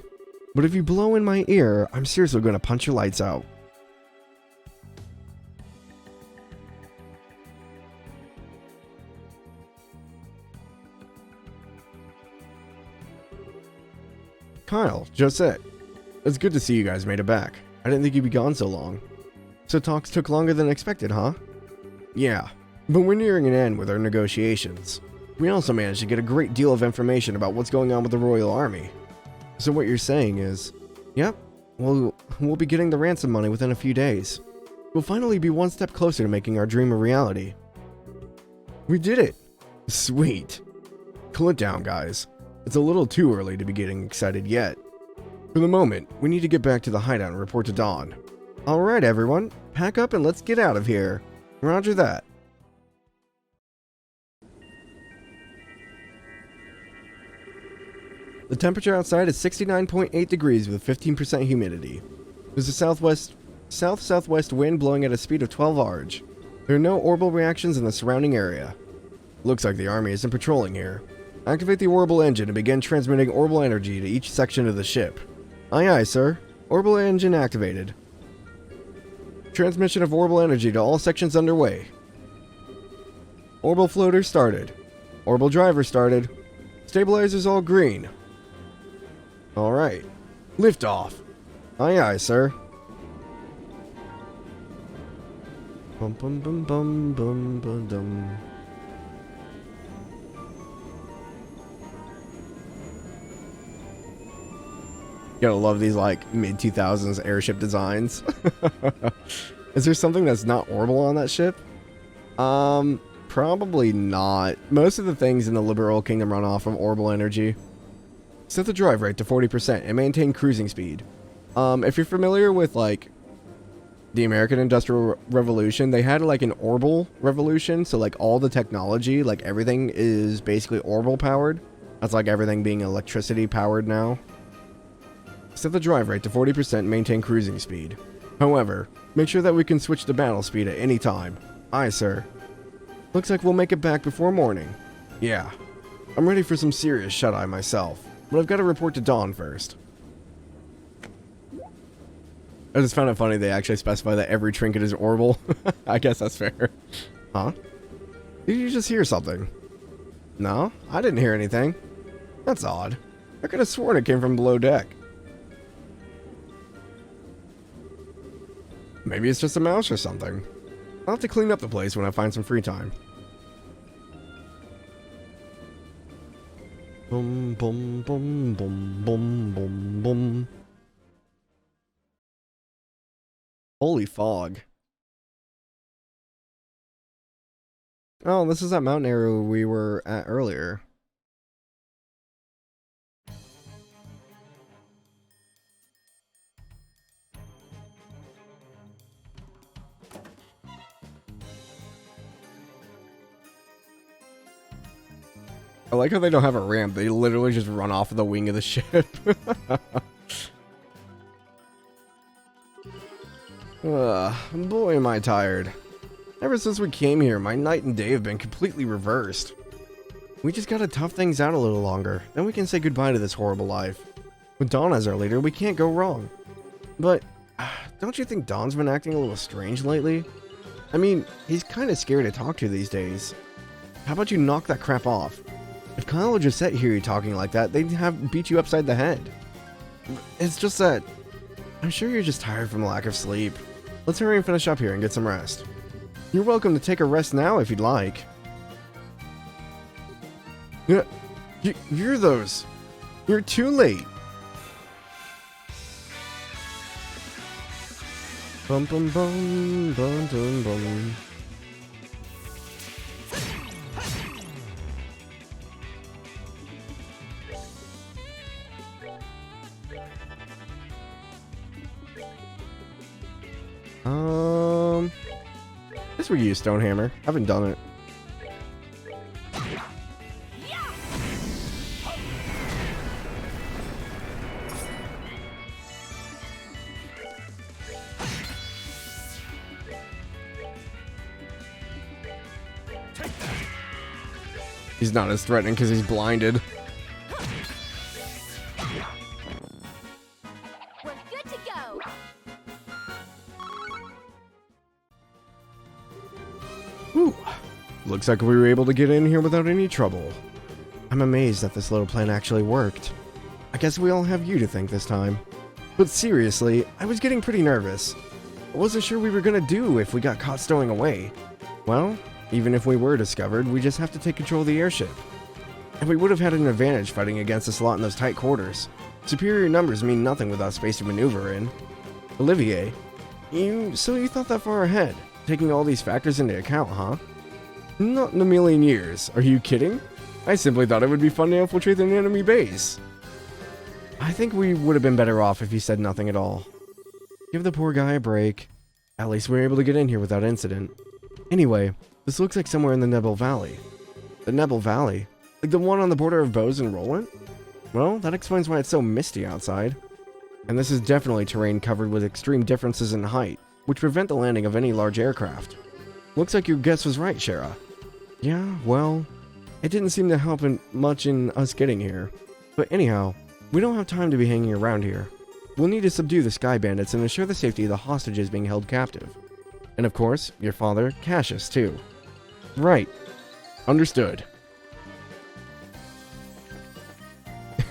but if you blow in my ear, I'm seriously going to punch your lights out. Kyle, Josette. It's good to see you guys made it back. I didn't think you'd be gone so long. So talks took longer than expected, huh? Yeah, but we're nearing an end with our negotiations. We also managed to get a great deal of information about what's going on with the Royal Army. So what you're saying is, yep, we'll be getting the ransom money within a few days. We'll finally be one step closer to making our dream a reality. We did it! Sweet. Cool it down, guys. It's a little too early to be getting excited yet. For the moment, we need to get back to the hideout and report to Dawn. Alright everyone, pack up and let's get out of here. Roger that. The temperature outside is 69.8 degrees with 15% humidity. There's a south-southwest wind blowing at a speed of 12 Arj. There are no orbital reactions in the surrounding area. Looks like the army isn't patrolling here. Activate the orbital engine and begin transmitting orbital energy to each section of the ship. Aye aye, sir. Orbital engine activated. Transmission of orbital energy to all sections underway. Orbital floater started. Orbital driver started. Stabilizers all green. Alright. Liftoff. Aye aye, sir. Bum bum bum bum bum bum dum. Gotta love these like mid-2000s airship designs. Is there something that's not orbital on that ship? Probably not. Most of the things in the Liberal Kingdom run off of orbital energy. Set the drive rate to 40% and maintain cruising speed. If you're familiar with like the American Industrial Revolution, they had like an orbital revolution, so like all the technology, like everything is basically orbital powered. That's like everything being electricity powered now. Set the drive rate to 40% and maintain cruising speed. However, make sure that we can switch to battle speed at any time. Aye, sir. Looks like we'll make it back before morning. Yeah. I'm ready for some serious shut-eye myself, but I've got to report to Dawn first. I just found it funny they actually specify that every trinket is orbital. I guess that's fair. Huh? Did you just hear something? No, I didn't hear anything. That's odd. I could have sworn it came from below deck. Maybe it's just a mouse or something. I'll have to clean up the place when I find some free time. Boom, boom, boom, boom, boom, boom, boom. Holy fog. Oh, this is that mountain area we were at earlier. I like how they don't have a ramp. They literally just run off of the wing of the ship. Boy, am I tired. Ever since we came here, my night and day have been completely reversed. We just gotta tough things out a little longer, then we can say goodbye to this horrible life. With Dawn as our leader, we can't go wrong. But, don't you think Dawn's been acting a little strange lately? I mean, he's kinda scary to talk to these days. How about you knock that crap off? If Kyle or Josette hear you talking like that, they'd have beat you upside the head. It's just that, I'm sure you're just tired from lack of sleep. Let's hurry and finish up here and get some rest. You're welcome to take a rest now if you'd like. Yeah, you're those. You're too late. Bum bum bum bum bum bum. I guess we use Stonehammer. I haven't done it. He's not as threatening because he's blinded. We're good to go. Whew. Looks like we were able to get in here without any trouble. I'm amazed that this little plan actually worked. I guess we all have you to thank this time. But seriously, I was getting pretty nervous. I wasn't sure we were gonna do if we got caught stowing away. Well, even if we were discovered, we just have to take control of the airship. And we would have had an advantage fighting against us a lot in those tight quarters. Superior numbers mean nothing without space to maneuver in. Olivier, so you thought that far ahead, taking all these factors into account, huh? Not in a million years. Are you kidding? I simply thought it would be fun to infiltrate an enemy base. I think we would have been better off if you said nothing at all. Give the poor guy a break. At least we were able to get in here without incident. Anyway, this looks like somewhere in the Nebel Valley. The Nebel Valley? Like the one on the border of Bose and Roland? Well, that explains why it's so misty outside. And this is definitely terrain covered with extreme differences in height, which prevent the landing of any large aircraft. Looks like your guess was right, Shara. Yeah, well, it didn't seem to help much in us getting here. But anyhow, we don't have time to be hanging around here. We'll need to subdue the Sky Bandits and ensure the safety of the hostages being held captive. And of course, your father, Cassius, too. Right. Understood.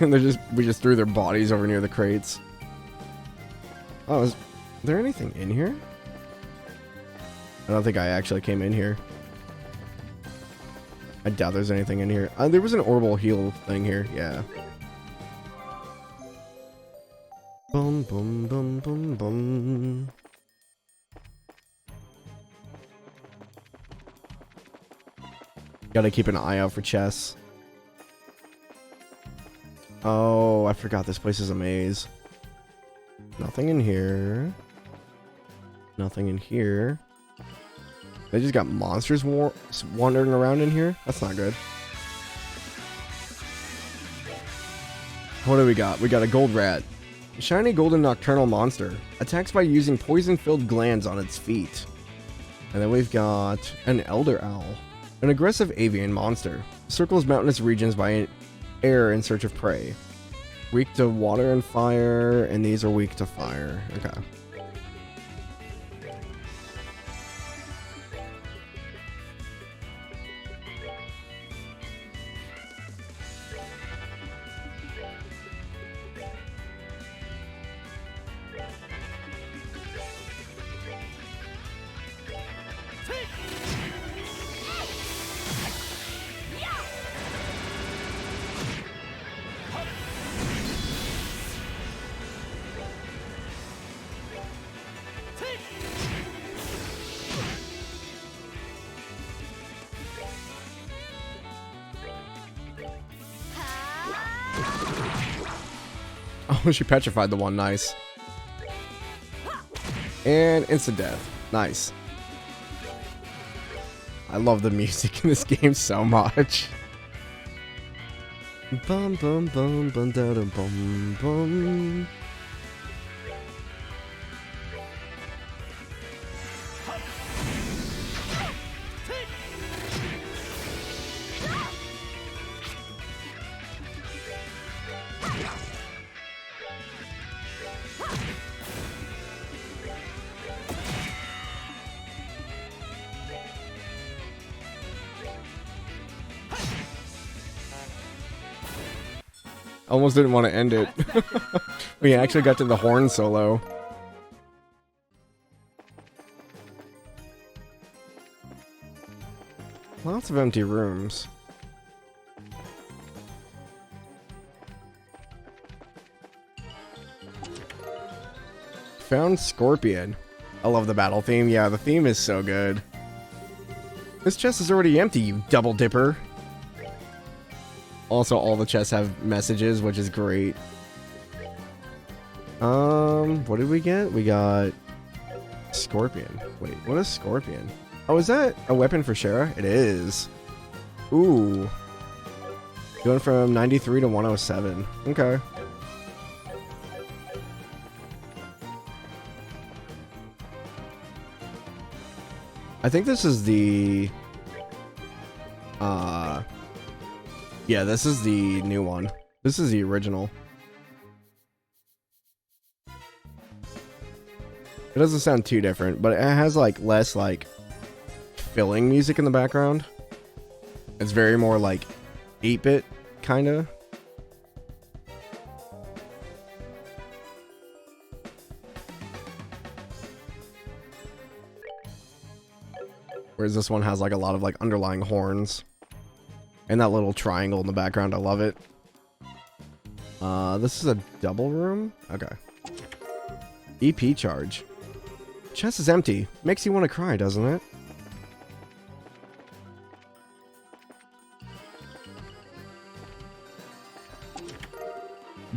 And we just threw their bodies over near the crates. Oh, is there anything in here? I don't think I actually came in here. I doubt there's anything in here. There was an orbital heal thing here, yeah. Bum bum bum bum bum. Gotta keep an eye out for chests. Oh, I forgot this place is a maze. Nothing in here. Nothing in here. They just got monsters wandering around in here? That's not good. What do we got? We got a gold rat. A shiny golden nocturnal monster. Attacks by using poison-filled glands on its feet. And then we've got an elder owl. An aggressive avian monster. Circles mountainous regions by air in search of prey. Weak to water and fire, and these are weak to fire. Okay. Oh, she petrified the one. Nice. And instant death. Nice. I love the music in this game so much. Bum bum bum bum da da bum bum. Almost didn't want to end it. We actually got to the horn solo. Lots of empty rooms. Found Scorpion. I love the battle theme. Yeah, the theme is so good. This chest is already empty, you double dipper. Also, all the chests have messages, which is great. What did we get? We got Scorpion. Wait, what is Scorpion? Oh, is that a weapon for Shara? It is. Ooh. Going from 93 to 107. Okay. I think this is the... Yeah, this is the new one. This is the original. It doesn't sound too different, but it has like less like filling music in the background. It's very more like 8-bit kinda. Whereas this one has like a lot of like underlying horns. And that little triangle in the background, I love it. This is a double room? Okay. EP charge. Chest is empty. Makes you want to cry, doesn't it?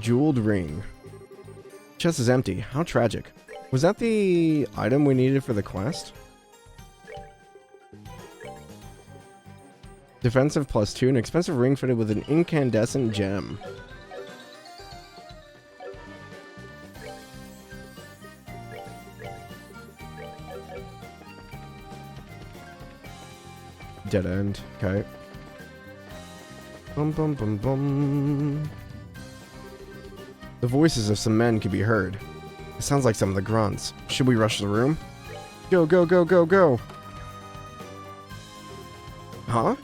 Jeweled ring. Chest is empty. How tragic. Was that the item we needed for the quest? Defensive +2, an expensive ring fitted with an incandescent gem. Dead end. Okay. Bum bum bum bum. The voices of some men could be heard. It sounds like some of the grunts. Should we rush the room? Go, go, go, go, go! Huh?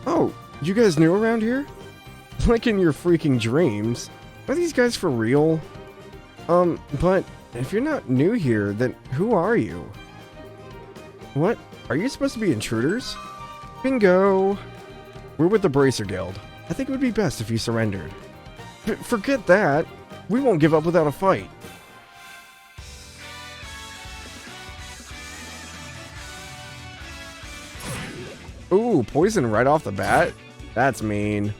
Oh, you guys new around here? Like in your freaking dreams. Are these guys for real? But if you're not new here, then who are you? What? Are you supposed to be intruders? Bingo! We're with the Bracer Guild. I think it would be best if you surrendered. Forget that! We won't give up without a fight. Ooh, poison right off the bat? That's mean.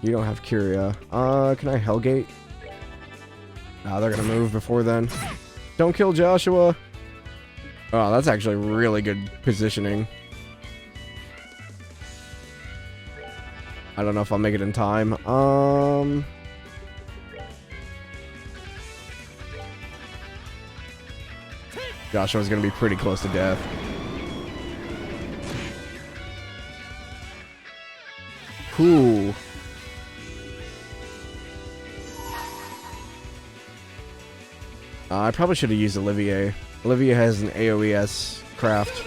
You don't have Curia. Can I Hellgate? Nah, they're gonna move before then. Don't kill Joshua! Oh, that's actually really good positioning. I don't know if I'll make it in time. Joshua's gonna be pretty close to death. Cool. I probably should have used Olivier. Olivier has an AoES craft.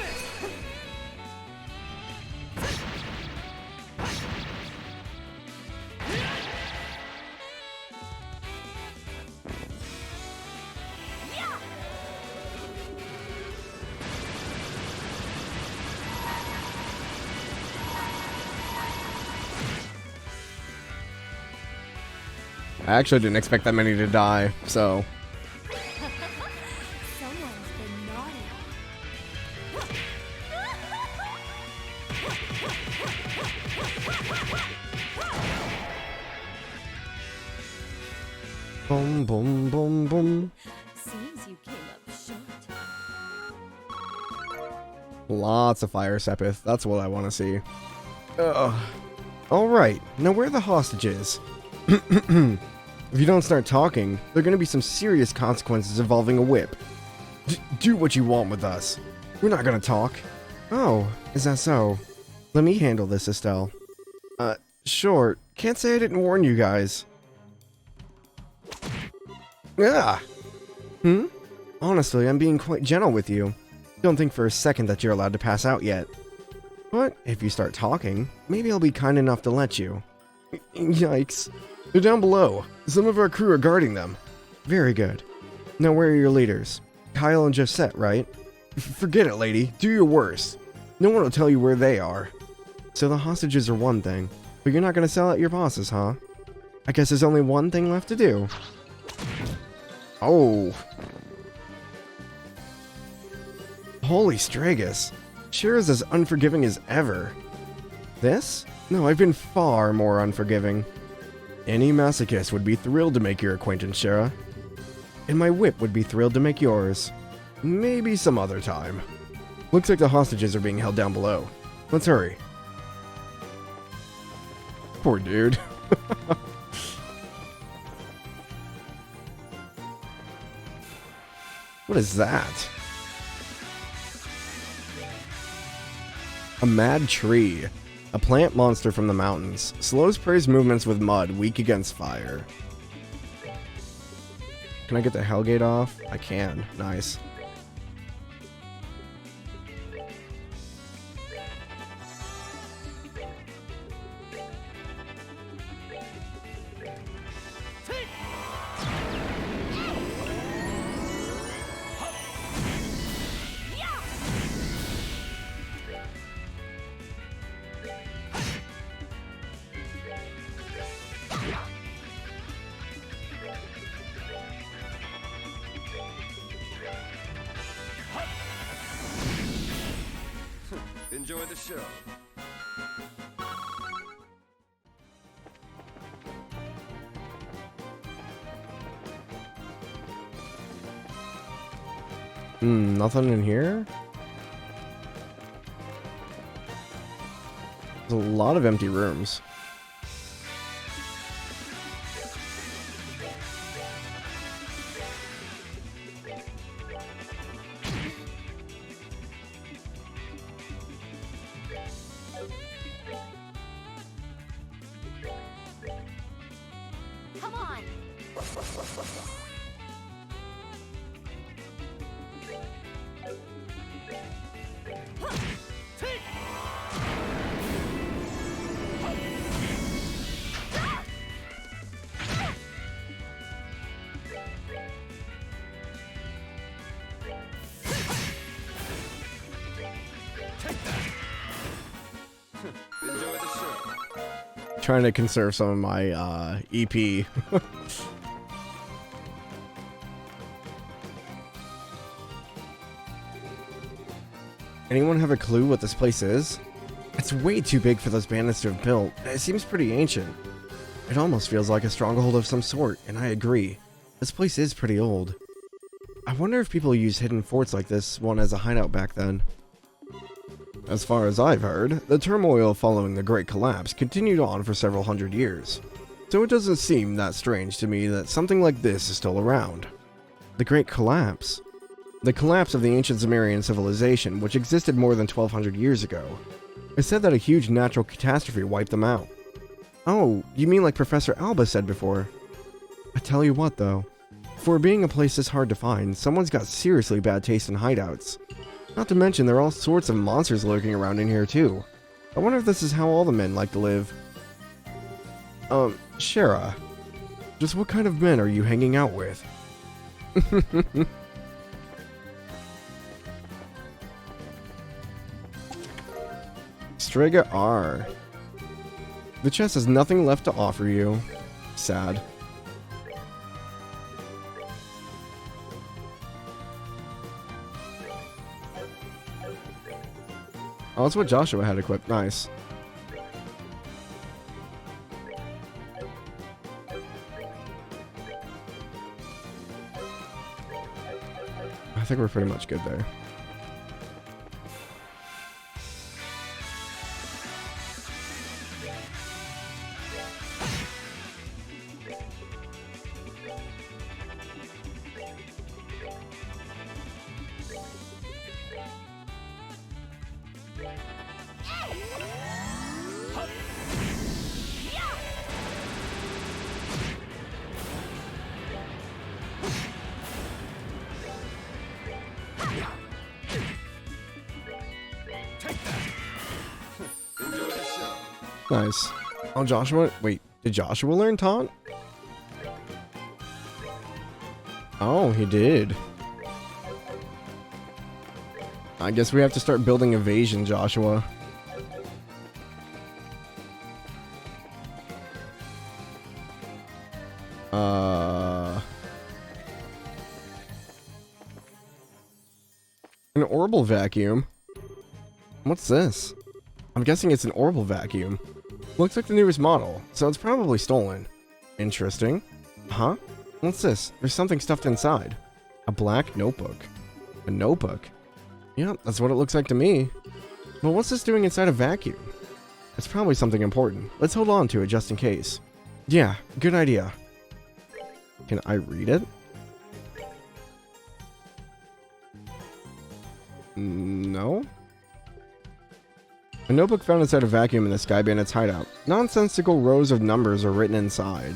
I actually didn't expect that many to die, so... Someone's been naughty. Boom, boom, boom, boom. Seems you came up short. Lots of fire, Sepith. That's what I want to see. Ugh. Alright, now where are the hostages? If you don't start talking, there are going to be some serious consequences involving a whip. Do what you want with us. We're not going to talk. Oh, is that so? Let me handle this, Estelle. Sure. Can't say I didn't warn you guys. Ah! Honestly, I'm being quite gentle with you. Don't think for a second that you're allowed to pass out yet. But if you start talking, maybe I'll be kind enough to let you. Yikes. They're down below. Some of our crew are guarding them. Very good. Now where are your leaders? Kyle and Josette, right? Forget it, lady. Do your worst. No one will tell you where they are. So the hostages are one thing, but you're not going to sell out your bosses, huh? I guess there's only one thing left to do. Oh. Holy Stragus. Sure is as unforgiving as ever. This? No, I've been far more unforgiving. Any masochist would be thrilled to make your acquaintance, Shara. And my whip would be thrilled to make yours. Maybe some other time. Looks like the hostages are being held down below. Let's hurry. Poor dude. What is that? A mad tree. A plant monster from the mountains. Slows prey's movements with mud, weak against fire. Can I get the Hellgate off? I can. Nice. Enjoy the show. Nothing in here? There's a lot of empty rooms. Come on. Enjoy the show. Trying to conserve some of my EP. Anyone have a clue what this place is? It's way too big for those bandits to have built. It seems pretty ancient. It almost feels like a stronghold of some sort, and I agree. This place is pretty old. I wonder if people used hidden forts like this one as a hideout back then. As far as I've heard, the turmoil following the Great Collapse continued on for several hundred years. So it doesn't seem that strange to me that something like this is still around. The Great Collapse? The collapse of the ancient Zemirian civilization, which existed more than 1200 years ago. It's said that a huge natural catastrophe wiped them out. Oh, you mean like Professor Alba said before? I tell you what though, for being a place this hard to find, someone's got seriously bad taste in hideouts. Not to mention there are all sorts of monsters lurking around in here too. I wonder if this is how all the men like to live. Shara, just what kind of men are you hanging out with? Strega R. The chest has nothing left to offer you. Sad. Oh, that's what Joshua had equipped. Nice. I think we're pretty much good there. Enjoy the show. Nice. Oh, Joshua. Wait, did Joshua learn taunt? Oh, he did. I guess we have to start building evasion, Joshua. An orbital vacuum? What's this? I'm guessing it's an orbital vacuum. Looks like the newest model, so it's probably stolen. Interesting. Huh? What's this? There's something stuffed inside. A black notebook. A notebook? Yeah, that's what it looks like to me. But what's this doing inside a vacuum? It's probably something important. Let's hold on to it just in case. Yeah, good idea. Can I read it? No? A notebook found inside a vacuum in the Sky Bandit's hideout. Nonsensical rows of numbers are written inside.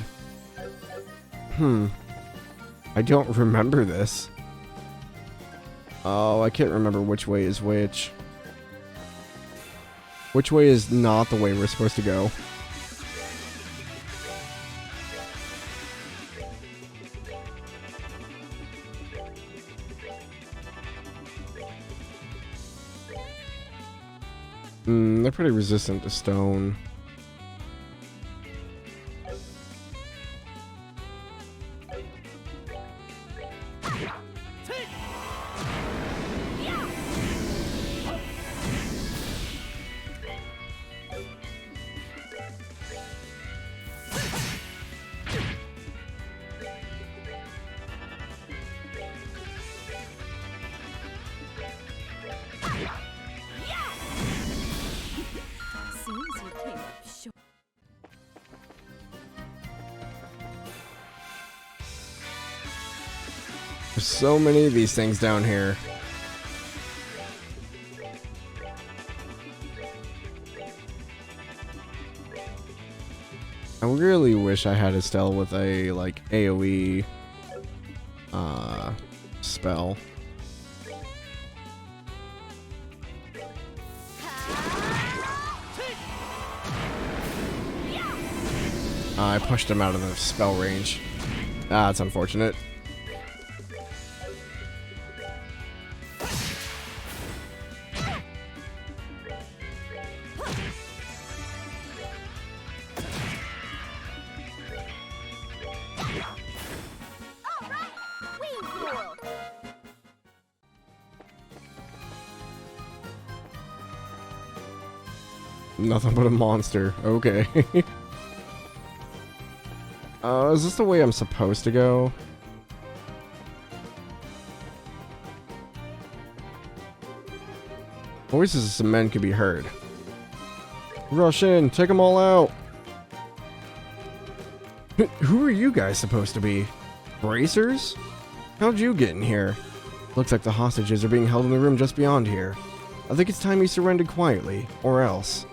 I don't remember this. Oh, I can't remember which way is which. Which way is not the way we're supposed to go? They're pretty resistant to stone. Seems you came up short. There's so many of these things down here. I really wish I had Estelle with a, like, AoE spell. I pushed him out of the spell range. That's unfortunate. Nothing but a monster. Okay. Is this the way I'm supposed to go? Voices of some men could be heard. Rush in, take them all out. Who are you guys supposed to be? Bracers? How'd you get in here? Looks like the hostages are being held in the room just beyond here. I think it's time you surrendered quietly, or else.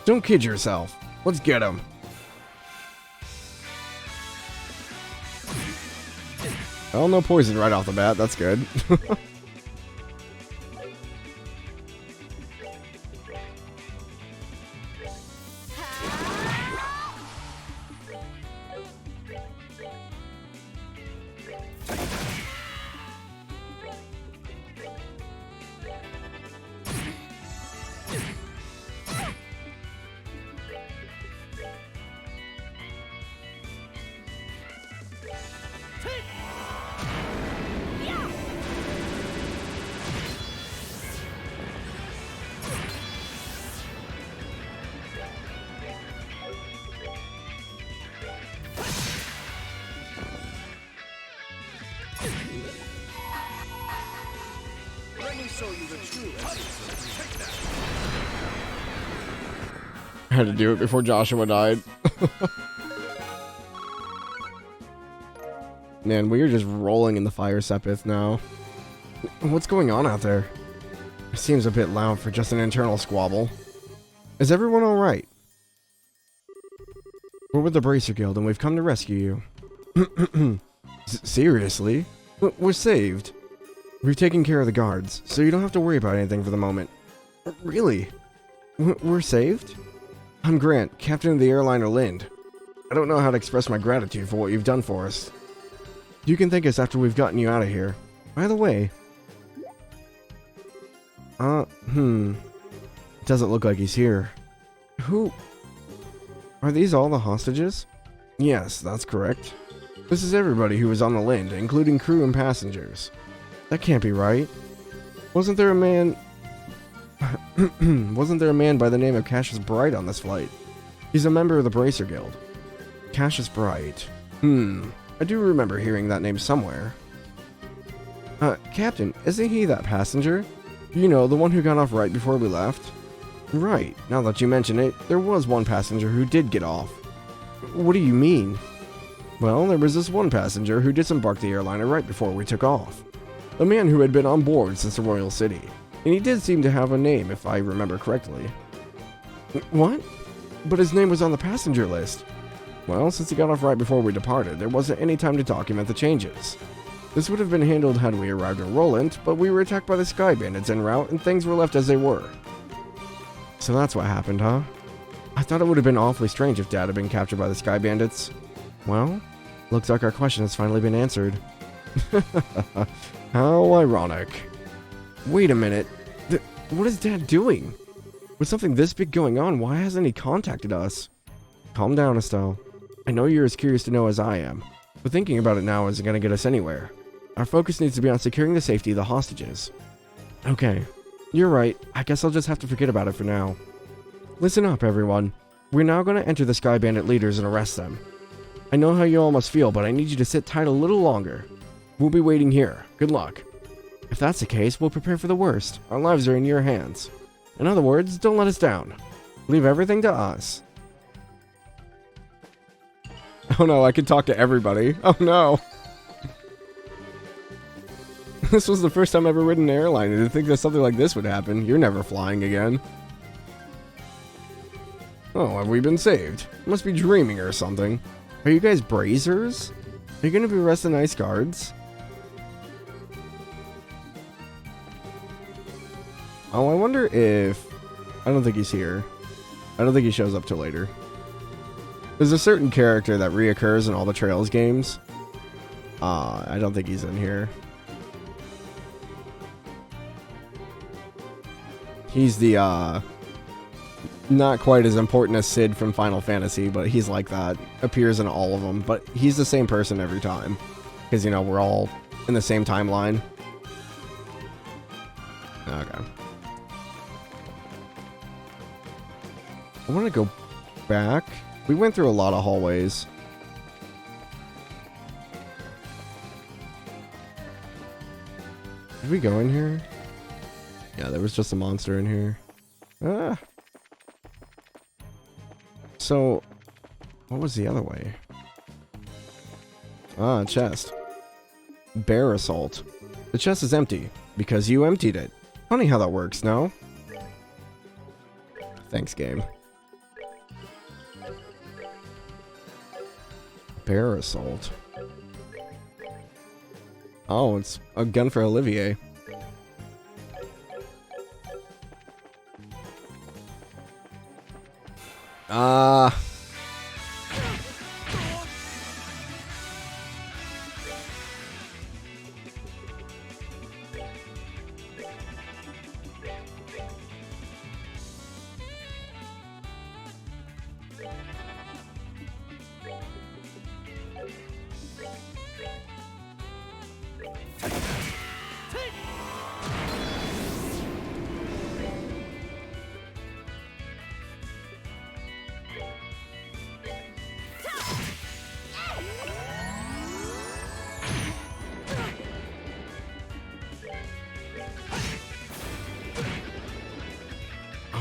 Don't kid yourself. Let's get him. Well, no poison right off the bat. That's good. I had to do it before Joshua died. Man, we are just rolling in the fire sepith now. What's going on out there? It seems a bit loud for just an internal squabble. Is everyone alright? We're with the Bracer Guild and we've come to rescue you. Seriously? We're saved. We've taken care of the guards, so you don't have to worry about anything for the moment. Really? We're saved? I'm Grant, captain of the airliner Lind. I don't know how to express my gratitude for what you've done for us. You can thank us after we've gotten you out of here. By the way... It doesn't look like he's here. Who... Are these all the hostages? Yes, that's correct. This is everybody who was on the Lind, including crew and passengers. That can't be right. Wasn't there a man... Wasn't there a man by the name of Cassius Bright on this flight? He's a member of the Bracer Guild. Cassius Bright. I do remember hearing that name somewhere. Captain, isn't he that passenger? You know, the one who got off right before we left? Right, now that you mention it, there was one passenger who did get off. What do you mean? Well, there was this one passenger who disembarked the airliner right before we took off. A man who had been on board since the Royal City. And he did seem to have a name, if I remember correctly. What? But his name was on the passenger list. Well, since he got off right before we departed, there wasn't any time to document the changes. This would have been handled had we arrived in Roland, but we were attacked by the Sky Bandits en route and things were left as they were. So that's what happened, huh? I thought it would have been awfully strange if Dad had been captured by the Sky Bandits. Well, looks like our question has finally been answered. How ironic. Wait a minute. What is Dad doing? With something this big going on, why hasn't he contacted us? Calm down, Estelle. I know you're as curious to know as I am, but thinking about it now isn't going to get us anywhere. Our focus needs to be on securing the safety of the hostages. Okay, you're right. I guess I'll just have to forget about it for now. Listen up, everyone. We're now going to enter the Sky Bandit leaders and arrest them. I know how you all must feel, but I need you to sit tight a little longer. We'll be waiting here. Good luck. If that's the case, we'll prepare for the worst. Our lives are in your hands. In other words, don't let us down. Leave everything to us. Oh no, I can talk to everybody. Oh no. This was the first time I've ever ridden an airline, and to think that something like this would happen. You're never flying again. Oh, have we been saved? Must be dreaming or something. Are you guys brazers? Are you gonna be arresting ice guards? Oh, I wonder if... I don't think he's here. I don't think he shows up till later. There's a certain character that reoccurs in all the Trails games. I don't think he's in here. He's the, not quite as important as Sid from Final Fantasy, but he's like that. Appears in all of them, but he's the same person every time. Because, you know, we're all in the same timeline. Okay. I want to go back. We went through a lot of hallways. Did we go in here? Yeah, there was just a monster in here. Ah. So, what was the other way? Ah, chest. Bear assault. The chest is empty, because you emptied it. Funny how that works, no? Thanks, game. Bear assault. Oh, it's a gun for Olivier.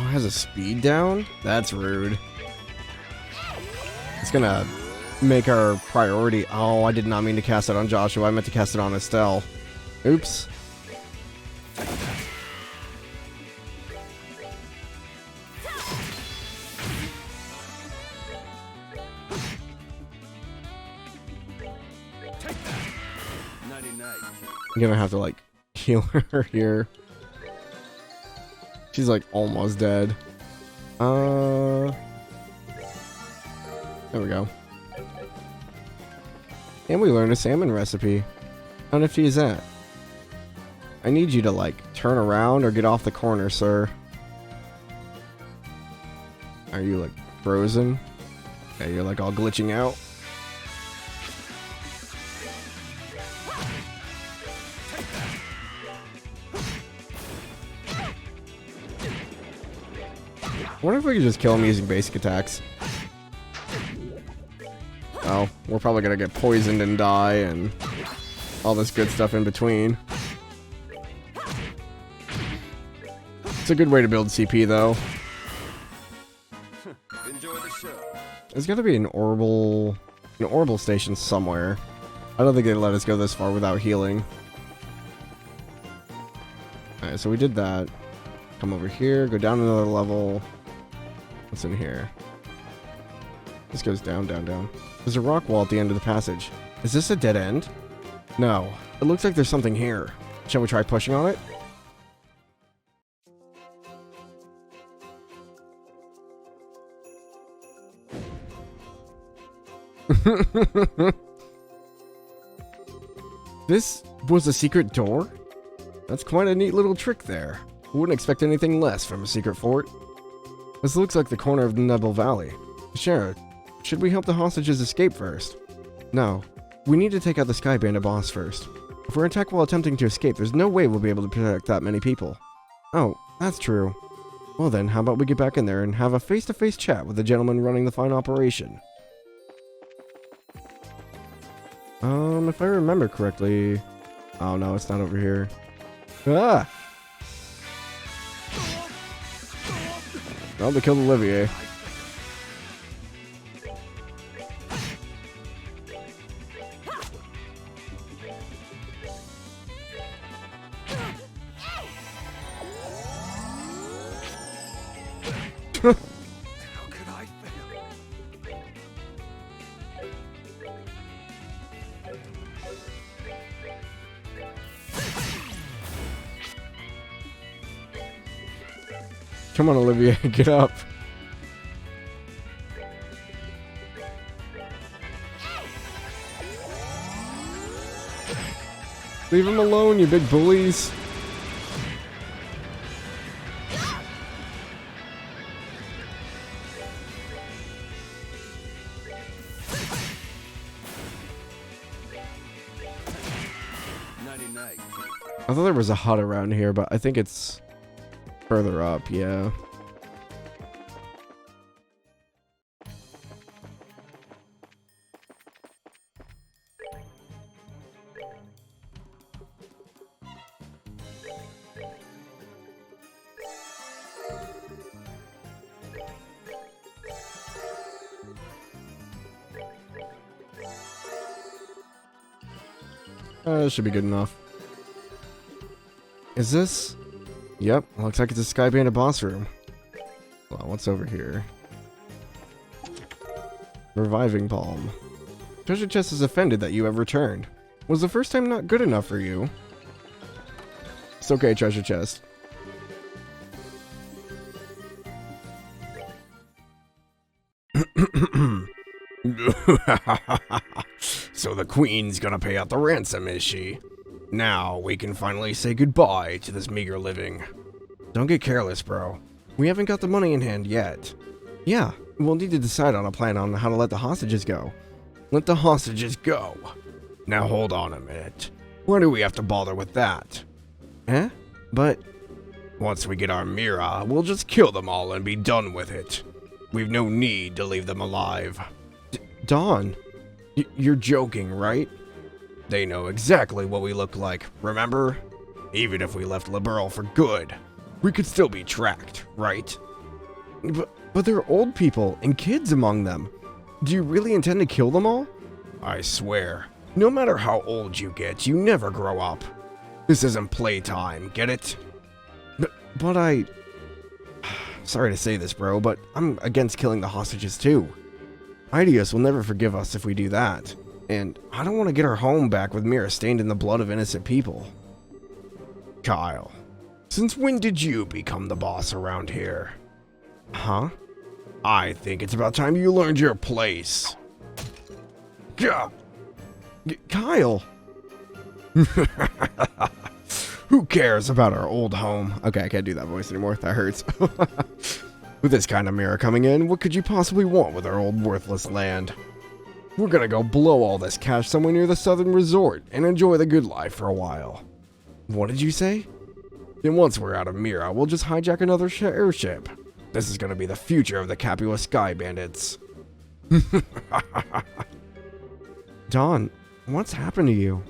it has a speed down? That's rude. It's gonna make our priority. Oh, I did not mean to cast it on Joshua. I meant to cast it on Estelle. Oops. I'm gonna have to like heal her here. She's like almost dead. There we go. And we learned a salmon recipe. How nifty is that? I need you to like turn around or get off the corner, sir. Are you like frozen? Yeah, you're like all glitching out. I wonder if we could just kill him using basic attacks. Oh, we're probably gonna get poisoned and die and all this good stuff in between. It's a good way to build CP though. Enjoy the show. There's gotta be an orbital station somewhere. I don't think they let us go this far without healing. Alright, so we did that. Come over here, go down another level. What's in here? This goes down, down, down. There's a rock wall at the end of the passage. Is this a dead end? No. It looks like there's something here. Shall we try pushing on it? This was a secret door? That's quite a neat little trick there. Wouldn't expect anything less from a secret fort. This looks like the corner of the Nebel Valley. Shara, should we help the hostages escape first? No. We need to take out the Sky Bandit boss first. If we're attacked while attempting to escape, there's no way we'll be able to protect that many people. Oh, that's true. Well then, how about we get back in there and have a face-to-face chat with the gentleman running the fine operation? If I remember correctly... Oh no, it's not over here. Ah! Well, they killed Olivier. How could I fail? Come on, Olivier, get up. Leave him alone, you big bullies. I thought there was a hut around here, but I think it's further up, yeah. This should be good enough. Is this? Yep, looks like it's a Sky Bandit boss room. Well, what's over here? Reviving Palm. Treasure Chest is offended that you have returned. Was the first time not good enough for you? It's okay, Treasure Chest. So the Queen's gonna pay out the ransom, is she? Now we can finally say goodbye to this meager living. Don't get careless, bro. We haven't got the money in hand yet. Yeah, we'll need to decide on a plan on how to let the hostages go. Let the hostages go. Now hold on a minute. Why do we have to bother with that? Eh? But... once we get our Mira, we'll just kill them all and be done with it. We've no need to leave them alive. Dawn, you're joking, right? They know exactly what we look like, remember? Even if we left Liberl for good, we could still be tracked, right? But there are old people and kids among them. Do you really intend to kill them all? I swear, no matter how old you get, you never grow up. This isn't playtime, get it? But I... Sorry to say this, bro, but I'm against killing the hostages too. Idios will never forgive us if we do that. And I don't want to get our home back with Mira stained in the blood of innocent people. Kyle, since when did you become the boss around here? Huh? I think it's about time you learned your place. Gah! Kyle! Who cares about our old home? Okay, I can't do that voice anymore. That hurts. With this kind of Mira coming in, what could you possibly want with our old worthless land? We're gonna go blow all this cash somewhere near the southern resort and enjoy the good life for a while. What did you say? Then once we're out of Mira, we'll just hijack another airship. This is gonna be the future of the Capua Sky Bandits. Don, what's happened to you?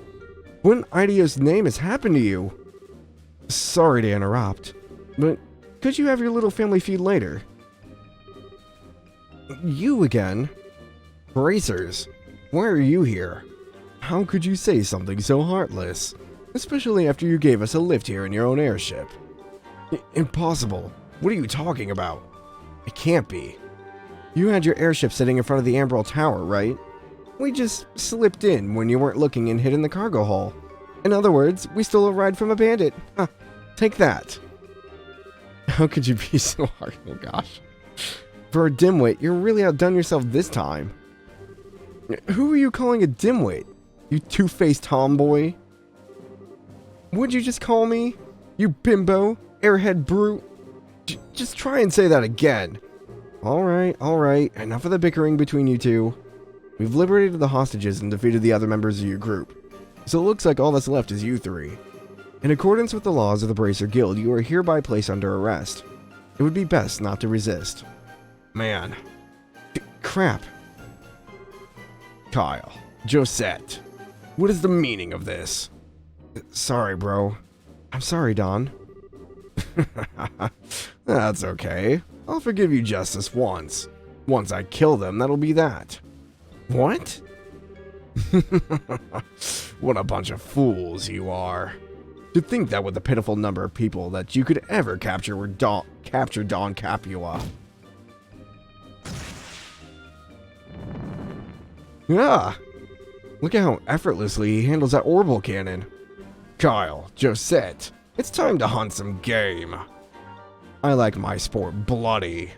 What in Idios' name has happened to you? Sorry to interrupt, but could you have your little family feud later? You again? Bracers, why are you here? How could you say something so heartless? Especially after you gave us a lift here in your own airship. Impossible. What are you talking about? It can't be. You had your airship sitting in front of the Ambrel Tower, right? We just slipped in when you weren't looking and hid in the cargo hold. In other words, we stole a ride from a bandit. Huh, take that. How could you be so hard? Oh gosh. For a dimwit, you're really outdone yourself this time. Who are you calling a dimwit? You two-faced tomboy? What'd you just call me? You bimbo? Airhead brute? Just try and say that again. Alright. Enough of the bickering between you two. We've liberated the hostages and defeated the other members of your group. So it looks like all that's left is you three. In accordance with the laws of the Bracer Guild, you are hereby placed under arrest. It would be best not to resist. Man. Crap. Kyle. Josette. What is the meaning of this? Sorry, bro. I'm sorry, Don. That's okay. I'll forgive you just this once. Once I kill them, that'll be that. What? What a bunch of fools you are. To think that with the pitiful number of people that you could ever capture were capture Don Capua. Yeah. Look at how effortlessly he handles that orbital cannon. Kyle, Josette, it's time to hunt some game. I like my sport bloody.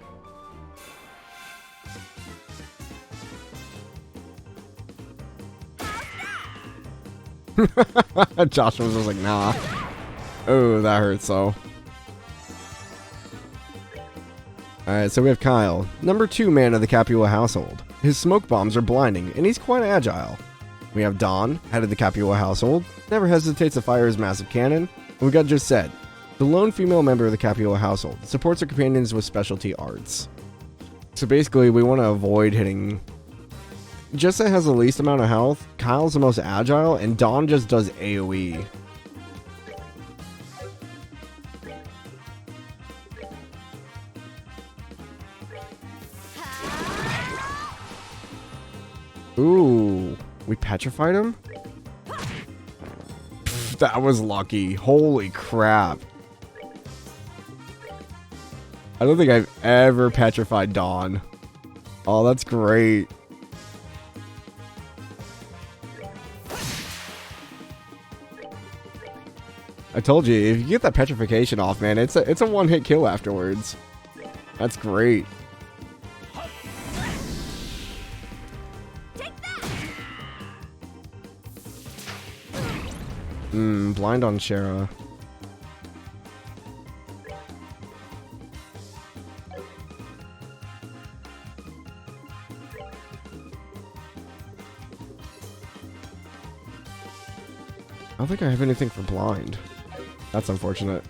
Joshua was just like, nah. Oh, that hurts though. Alright, so we have Kyle, number 2 man of the Capua household. His smoke bombs are blinding, and he's quite agile. We have Don, head of the Capua household, never hesitates to fire his massive cannon. And we got Josette, the lone female member of the Capua household, supports her companions with specialty arts. So basically, we want to avoid hitting... Josette has the least amount of health, Kyle's the most agile, and Don just does AoE. Ooh, we petrified him? That was lucky. Holy crap. I don't think I've ever petrified Don. Oh, that's great. I told you, if you get that petrification off, man, it's a one-hit kill afterwards. That's great. Blind on Shara. I don't think I have anything for blind. That's unfortunate.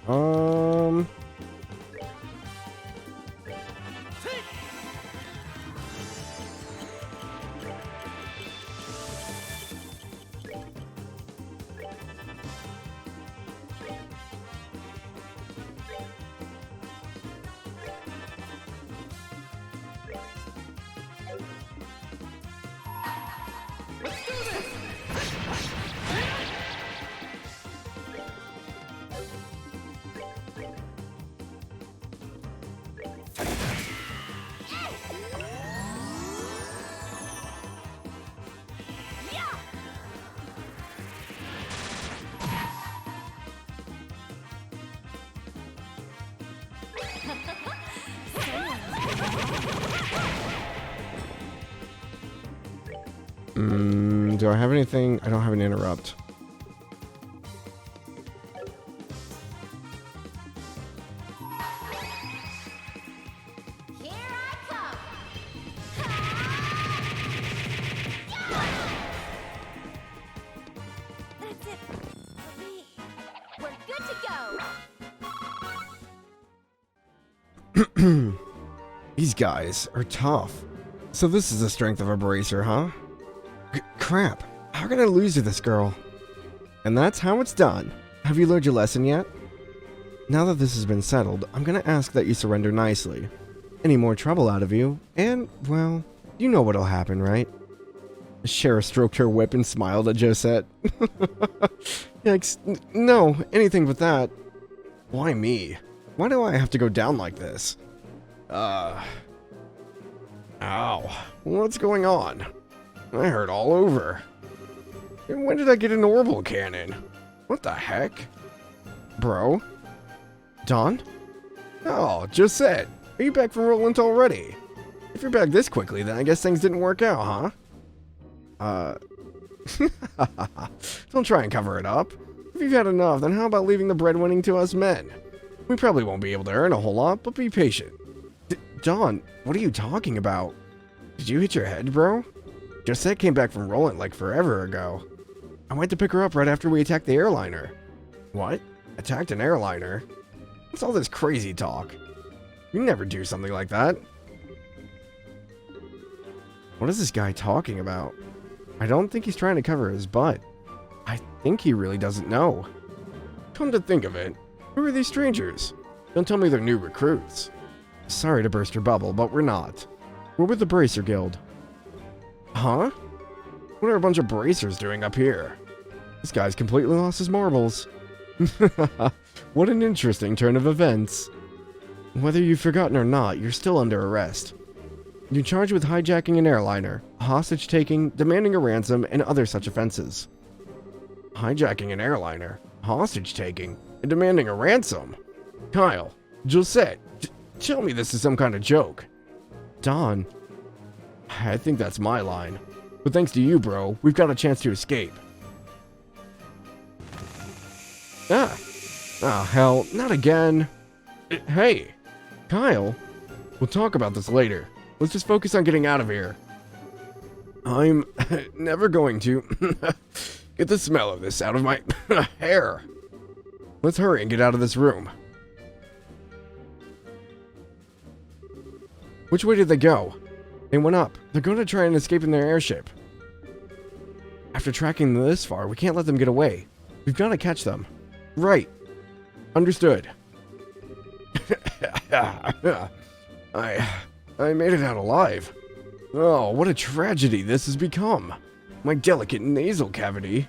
Do I have anything? I don't have an interrupt. Here I come. That's it for me. We're good to go. These guys are tough. So this is the strength of a bracer, huh? Crap. How can I lose to this girl? And that's how it's done. Have you learned your lesson yet? Now that this has been settled, I'm gonna ask that you surrender nicely. Any more trouble out of you, and, well, you know what'll happen, right? Shara stroked her whip and smiled at Josette. Yikes, no, anything but that. Why me? Why do I have to go down like this? Ow. What's going on? I hurt all over. And when did I get an orbital cannon? What the heck? Bro? Don? Oh, Josette. Are you back from Roland already? If you're back this quickly, then I guess things didn't work out, huh? Don't try and cover it up. If you've had enough, then how about leaving the breadwinning to us men? We probably won't be able to earn a whole lot, but be patient. Don, what are you talking about? Did you hit your head, bro? Josette came back from Roland like forever ago. I went to pick her up right after we attacked the airliner. What? Attacked an airliner? What's all this crazy talk? You never do something like that. What is this guy talking about? I don't think he's trying to cover his butt. I think he really doesn't know. Come to think of it, who are these strangers? Don't tell me they're new recruits. Sorry to burst your bubble, but we're not. We're with the Bracer Guild. Huh? What are a bunch of bracers doing up here? This guy's completely lost his marbles. What an interesting turn of events. Whether you've forgotten or not, you're still under arrest. You're charged with hijacking an airliner, hostage-taking, demanding a ransom, and other such offenses. Hijacking an airliner, hostage-taking, and demanding a ransom? Kyle, Josette, tell me this is some kind of joke. Don, I think that's my line. But thanks to you, bro, we've got a chance to escape. Ah. Oh, hell, not again. Hey, Kyle, we'll talk about this later. Let's just focus on getting out of here. I'm never going to get the smell of this out of my hair. Let's hurry and get out of this room. Which way did they go? They went up. They're going to try and escape in their airship. After tracking them this far, we can't let them get away. We've got to catch them. Right. Understood. I made it out alive. Oh, what a tragedy this has become. My delicate nasal cavity.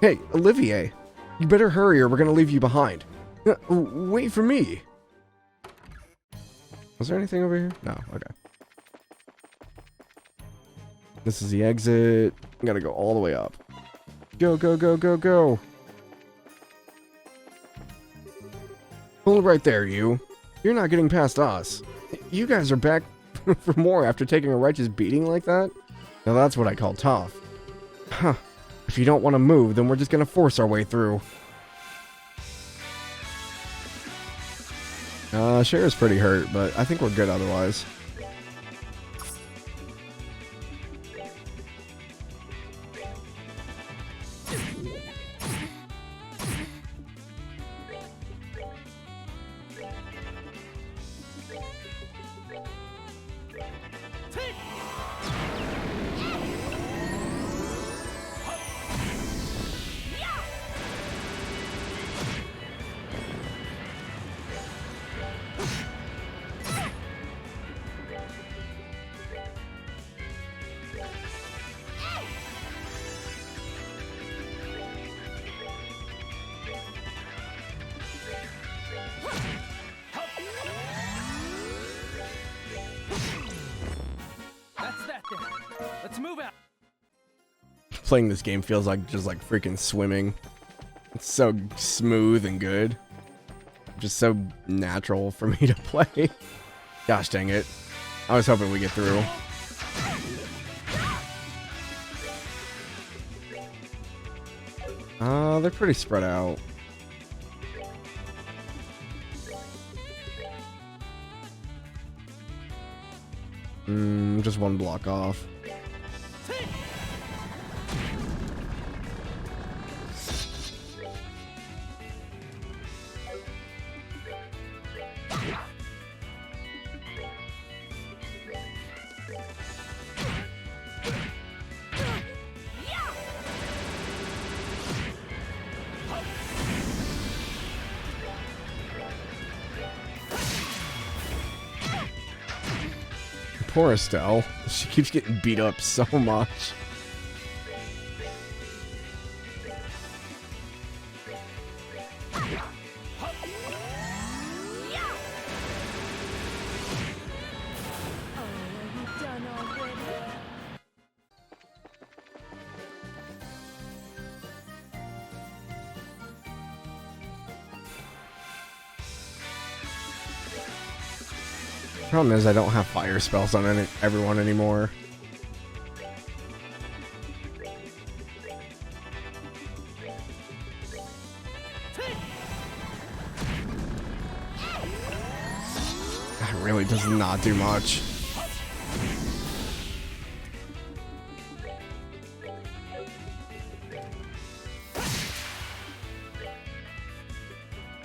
Hey, Olivier. You better hurry or we're going to leave you behind. Wait for me. Was there anything over here? No, okay. This is the exit. I gotta go all the way up. Go, go, go, go, go. Hold right there, you. You're not getting past us. You guys are back for more after taking a righteous beating like that? Now that's what I call tough. Huh. If you don't want to move, then we're just gonna force our way through. Shara's pretty hurt, but I think we're good otherwise. Let's move out. Playing this game feels like just like freaking swimming. It's so smooth and good. Just so natural for me to play. Gosh dang it. I was hoping we get through. They're pretty spread out. Just one block off. Poor Estelle. She keeps getting beat up so much. Oh, are you done already? Problem is, I don't have fire spells on everyone anymore. That really does not do much.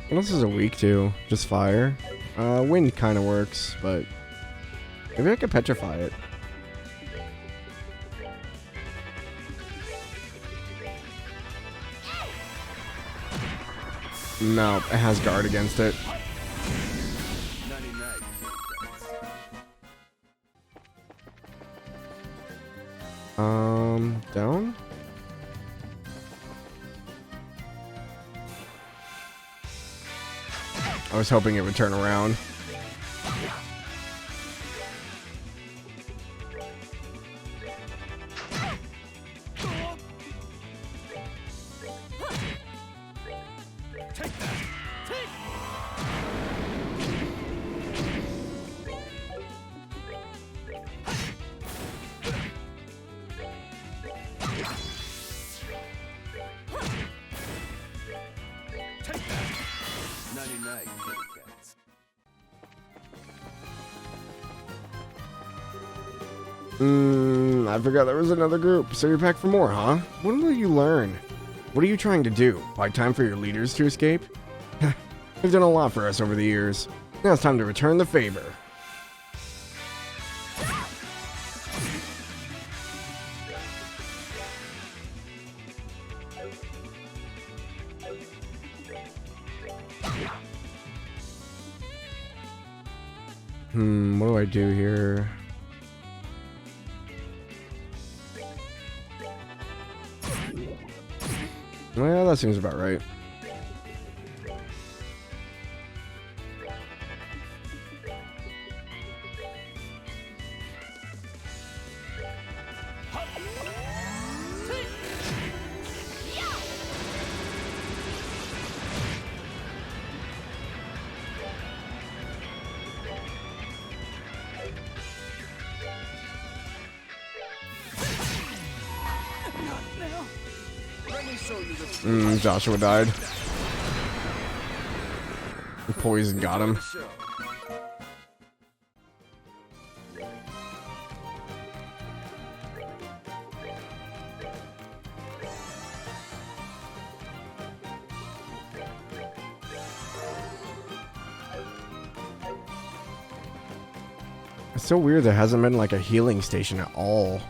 What else is it weak to? Just fire? Wind kind of works, but maybe I could petrify it. No, it has guard against it. 99. Down? I was hoping it would turn around. Take that! Take! Take that! 99 kitty cats. I forgot there was another group. So you're back for more, huh? When will you learn? What are you trying to do? Buy time for your leaders to escape? You've done a lot for us over the years. Now it's time to return the favor. What do I do here? Well, that seems about right. Let me show you the Joshua died. The poison got him. show. It's so weird there hasn't been like a healing station at all.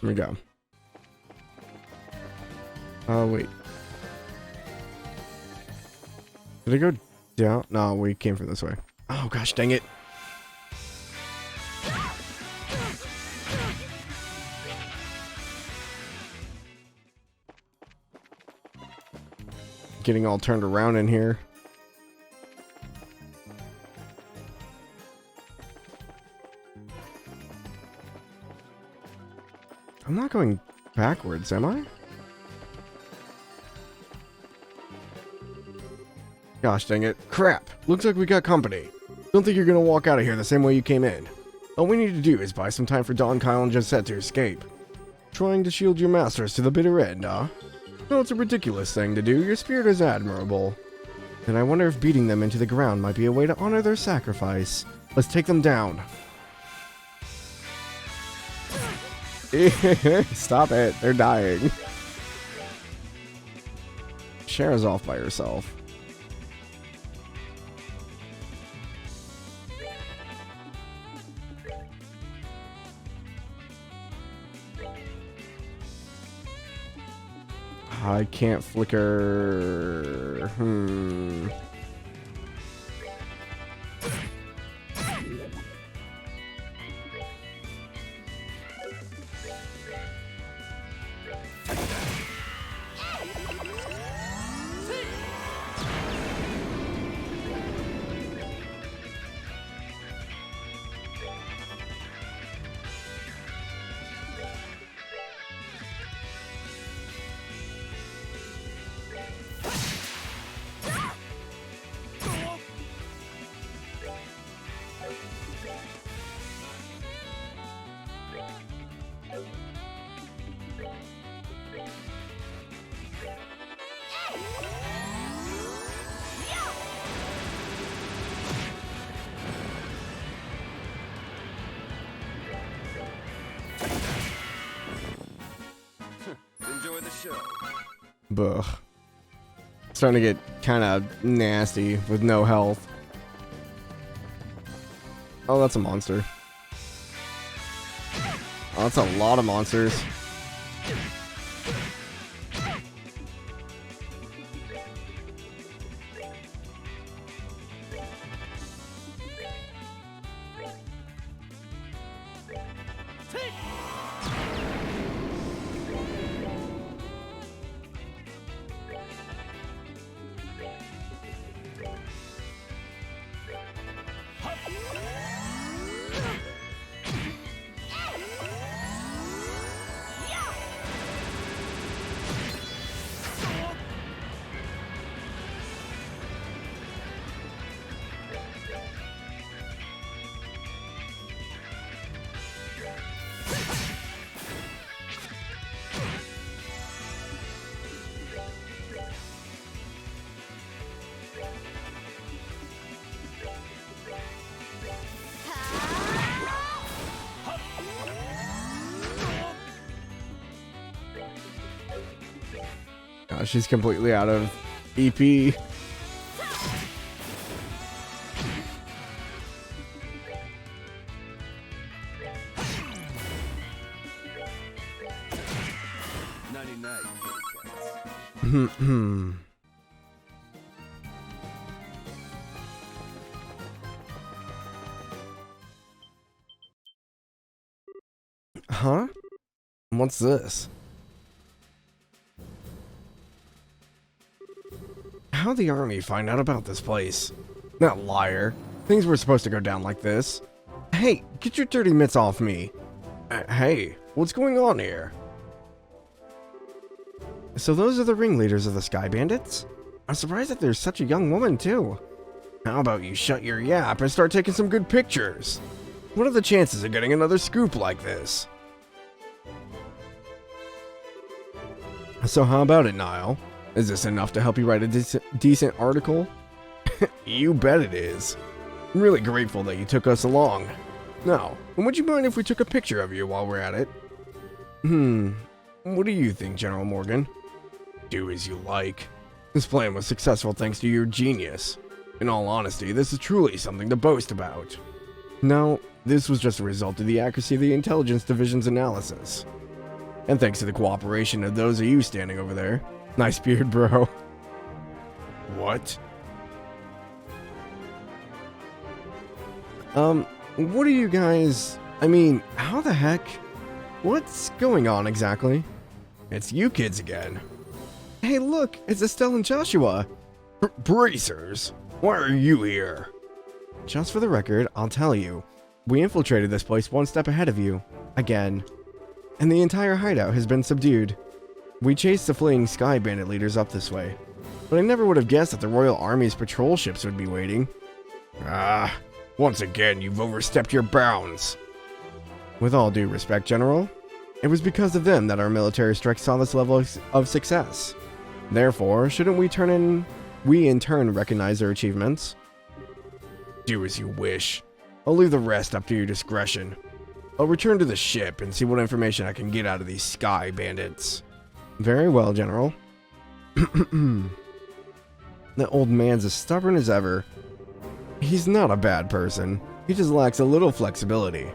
Here we go. Oh, wait. Did I go down? No, we came from this way. Oh, gosh, dang it. Getting all turned around in here. I'm not going backwards, am I? Gosh dang it. Crap. Looks like we got company. Don't think you're gonna walk out of here the same way you came in. All we need to do is buy some time for Don, Kyle, and Josette to escape. Trying to shield your masters to the bitter end, huh? No, it's a ridiculous thing to do. Your spirit is admirable. And I wonder if beating them into the ground might be a way to honor their sacrifice. Let's take them down. Stop it. They're dying. Shara's off by herself. I can't flicker. Enjoy the show. Buh. Starting to get kind of nasty with no health. Oh, that's a monster. Oh, that's a lot of monsters. She's completely out of EP. Huh? What's this? How'd the army find out about this place? That liar. Things were supposed to go down like this. Hey, get your dirty mitts off me. Hey, what's going on here? So those are the ringleaders of the Sky Bandits? I'm surprised that there's such a young woman, too. How about you shut your yap and start taking some good pictures? What are the chances of getting another scoop like this? So how about it, Niall? Is this enough to help you write a decent article? You bet it is. I'm really grateful that you took us along. Now, would you mind if we took a picture of you while we're at it? What do you think, General Morgan? Do as you like. This plan was successful thanks to your genius. In all honesty, this is truly something to boast about. No, this was just a result of the accuracy of the Intelligence Division's analysis. And thanks to the cooperation of those of you standing over there. Nice beard, bro. What? What are you guys... I mean, how the heck? What's going on exactly? It's you kids again. Hey, look, it's Estelle and Joshua. Bracers, why are you here? Just for the record, I'll tell you. We infiltrated this place one step ahead of you. Again. And the entire hideout has been subdued. We chased the fleeing Sky Bandit leaders up this way. But I never would have guessed that the Royal Army's patrol ships would be waiting. Once again, you've overstepped your bounds. With all due respect, General, it was because of them that our military strike saw this level of success. Therefore, shouldn't we in turn recognize their achievements? Do as you wish. I'll leave the rest up to your discretion. I'll return to the ship and see what information I can get out of these Sky Bandits. Very well, General. That old man's as stubborn as ever. He's not a bad person. He just lacks a little flexibility.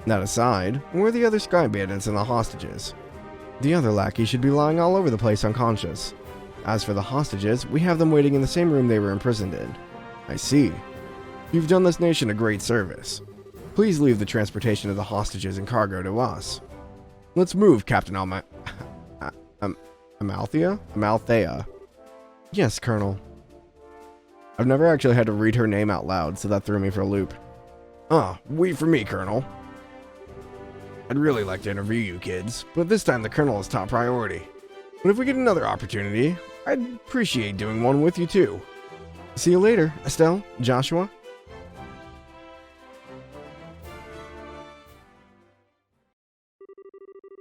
That aside, where are the other Sky Bandits and the hostages? The other lackeys should be lying all over the place unconscious. As for the hostages, we have them waiting in the same room they were imprisoned in. I see. You've done this nation a great service. Please leave the transportation of the hostages and cargo to us. Let's move, Captain Amalthea? Yes, Colonel. I've never actually had to read her name out loud, so that threw me for a loop. Wait for me, Colonel. I'd really like to interview you kids, but this time the Colonel is top priority. But if we get another opportunity, I'd appreciate doing one with you too. See you later, Estelle, Joshua.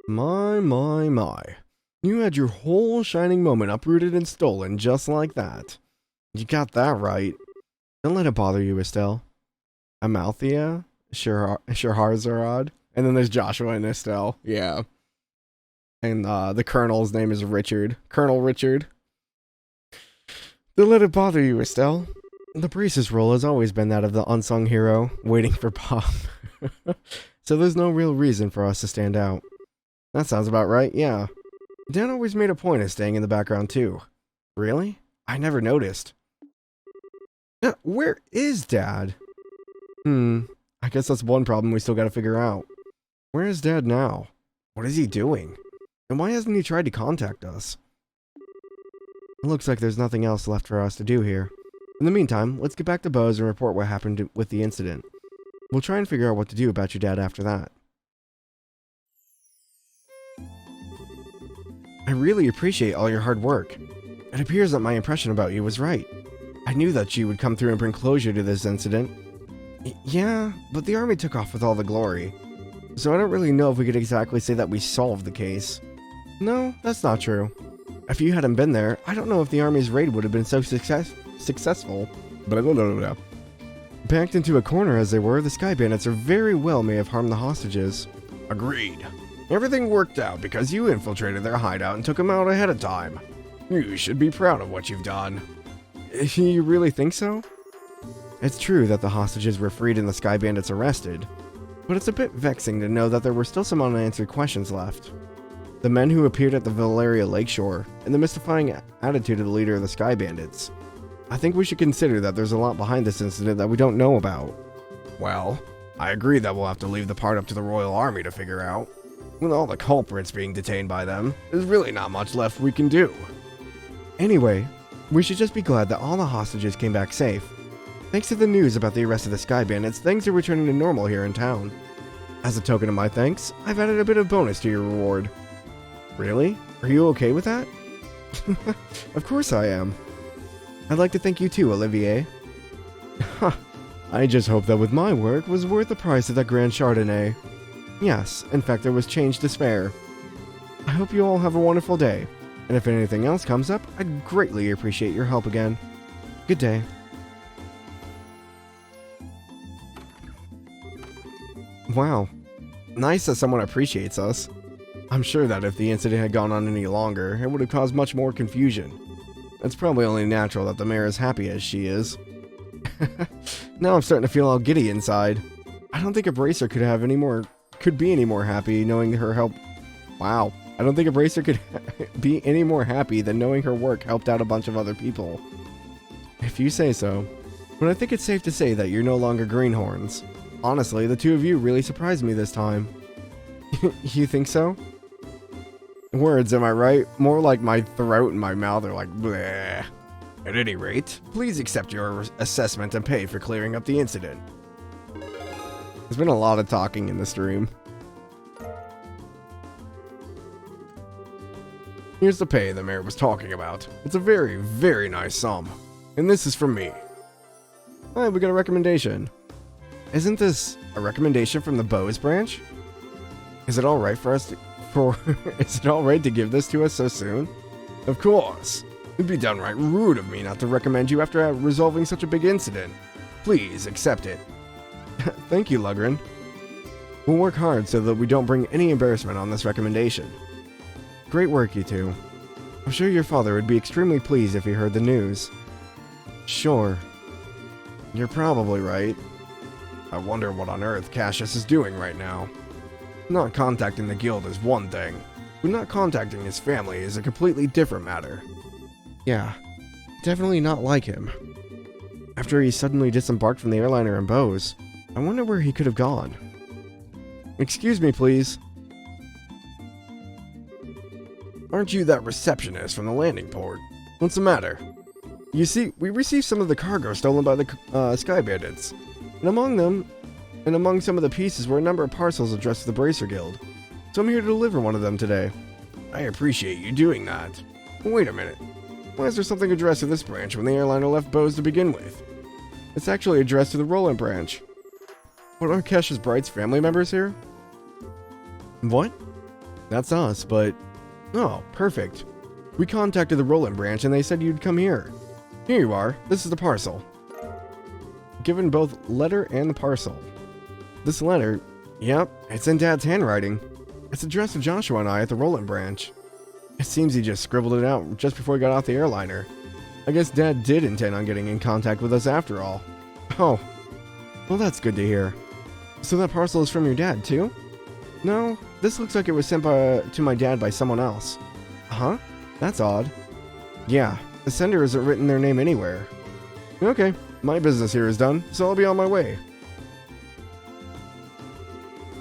My. You had your whole shining moment uprooted and stolen just like that. You got that right. Don't let it bother you, Estelle. Amalthea? Scheherazade? And then there's Joshua and Estelle. Yeah. And the Colonel's name is Richard. Colonel Richard. Don't let it bother you, Estelle. The Brace's role has always been that of the unsung hero, waiting for Pop. So there's no real reason for us to stand out. That sounds about right, yeah. Dan always made a point of staying in the background too. Really? I never noticed. Where is Dad? I guess that's one problem we still gotta figure out. Where is Dad now? What is he doing? And why hasn't he tried to contact us? It looks like there's nothing else left for us to do here. In the meantime, let's get back to Bose and report what happened with the incident. We'll try and figure out what to do about your dad after that. I really appreciate all your hard work. It appears that my impression about you was right. I knew that you would come through and bring closure to this incident. Yeah, but the army took off with all the glory. So I don't really know if we could exactly say that we solved the case. No, that's not true. If you hadn't been there, I don't know if the army's raid would have been so successful. Backed into a corner as they were, the Sky Bandits are very well may have harmed the hostages. Agreed. Everything worked out because you infiltrated their hideout and took them out ahead of time. You should be proud of what you've done. You really think so? It's true that the hostages were freed and the Sky Bandits arrested, but it's a bit vexing to know that there were still some unanswered questions left. The men who appeared at the Valeria Lakeshore, and the mystifying attitude of the leader of the Sky Bandits. I think we should consider that there's a lot behind this incident that we don't know about. Well, I agree that we'll have to leave the part up to the Royal Army to figure out. With all the culprits being detained by them, there's really not much left we can do. Anyway, we should just be glad that all the hostages came back safe. Thanks to the news about the arrest of the Sky Bandits, things are returning to normal here in town. As a token of my thanks, I've added a bit of bonus to your reward. Really? Are you okay with that? Of course I am. I'd like to thank you too, Olivier. I just hope that with my work was worth the price of that Grand Chardonnay. Yes, in fact there was change to spare. I hope you all have a wonderful day, and if anything else comes up, I'd greatly appreciate your help again. Good day. Wow. Nice that someone appreciates us. I'm sure that if the incident had gone on any longer, it would have caused much more confusion. It's probably only natural that the mayor is happy as she is. Now I'm starting to feel all giddy inside. I don't think a bracer could be any more happy knowing her help. Wow. I don't think a bracer could be any more happy than knowing her work helped out a bunch of other people. If you say so. But I think it's safe to say that you're no longer greenhorns. Honestly, the two of you really surprised me this time. You think so? Words, am I right? More like my throat and my mouth are like bleh. At any rate, please accept your assessment and pay for clearing up the incident. There's been a lot of talking in the stream. Here's the pay the mayor was talking about. It's a very, very nice sum. And this is from me. Alright, we got a recommendation. Isn't this a recommendation from the Bose branch? Is it alright for us to... is it alright to give this to us so soon? Of course. It'd be downright rude of me not to recommend you after resolving such a big incident. Please accept it. Thank you, Lugren. We'll work hard so that we don't bring any embarrassment on this recommendation. Great work, you two. I'm sure your father would be extremely pleased if he heard the news. Sure. You're probably right. I wonder what on earth Cassius is doing right now. Not contacting the guild is one thing, but not contacting his family is a completely different matter. Yeah, definitely not like him. After he suddenly disembarked from the airliner in Bose, I wonder where he could have gone. Excuse me, please. Aren't you that receptionist from the landing port? What's the matter? You see, we received some of the cargo stolen by the Sky Bandits, and among some of the pieces were a number of parcels addressed to the Bracer Guild, so I'm here to deliver one of them today. I appreciate you doing that. Wait a minute. Why is there something addressed to this branch when the airliner left Bose to begin with? It's actually addressed to the Roland branch. What are Cassius Bright's family members here? What? That's us, but... Oh, perfect. We contacted the Roland branch and they said you'd come here. Here you are. This is the parcel. Given both letter and the parcel. This letter, yep, it's in Dad's handwriting. It's addressed to Joshua and I at the Roland branch. It seems he just scribbled it out just before he got off the airliner. I guess Dad did intend on getting in contact with us after all. Oh, well that's good to hear. So that parcel is from your dad too? No, this looks like it was sent to my dad by someone else. Huh? That's odd. Yeah, the sender isn't written their name anywhere. Okay, my business here is done, so I'll be on my way.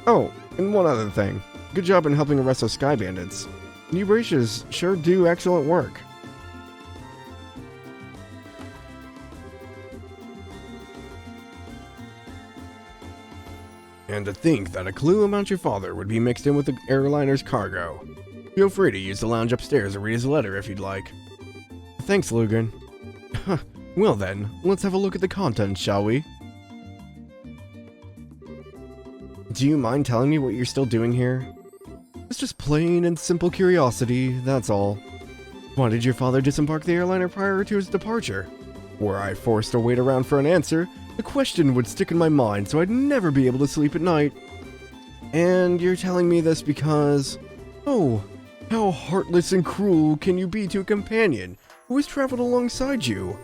Oh, and one other thing. Good job in helping arrest those Sky Bandits. You Bracers sure do excellent work. And to think that a clue about your father would be mixed in with the airliner's cargo. Feel free to use the lounge upstairs and read his letter if you'd like. Thanks, Lugren. Well then, let's have a look at the contents, shall we? Do you mind telling me what you're still doing here? It's just plain and simple curiosity, that's all. Why did your father disembark the airliner prior to his departure? Were I forced to wait around for an answer, the question would stick in my mind so I'd never be able to sleep at night. And you're telling me this because... Oh, how heartless and cruel can you be to a companion who has traveled alongside you?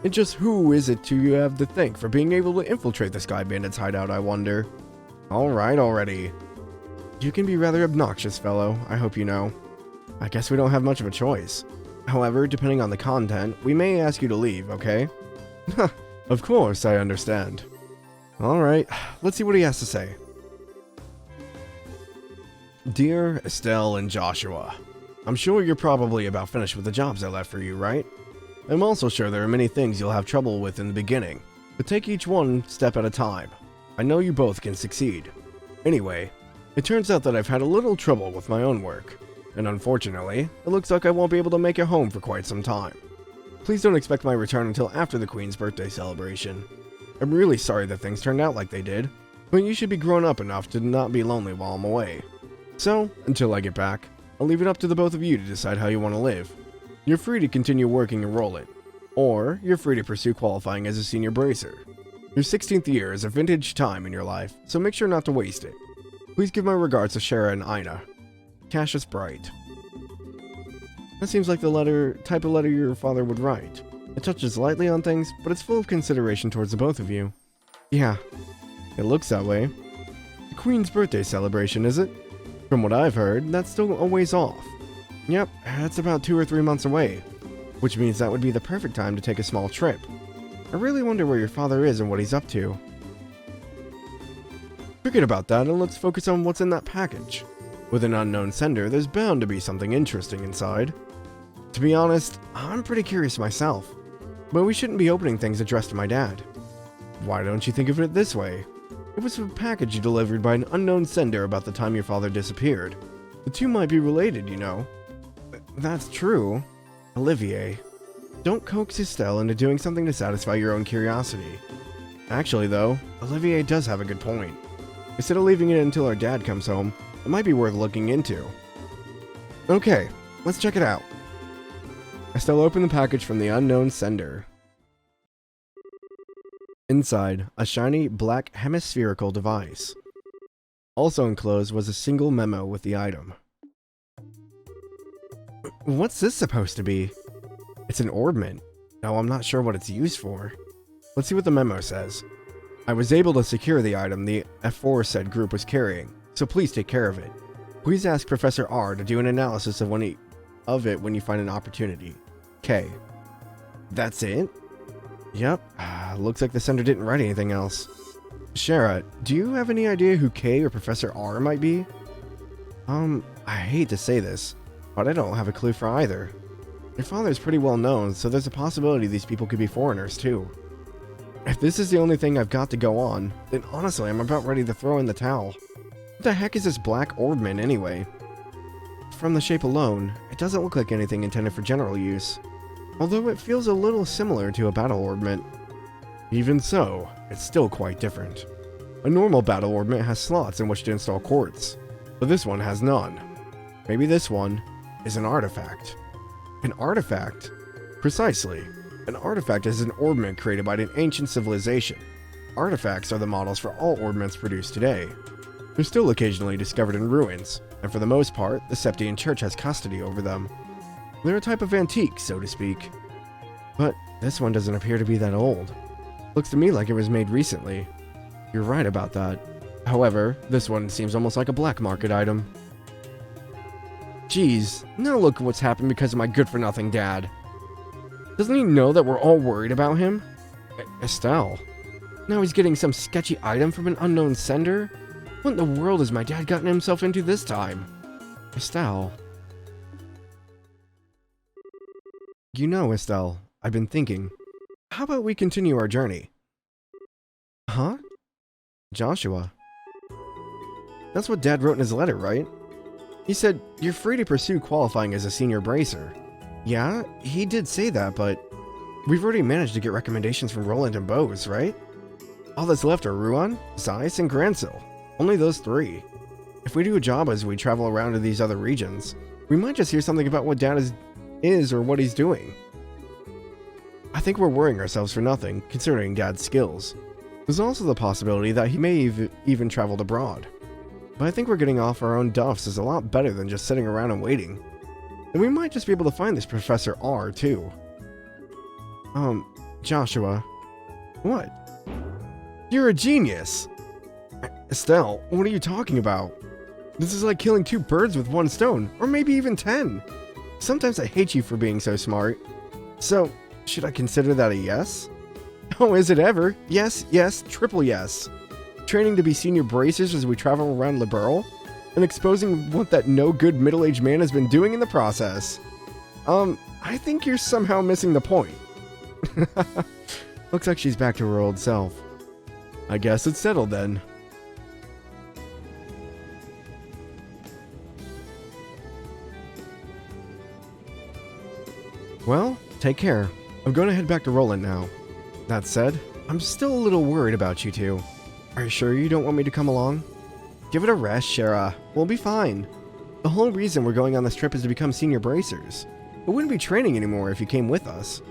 And just who is it you have to thank for being able to infiltrate the Sky Bandits' hideout, I wonder? Alright already. You can be rather obnoxious, fellow, I hope you know. I guess we don't have much of a choice. However, depending on the content, we may ask you to leave, okay? Of course, I understand. Alright, let's see what he has to say. Dear Estelle and Joshua, I'm sure you're probably about finished with the jobs I left for you, right? I'm also sure there are many things you'll have trouble with in the beginning, but take each one step at a time. I know you both can succeed. Anyway, it turns out that I've had a little trouble with my own work, and unfortunately, it looks like I won't be able to make it home for quite some time. Please don't expect my return until after the Queen's birthday celebration. I'm really sorry that things turned out like they did, but you should be grown up enough to not be lonely while I'm away. So, until I get back, I'll leave it up to the both of you to decide how you want to live. You're free to continue working and roll it, or you're free to pursue qualifying as a senior bracer. Your 16th year is a vintage time in your life, so make sure not to waste it. Please give my regards to Shara and Ina. Cassius Bright. That seems like the type of letter your father would write. It touches lightly on things, but it's full of consideration towards the both of you. Yeah, it looks that way. The Queen's birthday celebration, is it? From what I've heard, that's still a ways off. Yep, that's about 2 or 3 months away, which means that would be the perfect time to take a small trip. I really wonder where your father is and what he's up to. Forget about that and let's focus on what's in that package. With an unknown sender, there's bound to be something interesting inside. To be honest, I'm pretty curious myself, but we shouldn't be opening things addressed to my dad. Why don't you think of it this way? It was a package delivered by an unknown sender about the time your father disappeared. The two might be related, you know. That's true. Olivier, don't coax Estelle into doing something to satisfy your own curiosity. Actually though, Olivier does have a good point. Instead of leaving it until our dad comes home, it might be worth looking into. Okay, let's check it out. Estelle opened the package from the unknown sender. Inside, a shiny black hemispherical device. Also enclosed was a single memo with the item. What's this supposed to be? It's an orbment. No, I'm not sure what it's used for. Let's see what the memo says. I was able to secure the item the aforesaid group was carrying, so please take care of it. Please ask Professor R to do an analysis of it when you find an opportunity. K. That's it? Yep, looks like the sender didn't write anything else. Shara, do you have any idea who K or Professor R might be? I hate to say this, but I don't have a clue for either. Your father's pretty well known, so there's a possibility these people could be foreigners too. If this is the only thing I've got to go on, then honestly I'm about ready to throw in the towel. What the heck is this black orbment anyway? From the shape alone, it doesn't look like anything intended for general use, although it feels a little similar to a battle orbment. Even so, it's still quite different. A normal battle orbment has slots in which to install quartz, but this one has none. Maybe this one is an artifact. An artifact? Precisely. An artifact is an orbment created by an ancient civilization. Artifacts are the models for all orbments produced today. They're still occasionally discovered in ruins, and for the most part, the Septian Church has custody over them. They're a type of antique, so to speak. But this one doesn't appear to be that old. Looks to me like it was made recently. You're right about that. However, this one seems almost like a black market item. Geez, now look at what's happened because of my good-for-nothing dad. Doesn't he know that we're all worried about him? Estelle. Now he's getting some sketchy item from an unknown sender? What in the world has my dad gotten himself into this time? Estelle. You know, Estelle, I've been thinking. How about we continue our journey? Huh? Joshua. That's what Dad wrote in his letter, right? He said, you're free to pursue qualifying as a senior bracer. Yeah, he did say that, but we've already managed to get recommendations from Roland and Bose, right? All that's left are Ruan, Zeiss, and Gransil. Only those 3. If we do a job as we travel around to these other regions, we might just hear something about what Dad is or what he's doing. I think we're worrying ourselves for nothing, considering Dad's skills. There's also the possibility that he may even traveled abroad. But I think we're getting off our own duffs is a lot better than just sitting around and waiting. And we might just be able to find this Professor R, too. Joshua. What? You're a genius! Estelle, what are you talking about? This is like killing 2 birds with 1 stone, or maybe even 10. Sometimes I hate you for being so smart. So, should I consider that a yes? Oh, is it ever? Yes, yes, triple yes. Training to be senior bracers as we travel around Liberl, and exposing what that no-good middle-aged man has been doing in the process. I think you're somehow missing the point. Looks like she's back to her old self. I guess it's settled then. Well, take care. I'm going to head back to Roland now. That said, I'm still a little worried about you two. Are you sure you don't want me to come along? Give it a rest, Shara. We'll be fine. The whole reason we're going on this trip is to become senior bracers. We wouldn't be training anymore if you came with us.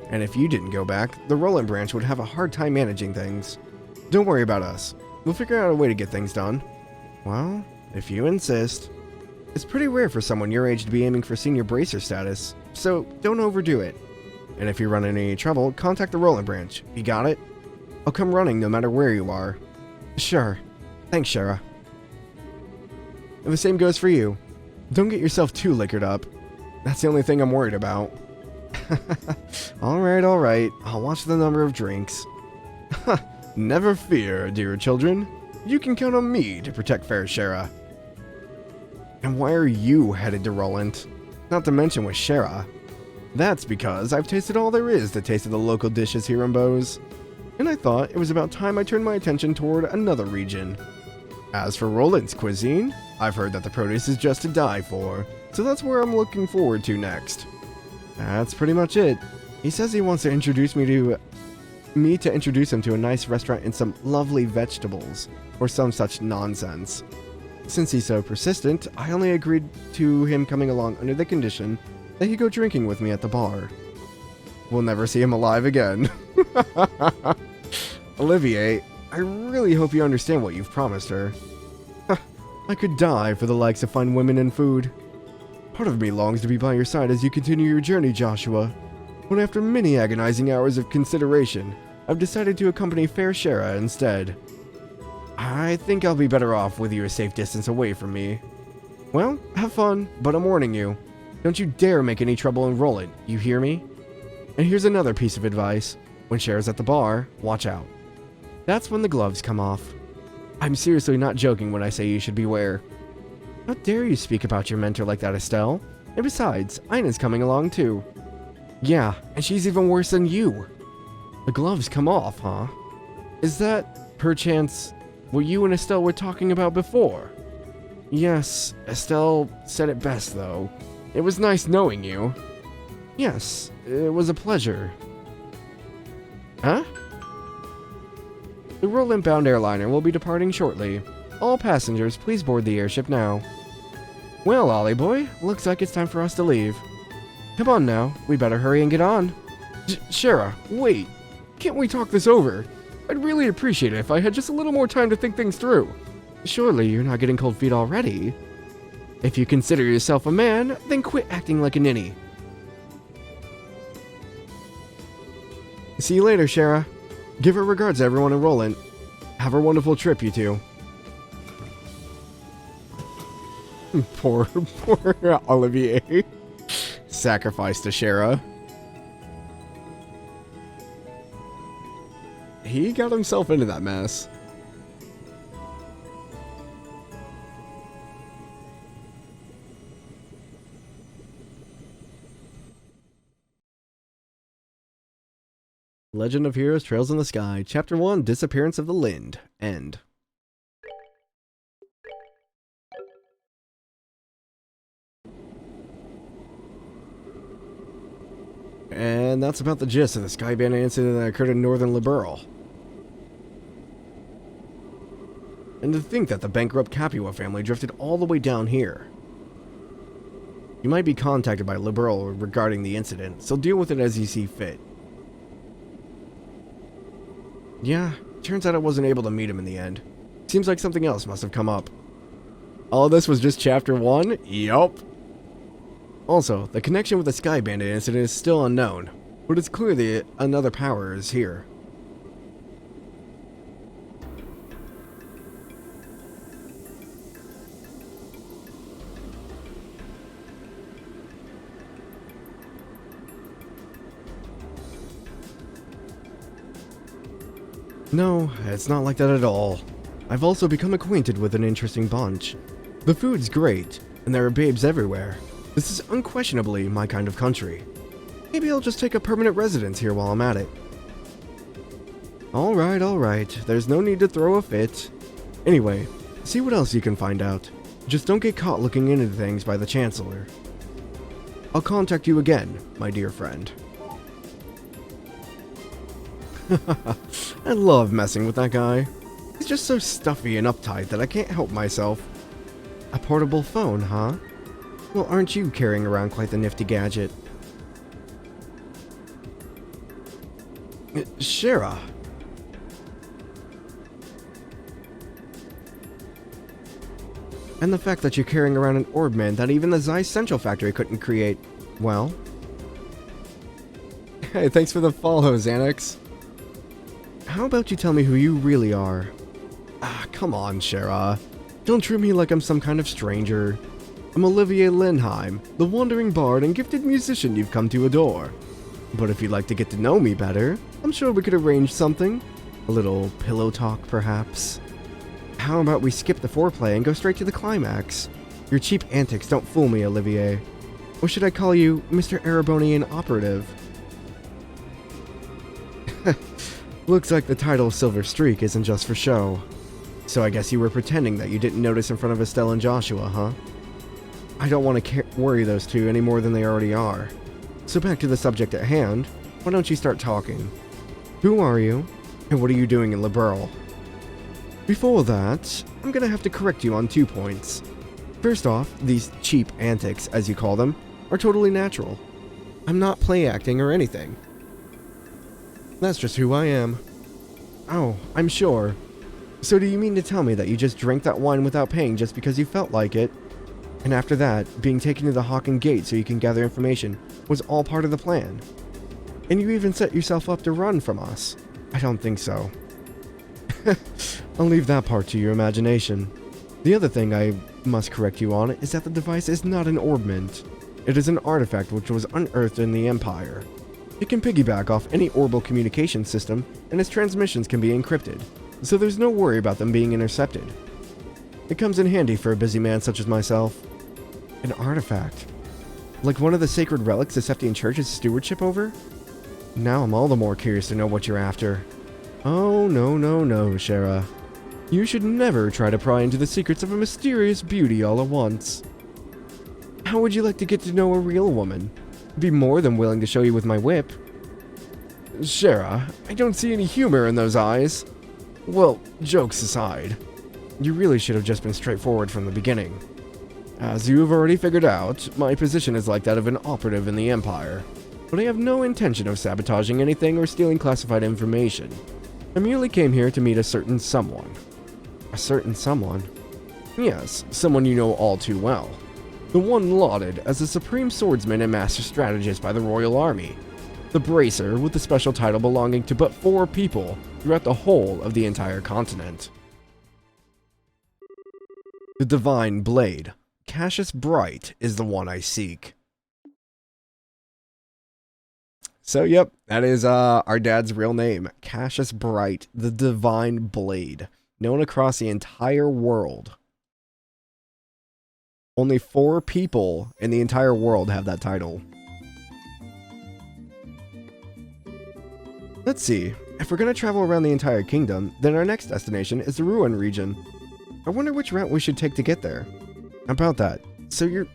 And if you didn't go back, the Roland branch would have a hard time managing things. Don't worry about us. We'll figure out a way to get things done. Well, if you insist. It's pretty rare for someone your age to be aiming for senior bracer status, so don't overdo it. And if you run into any trouble, contact the Roland branch. You got it? I'll come running no matter where you are. Sure. Thanks, Shara. And the same goes for you. Don't get yourself too liquored up. That's the only thing I'm worried about. Alright, I'll watch the number of drinks. Never fear, dear children. You can count on me to protect Fair Shara. And why are you headed to Roland? Not to mention with Shara. That's because I've tasted all there is to taste of the local dishes here in Bose. And I thought it was about time I turned my attention toward another region. As for Roland's cuisine, I've heard that the produce is just to die for, so that's where I'm looking forward to next. That's pretty much it. He says he wants to introduce me to introduce him to a nice restaurant and some lovely vegetables, or some such nonsense. Since he's so persistent, I only agreed to him coming along under the condition that he go drinking with me at the bar. We'll never see him alive again. Olivier, I really hope you understand what you've promised her. I could die for the likes of fine women and food. Part of me longs to be by your side as you continue your journey, Joshua. But after many agonizing hours of consideration, I've decided to accompany Fair Shara instead. I think I'll be better off with you a safe distance away from me. Well, have fun, but I'm warning you. Don't you dare make any trouble in Roland, you hear me? And here's another piece of advice. When Shara's at the bar, watch out. That's when the gloves come off. I'm seriously not joking when I say you should beware. How dare you speak about your mentor like that, Estelle? And besides, Ina's coming along too. Yeah, and she's even worse than you. The gloves come off, huh? Is that, perchance, what you and Estelle were talking about before? Yes, Estelle said it best, though. It was nice knowing you. Yes, it was a pleasure. Huh? The Roland-bound airliner will be departing shortly. All passengers, please board the airship now. Well, Ollie boy, looks like it's time for us to leave. Come on now, we better hurry and get on. Shara, wait. Can't we talk this over? I'd really appreciate it if I had just a little more time to think things through. Surely you're not getting cold feet already. If you consider yourself a man, then quit acting like a ninny. See you later, Shara. Give her regards to everyone in Roland. Have a wonderful trip, you two. Poor Olivier. Sacrifice to Shara. He got himself into that mess. Legend of Heroes Trails in the Sky, Chapter 1, Disappearance of the Lind, End. And that's about the gist of the Sky Bandit incident that occurred in northern Liberal. And to think that the bankrupt Capua family drifted all the way down here. You might be contacted by Liberal regarding the incident, so deal with it as you see fit. Yeah, turns out I wasn't able to meet him in the end. Seems like something else must have come up. All of this was just Chapter 1? Yup. Also, the connection with the Sky Bandit incident is still unknown, but it's clear that another power is here. No, it's not like that at all. I've also become acquainted with an interesting bunch. The food's great, and there are babes everywhere. This is unquestionably my kind of country. Maybe I'll just take a permanent residence here while I'm at it. Alright, there's no need to throw a fit. Anyway, see what else you can find out. Just don't get caught looking into things by the Chancellor. I'll contact you again, my dear friend. I love messing with that guy. He's just so stuffy and uptight that I can't help myself. A portable phone, huh? Well, aren't you carrying around quite the nifty gadget? Shara. And the fact that you're carrying around an Orbman that even the Zeiss Central Factory couldn't create, well... Hey, thanks for the follow, Xanax. How about you tell me who you really are? Ah, come on, Shara. Don't treat me like I'm some kind of stranger. I'm Olivier Lindheim, the wandering bard and gifted musician you've come to adore. But if you'd like to get to know me better, I'm sure we could arrange something. A little pillow talk, perhaps. How about we skip the foreplay and go straight to the climax? Your cheap antics don't fool me, Olivier. Or should I call you Mr. Erebonian Operative? Looks like the title Silver Streak isn't just for show. So I guess you were pretending that you didn't notice in front of Estelle and Joshua, huh? I don't want to worry those two any more than they already are. So back to the subject at hand, why don't you start talking? Who are you, and what are you doing in Liberl? Before that, I'm gonna have to correct you on 2 points. First off, these cheap antics, as you call them, are totally natural. I'm not play acting or anything. That's just who I am. Oh, I'm sure. So do you mean to tell me that you just drank that wine without paying just because you felt like it? And after that, being taken to the Hawken Gate so you can gather information was all part of the plan? And you even set yourself up to run from us? I don't think so. I'll leave that part to your imagination. The other thing I must correct you on is that the device is not an orbment. It is an artifact which was unearthed in the Empire. It can piggyback off any orbital communication system, and its transmissions can be encrypted, so there's no worry about them being intercepted. It comes in handy for a busy man such as myself. An artifact? Like one of the sacred relics the Septian Church has stewardship over? Now I'm all the more curious to know what you're after. Oh, no, Shara. You should never try to pry into the secrets of a mysterious beauty all at once. How would you like to get to know a real woman? Be more than willing to show you with my whip. Shara, I don't see any humor in those eyes. Well, jokes aside, you really should have just been straightforward from the beginning. As you have already figured out, my position is like that of an operative in the Empire, but I have no intention of sabotaging anything or stealing classified information. I merely came here to meet a certain someone. A certain someone? Yes, someone you know all too well. The one lauded as a supreme swordsman and master strategist by the Royal Army. The Bracer with the special title belonging to but 4 people throughout the whole of the entire continent. The Divine Blade. Cassius Bright is the one I seek. So, yep, that is our dad's real name. Cassius Bright, the Divine Blade. Known across the entire world. Only 4 people in the entire world have that title. Let's see. If we're going to travel around the entire kingdom, then our next destination is the Ruin region. I wonder which route we should take to get there. How about that? So you're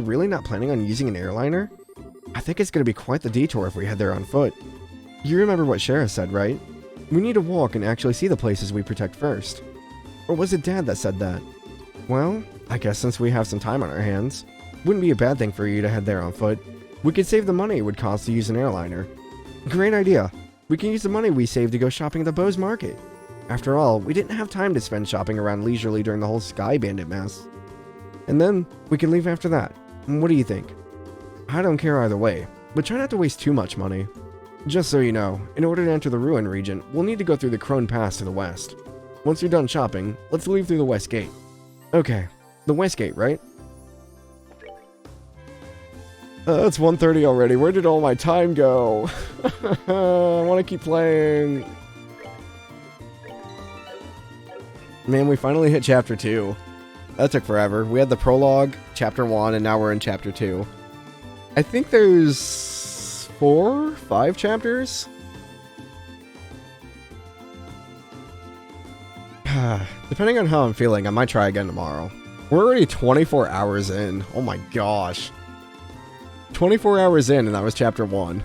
really not planning on using an airliner? I think it's going to be quite the detour if we head there on foot. You remember what Shara said, right? We need to walk and actually see the places we protect first. Or was it Dad that said that? Well, I guess since we have some time on our hands, wouldn't be a bad thing for you to head there on foot. We could save the money it would cost to use an airliner. Great idea. We can use the money we saved to go shopping at the Bose Market. After all, we didn't have time to spend shopping around leisurely during the whole Sky Bandit mess. And then, we can leave after that. What do you think? I don't care either way, but try not to waste too much money. Just so you know, in order to enter the Ruin region, we'll need to go through the Crone Pass to the west. Once you're done shopping, let's leave through the West Gate. Okay, the West Gate, right? It's 1:30 already. Where did all my time go? I want to keep playing. Man, we finally hit Chapter 2. That took forever. We had the prologue, Chapter 1, and now we're in Chapter 2. I think there's 4, 5 chapters? Depending on how I'm feeling, I might try again tomorrow. We're already 24 hours in. Oh my gosh. 24 hours in, and that was Chapter 1.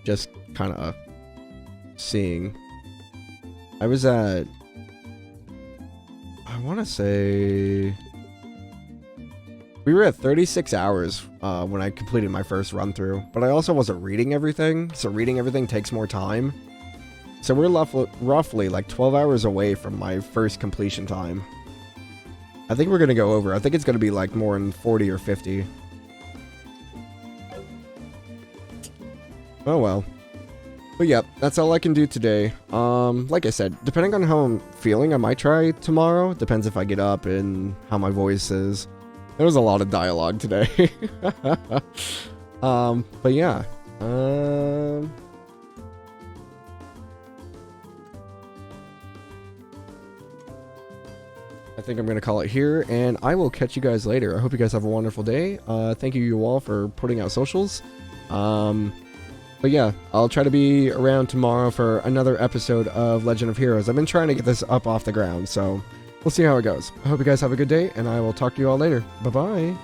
Just kind of seeing. I was at, I want to say, we were at 36 hours when I completed my first run through, but I also wasn't reading everything, so reading everything takes more time. So we're roughly like 12 hours away from my first completion time. I think we're going to go over. I think it's going to be like more than 40 or 50. Oh well. But yeah, that's all I can do today. Like I said, depending on how I'm feeling, I might try tomorrow. Depends if I get up and how my voice is. There was a lot of dialogue today. But yeah. I think I'm going to call it here, and I will catch you guys later. I hope you guys have a wonderful day. Thank you all for putting out socials. But yeah, I'll try to be around tomorrow for another episode of Legend of Heroes. I've been trying to get this up off the ground, so we'll see how it goes. I hope you guys have a good day, and I will talk to you all later. Bye-bye.